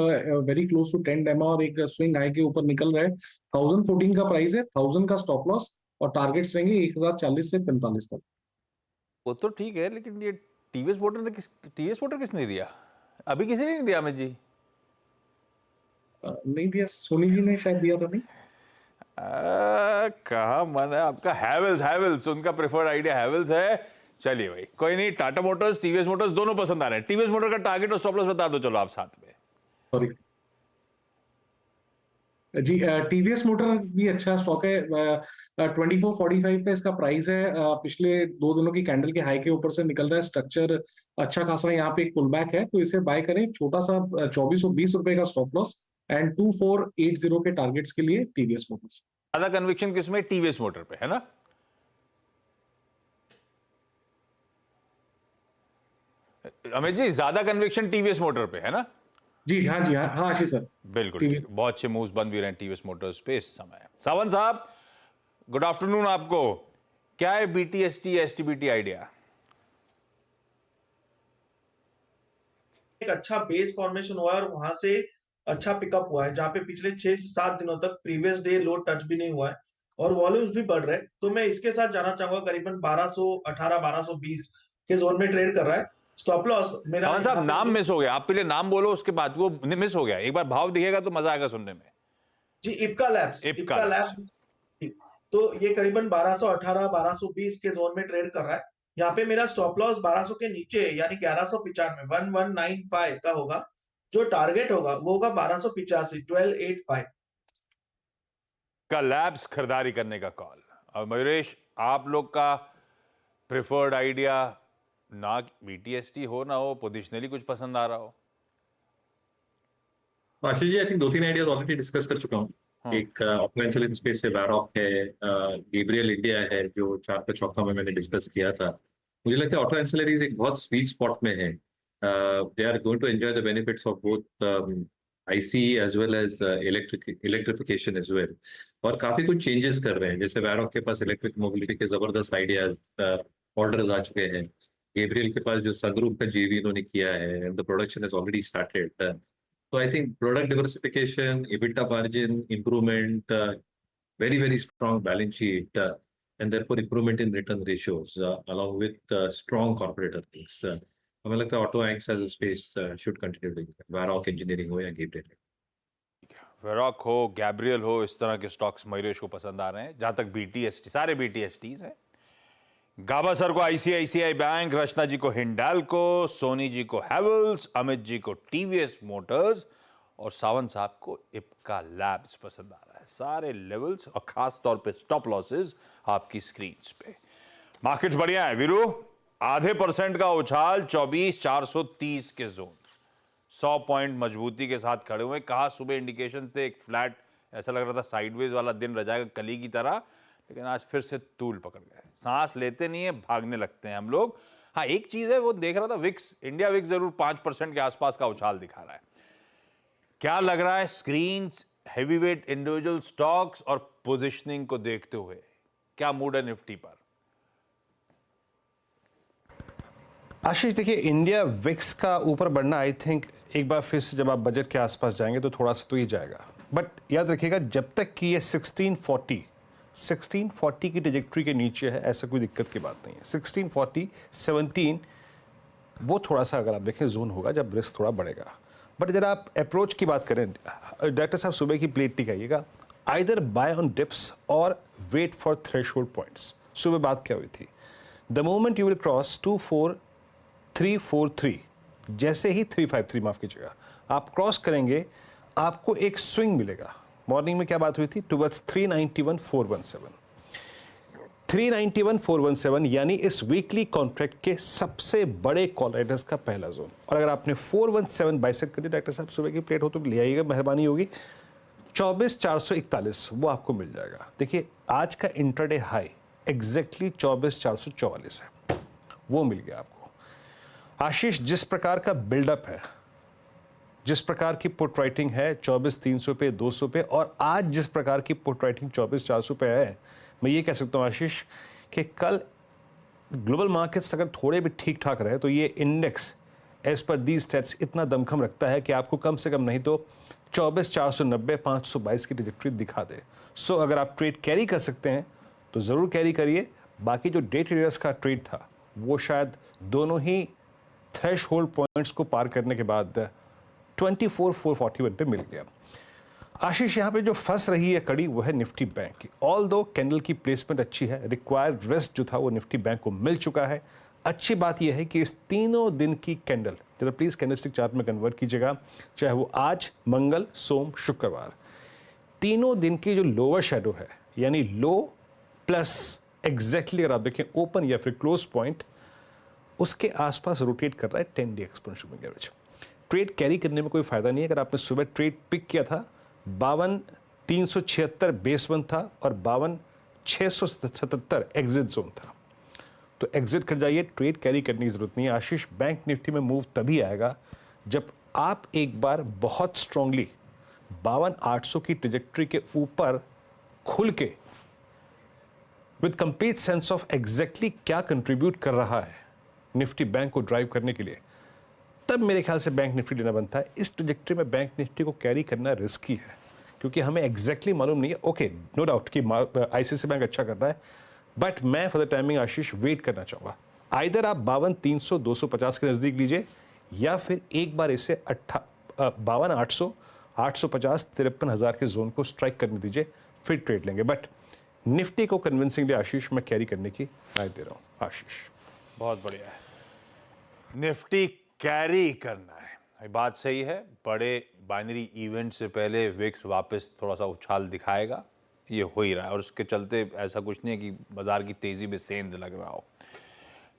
वेरी क्लोज टू 10 डेमा और एक स्विंग हाई के ऊपर निकल रहा है। 1014 का प्राइस है, 1000 का स्टॉप लॉस और टारगेट्स रहेंगे 1040 से 45 तक। वो तो ठीक है, लेकिन ये टीवीएस मोटर किसने दिया? अभी किसी ने नहीं दिया अमित जी? नहीं दिया, सोनी जी ने शायद दिया था। नहीं कहा मन है आपका? हैवेल्स उनका प्रेफर्ड आइडिया हैवेल्स है। चलिए भाई, कोई नहीं, टाटा मोटर्स टीवीएस मोटर्स दोनों पसंद आ रहे हैं। टीवीएस मोटर का टारगेट और स्टॉप लॉस बता दो चलो आप साथ में। सॉरी जी, टीवीएस मोटर भी अच्छा स्टॉक है। 2445 का इसका प्राइस है। पिछले 2 दिनों की कैंडल के हाई के ऊपर से निकल रहा है। स्ट्रक्चर अच्छा खासा, यहाँ पे एक पुल बैक है, तो इसे बाय करें। छोटा सा 2420 रुपए का स्टॉप लॉस एंड 2480 के टारगेट्स के लिए टीवीएस मोटर्स। ज्यादा कन्विक्शन किसमें? टीवीएस मोटर पे, है ना? अमित जी, ज्यादा कन्विक्शन टीवीएस मोटर पे है ना? जी हाँ, जी हाँ, हाँ आशीष सर, बिल्कुल ठीक। बहुत अच्छे मूव्स बन भी रहे हैं टीवीएस मोटर्स पे इस समय। सावंत साहब, गुड आफ्टरनून आपको। क्या है बीटीएसटी एसटीबीटी आइडिया? एक अच्छा बेस फॉर्मेशन हुआ है और वहां से अच्छा पिकअप हुआ है, जहां पे पिछले 6 से 7 दिनों तक प्रीवियस डे लो टच भी नहीं हुआ है और वॉल्यूम्स भी बढ़ रहे हैं। तो मैं इसके साथ जाना चाहूंगा। करीबन 1218 1220 के जोन में ट्रेड कर रहा है। स्टॉप लॉस मेरा। सावंत साहब, नाम मिस हो गया, आप पहले नाम बोलो, उसके बाद वो मिस हो गया। एक बार भाव दिखेगा तो मजा आएगा सुनने में। जी, इप्का लैब्स। तो ये करीबन 1218 1220 के जोन में ट्रेड कर रहा है। यहाँ पे मेरा स्टॉप लॉस 1200 के नीचे यानी 1195 1195 का होगा। जो टारगेट होगा वो होगा 1285 1285 का लैब्स खरीदारी करने का कॉल। और मयूरेश, आप लोग का प्रेफर्ड आइडिया, ना बीटीएसटी हो ना हो, पोजिशनली कुछ पसंद आ रहा हो? Ashish ji, I think 2-3 ideas already discuss कर चुका हूँ। एक ऑपरेंशियल स्पेस से वैरॉक है, गैब्रियल इंडिया है जो 4 का चौका में मैंने डिस्कस किया था। मुझे लगता है ऑटो एंसिलरीज एक बहुत स्वीट स्पॉट में है। They are going to enjoy the benefits of both ICE as well as electrification as well, और काफी कुछ चेंजेस कर रहे हैं। जैसे वैरॉक के पास इलेक्ट्रिक मोबिलिटी के जबरदस्त आइडियाज, ऑर्डर्स आ चुके हैं। गैब्रियल के पास जो सनरूफ का JV इन्होंने किया है, and the production has already started. So I think product diversification, EBITDA margin improvement, very strong balance sheet, and therefore improvement in return ratios, along with strong corporate earnings. हमें लगता है auto anchors as a space should continue doing that. Varroc engineering हो या Gabriel। Varroc हो, Gabriel हो, इस तरह के स्टॉक्स मयूरेश को पसंद आ रहे हैं। जहां तक BTST, सारे BTSTs हैं। गाबा सर को ICICI बैंक, रचना जी को हिंडाल्को, सोनी जी को हैवेल्स, अमित जी को टीवीएस मोटर्स और सावंत साहब को इप्का लैब्स पसंद आ रहा है। सारे लेवल्स और खास तौर पे स्टॉप लॉसेस आपकी स्क्रीन्स पे। मार्केट्स बढ़िया है वीरू, 0.5% का उछाल 24,430 के जोन, 100 पॉइंट मजबूती के साथ खड़े हुए। कहा सुबह इंडिकेशन थे एक फ्लैट, ऐसा लग रहा था साइडवेज वाला दिन रह जाएगा कली की तरह, लेकिन आज फिर से तूल पकड़ गए। सांस लेते नहीं है, भागने लगते हैं हम लोग। हाँ, एक चीज है, वो देख रहा था विक्स, इंडिया विक्स जरूर 5% के आसपास का उछाल दिखा रहा है। क्या लग रहा है स्क्रीन्स, हेवीवेट इंडिविजुअल स्टॉक्स और पोजिशनिंग को देखते हुए क्या मूड है निफ्टी पर? आशीष, देखिए, इंडिया विक्स का ऊपर बढ़ना आई थिंक एक बार फिर से जब आप बजट के आसपास जाएंगे तो थोड़ा सा तो ही जाएगा। बट याद रखिएगा, जब तक कि ये 1640 की ट्रेजेक्ट्री के नीचे है, ऐसा कोई दिक्कत की बात नहीं है। 1640 17 वो थोड़ा सा अगर आप देखें जोन होगा जब रिस्क थोड़ा बढ़ेगा। बट जब आप अप्रोच की बात करें, डॉक्टर साहब सुबह की प्लेट टिकाइएगा, आइदर बाय ऑन डिप्स और वेट फॉर थ्रेशोल्ड पॉइंट्स। सुबह बात क्या हुई थी? The moment you will cross 24343, जैसे ही 353 माफ कीजिएगा आप क्रॉस करेंगे, आपको एक स्विंग मिलेगा। मॉर्निंग में क्या बात हुई थी? टुवर्ड्स 391,417, 391,417 यानी इस वीकली कॉन्ट्रैक्ट के सबसे बड़े कॉल राइडर्स का पहला जोन। और अगर आपने 417 बाइसेक्ट कर दिया, डॉक्टर साहब सुबह की प्लेट हो तो ले आइएगा, मेहरबानी होगी। 24,441 वो आपको मिल जाएगा। देखिए, आज का इंट्राडे हाई एग्जैक्टली 24,444 है, वो मिल गया आपको। आशीष, जिस प्रकार का बिल्डअप है जिस प्रकार की पुट राइटिंग है 24,300 पे, 200 पे, और आज जिस प्रकार की पुट राइटिंग 24,400 पे है, मैं ये कह सकता हूँ आशीष कि कल ग्लोबल मार्केट्स अगर थोड़े भी ठीक ठाक रहे तो ये index as per the states इतना दमखम रखता है कि आपको कम से कम नहीं तो 24,490, 522 की ट्रैजेक्टरी दिखा दे। सो अगर आप ट्रेड कैरी कर सकते हैं तो ज़रूर कैरी करिए। बाकी जो डे ट्रेडर्स का ट्रेड था वो शायद दोनों ही थ्रेश होल्ड पॉइंट्स को पार करने के बाद 24,441 पे मिल गया। आशीष, यहाँ पे जो फंस रही है कड़ी वो है निफ्टी बैंक की। ऑल दो कैंडल की प्लेसमेंट अच्छी है, रिक्वायर्ड रेस्ट जो था वो निफ्टी बैंक को मिल चुका है। अच्छी बात यह है कि इस तीनों दिन की कैंडल, जरा प्लीज कैंडलस्टिक चार्ट में कन्वर्ट कीजिएगा, चाहे वो आज, मंगल, सोम, शुक्रवार, तीनों दिन की जो लोअर शेडो है यानी लो प्लस एग्जैक्टली अगर आप देखें ओपन या फिर क्लोज पॉइंट, उसके आसपास रोटेट कर रहा है 10 day exponential moving average. Trade carry करने में कोई फायदा नहीं है। अगर आपने सुबह ट्रेड पिक किया था 52,376 बेस वन था और 52,677 एग्जिट जोन था, तो एग्जिट कर जाइए, ट्रेड कैरी करने की जरूरत नहीं है। आशीष, बैंक निफ्टी में मूव तभी आएगा जब आप एक बार बहुत स्ट्रांगली 52,800 की ट्रेजेक्ट्री के ऊपर खुल के with complete sense of exactly क्या कंट्रीब्यूट कर रहा है निफ्टी बैंक को ड्राइव करने के लिए, तब मेरे ख्याल से बैंक निफ्टी लेना बनता है। इस ट्रेजेक्ट्री में बैंक निफ्टी को कैरी करना रिस्की है क्योंकि हमें एग्जैक्टली मालूम नहीं है। ओके, नो डाउट कि आईसीआईसीआई बैंक अच्छा कर रहा है, बट मैं for the timing Ashish wait करना चाहूँगा। आइदर आप 52,300, 250 के नज़दीक लीजिए या फिर एक बार इसे 52,800, 850, 53,000 के जोन को स्ट्राइक करने दीजिए, फिर ट्रेड लेंगे। बट निफ्टी को कन्विंसिंगली आशीष मैं कैरी करने की राय दे रहा हूँ। आशीष, बहुत बढ़िया है, निफ्टी कैरी करना है, बात सही है। बड़े बाइनरी इवेंट से पहले विक्स वापस थोड़ा सा उछाल दिखाएगा, ये हो ही रहा है, और उसके चलते ऐसा कुछ नहीं है कि बाजार की तेजी में सेंध लग रहा हो।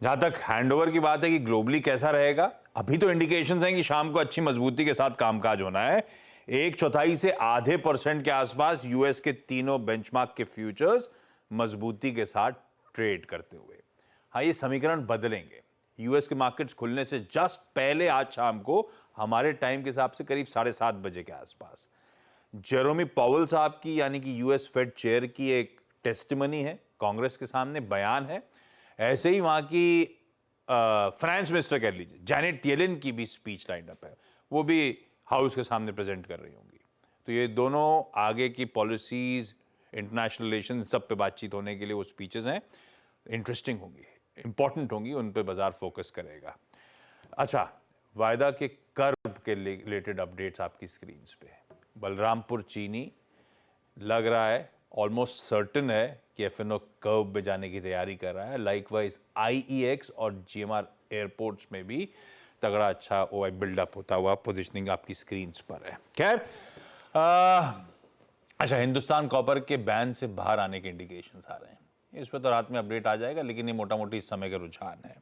जहां तक हैंडओवर की बात है कि ग्लोबली कैसा रहेगा, अभी तो इंडिकेशंस हैं कि शाम को अच्छी मजबूती के साथ कामकाज होना है। 1/4 से आधे % के आसपास यूएस के तीनों बेंचमार्क के फ्यूचर्स मजबूती के साथ ट्रेड करते हुए। हाँ, ये समीकरण बदलेंगे। यूएस के मार्केट्स खुलने से जस्ट पहले आज शाम को हमारे टाइम के हिसाब से करीब 7:30 बजे के आसपास जेरोमी पॉवेल साहब की यानी कि यूएस फेड चेयर की एक टेस्टिमनी है, कांग्रेस के सामने बयान है। ऐसे ही वहां की फ्रांस मिनिस्टर कह लीजिए जैनेट येलेन की भी स्पीच लाइन अप है, वो भी हाउस के सामने प्रेजेंट कर रही होंगी। तो ये दोनों आगे की पॉलिसीज, इंटरनेशनल रिलेशन, सब पे बातचीत होने के लिए वो स्पीचेस हैं, इंटरेस्टिंग होंगी, इंपॉर्टेंट होंगी, उन पे बाजार फोकस करेगा। अच्छा, वायदा के कर्व के रिलेटेड अपडेट्स आपकी स्क्रीन पे। बलरामपुर चीनी लग रहा है, ऑलमोस्ट सर्टन है कि एफएनओ कर्व में जाने की तैयारी कर रहा है। लाइकवाइज आईईएक्स और जीएमआर एयरपोर्ट्स में भी तगड़ा अच्छा ओआई बिल्डअप होता हुआ पोजीशनिंग आपकी स्क्रीन पर है। खैर, अच्छा, हिंदुस्तान कॉपर के बैन से बाहर आने के इंडिकेशंस आ रहे हैं, इस पर तो रात में अपडेट आ जाएगा, लेकिन ये मोटा मोटी इस समय का रुझान है।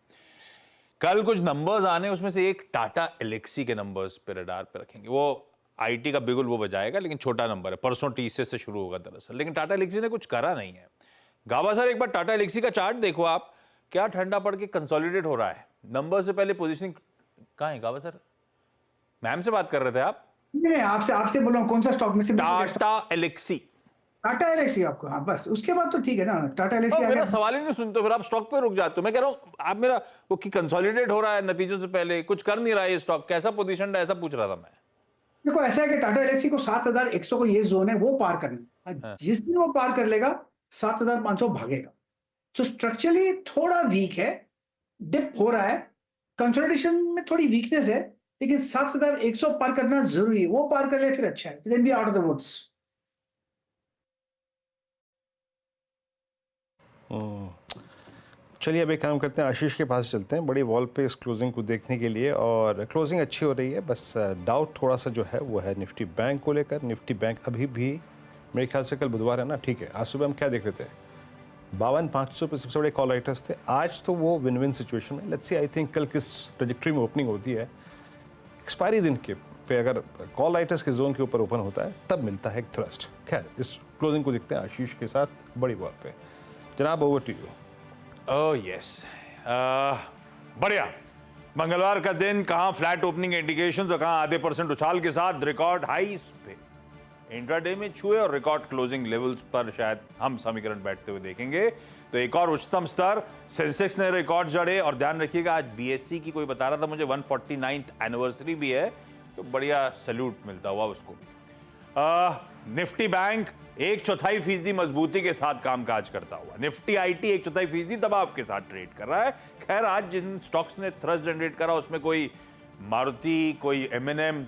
कल कुछ नंबर्स आने, उसमें से एक टाटा एलेक्सी के नंबर्स पे रडार पे रखेंगे। वो आईटी का बिगुल वो बजाएगा, लेकिन छोटा नंबर है, परसों टीसीएस से शुरू होगा दरअसल, लेकिन टाटा एलेक्सी ने कुछ करा नहीं है। गाबा सर, एक बार टाटा एलेक्सी का चार्ट देखो आप, क्या ठंडा पड़ के कंसोलिडेट हो रहा है। नंबर से पहले पोजीशनिंग कहाँ है गाबा सर? मैम से बात कर रहे थे आप? नहीं, आपसे बोला कौन सा स्टॉक में से? टाटा एलेक्सी। टाटा एलेक्सी आपको, हाँ बस उसके बाद तो ठीक है ना। टाटा एलेक्सी मेरा सवाल ही नहीं सुनते, फिर आप स्टॉक पे रुक जाते हो। मैं कह रहा हूँ आप मेरा वो कि कंसोलिडेट हो रहा है नतीजों से पहले, कुछ कर नहीं रहा है ये स्टॉक, कैसा पोजीशन है, ऐसा पूछ रहा था मैं। देखो, ऐसा है कि टाटा एलेक्सी को 7,100 को ये जोन है वो पार करना, जिस दिन वो पार कर लेगा 7,500 भागेगा। तो स्ट्रक्चरली थोड़ा वीक है, डिप हो रहा है, कंसोलिडेशन में थोड़ी वीकनेस है, लेकिन 7,100 पार करना जरूरी है। वो पार कर ले फिर अच्छा है, then be out of the woods. चलिए अब एक काम करते हैं, आशीष के पास चलते हैं बड़ी वॉल पे इस क्लोजिंग को देखने के लिए, और क्लोजिंग अच्छी हो रही है, बस डाउट थोड़ा सा जो है वो है निफ्टी बैंक को लेकर। निफ्टी बैंक अभी भी मेरे ख्याल से कल बुधवार है ना, ठीक है, आज सुबह हम क्या देख रहे थे, 52,500 पे सबसे बड़े कॉल राइटर्स थे। आज तो वो विन विन सिचुएशन है। लेट्स सी, आई थिंक कल किस ट्रेजेक्ट्री में ओपनिंग होती है। एक्सपायरी दिन के पे अगर कॉल राइटर्स के जोन के ऊपर ओपन होता है तब मिलता है एक थ्रस्ट। खैर, इस क्लोजिंग को देखते हैं आशीष के साथ बड़ी वॉल पे। जनाब, over to you. Oh yes, बढ़िया। मंगलवार का दिन कहां फ्लैट ओपनिंग इंडिकेशंस और कहां आधे % उछाल के साथ रिकॉर्ड हाईस पे इंट्राडे में छुए और रिकॉर्ड क्लोजिंग लेवल्स पर शायद हम समीकरण बैठते हुए देखेंगे। तो एक और उच्चतम स्तर, सेंसेक्स ने रिकॉर्ड जड़े। और ध्यान रखिएगा आज बीएससी की कोई बता रहा था मुझे 149th एनिवर्सरी भी है, तो बढ़िया सैल्यूट मिलता हुआ उसको भी। निफ्टी बैंक 1/4% मजबूती के साथ कामकाज करता हुआ। निफ्टी आईटी 1/4% दबाव के साथ ट्रेड कर रहा है। खैर आज जिन स्टॉक्स ने थ्रस्ट जनरेट करा उसमें कोई मारुति, कोई एमएनएम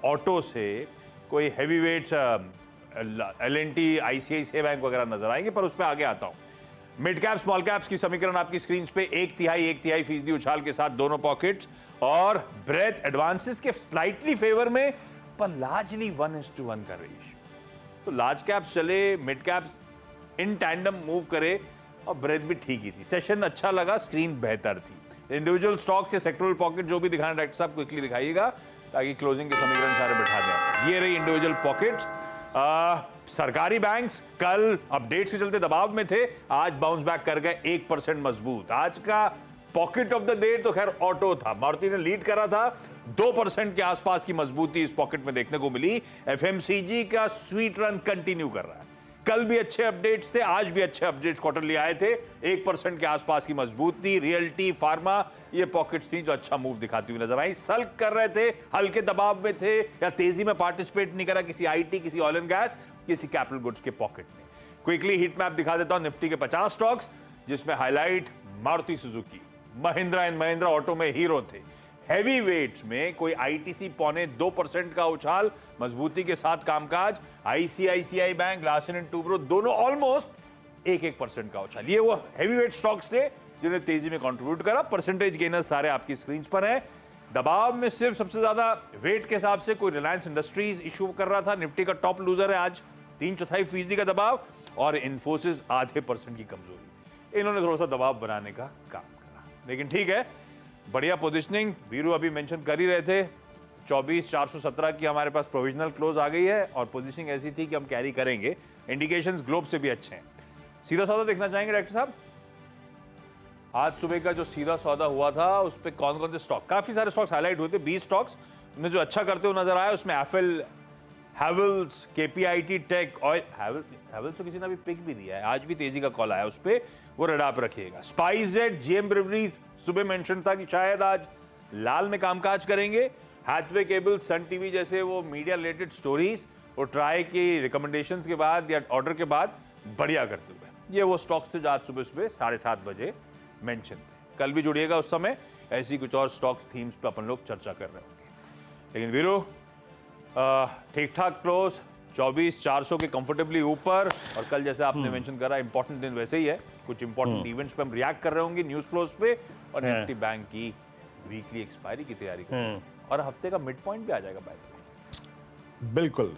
ऑटो से, कोई heavy weights LNT, ICICI bank वगैरह नजर आएंगे, पर उस पर आगे आता हूं। मिड कैप स्मॉल कैप्स की समीकरण आपकी स्क्रीन पे 1/3 उछाल के साथ दोनों पॉकेट्स और ब्रेथ एडवांसेस के स्लाइटली फेवर में, पर लार्जली 1:1 का रेशियो। तो लार्ज कैप्स चले, mid caps in tandem move करे और ब्रेथ भी ठीक ही थी। सेशन अच्छा लगा, स्क्रीन बेहतर थी। इंडिविजुअल स्टॉक्स या सेक्टरल पॉकेट जो भी दिखाना डायरेक्टर साहब क्विकली दिखाइएगा ताकि क्लोजिंग के समीकरण सारे बैठा दें। ये रही इंडिविजुअल पॉकेट्स। सरकारी बैंक्स कल अपडेट्स के चलते दबाव में थे, आज बाउंस बैक कर गए 1% मजबूत। आज का पॉकेट ऑफ द डे तो खैर ऑटो था, मारुति ने लीड करा था, 2% के आसपास की मजबूती इस पॉकेट में देखने को मिली। एफएमसीजी का स्वीट रन कंटिन्यू कर रहा है। कल भी अच्छे अपडेट्स थे, आज भी अच्छे अपडेट्स क्वार्टरली आए थे। 1% के आसपास की मजबूती, रियल्टी, फार्मा, ये पॉकेट्स थी जो अच्छा मूव दिखाती हुई नजर आई। सल्क कर रहे थे, हल्के दबाव में थे या तेजी में पार्टिसिपेट नहीं करा किसी आईटी, किसी ऑयल एंड गैस, किसी कैपिटल गुड्स के पॉकेट में। क्विकली हीट मैप दिखा देता हूं निफ्टी के 50 स्टॉक्स, जिसमें highlight Maruti Suzuki, Mahindra and Mahindra auto में हीरो थे। हैवी वेट्स में कोई आईटीसी 0.25% का उछाल, मजबूती के साथ कामकाज। ICICI bank, Larsen and Toubro दोनों ऑलमोस्ट 1% का उछाल। ये वो हैवी वेट स्टॉक्स थे जिन्हें तेजी में कंट्रीब्यूट करा। परसेंटेज गेनर्स सारे आपकी स्क्रीन पर हैं। दबाव में सिर्फ सबसे ज्यादा वेट के हिसाब से कोई रिलायंस इंडस्ट्रीज इशू कर रहा था। निफ्टी का टॉप लूजर है आज, 3/4% का दबाव, और इन्फोसिस आधे % की कमजोरी। इन्होंने थोड़ा सा दबाव बनाने का काम करा, लेकिन ठीक है, बढ़िया पोजिशनिंग। वीरू अभी मेंशन कर ही रहे थे 24,417 की हमारे पास प्रोविजनल क्लोज आ गई है और पोजीशनिंग ऐसी थी कि हम कैरी करेंगे। इंडिकेशंस ग्लोब से भी अच्छे हैं। सीधा सौदा देखना चाहेंगे डायरेक्टर साहब? आज सुबह का जो सीधा सौदा हुआ था उस पर कौन कौन से स्टॉक, काफी सारे स्टॉक्स हाईलाइट हुए थे। 20 स्टॉक्स में जो अच्छा करते हुए नजर आया उसमें FL, Havells, KPIT tech, oil, Havells तो किसी ने अभी पिक भी दिया है, आज भी तेजी का कॉल आया उस पर, वो रेड आप रखिएगा। स्पाइसजेट, जीएम ब्रिवरीज सुबह मेंशन था कि शायद आज लाल में कामकाज करेंगे। हैथवे केबल, सन टीवी जैसे वो मीडिया रिलेटेड स्टोरीज वो ट्राई की रिकमेंडेशंस के बाद या ऑर्डर के बाद बढ़िया करते हुए, ये वो स्टॉक्स थे जो आज सुबह 7:30 बजे मेंशन थे। कल भी जुड़िएगा, उस समय ऐसी कुछ और स्टॉक्स थीम्स पे अपन लोग चर्चा कर रहे होंगे। लेकिन वीरो ठीक ठाक क्लोज, 24,400 के कंफर्टेबली ऊपर। और कल जैसे आपने मेंशन करा इंपॉर्टेंट दिन वैसे ही है, कुछ इंपॉर्टेंट इवेंट्स पे हम रिएक्ट कर रहे होंगे न्यूज फ्लोज पे, और निफ्टी बैंक की वीकली एक्सपायरी की तैयारी कर रहे हैं और हफ्ते का मिड पॉइंट भी आ जाएगा बाय। बिल्कुल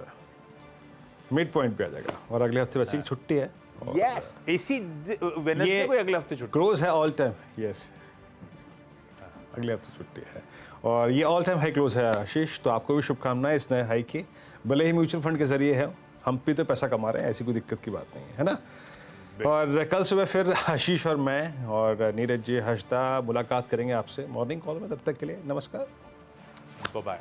मिड पॉइंट पे आ जाएगा और अगले हफ्ते वैसे ही छुट्टी है। यस, इसी वेडनेसडे को अगले हफ्ते छुट्टी क्लोज है ऑल टाइम। यस, अगले हफ्ते छुट्टी है और ये ऑल टाइम हाई क्लोज है आशीष, तो आपको भी शुभकामनाएं इस नए हाई की। भले ही म्यूचुअल फंड के जरिए है, हम भी तो पैसा कमा रहे हैं, ऐसी कोई दिक्कत की बात नहीं है ना। और कल सुबह फिर आशीष और मैं और नीरज जी, हर्षदा मुलाकात करेंगे आपसे मॉर्निंग कॉल में। तब तक के लिए नमस्कार, बाय बाय।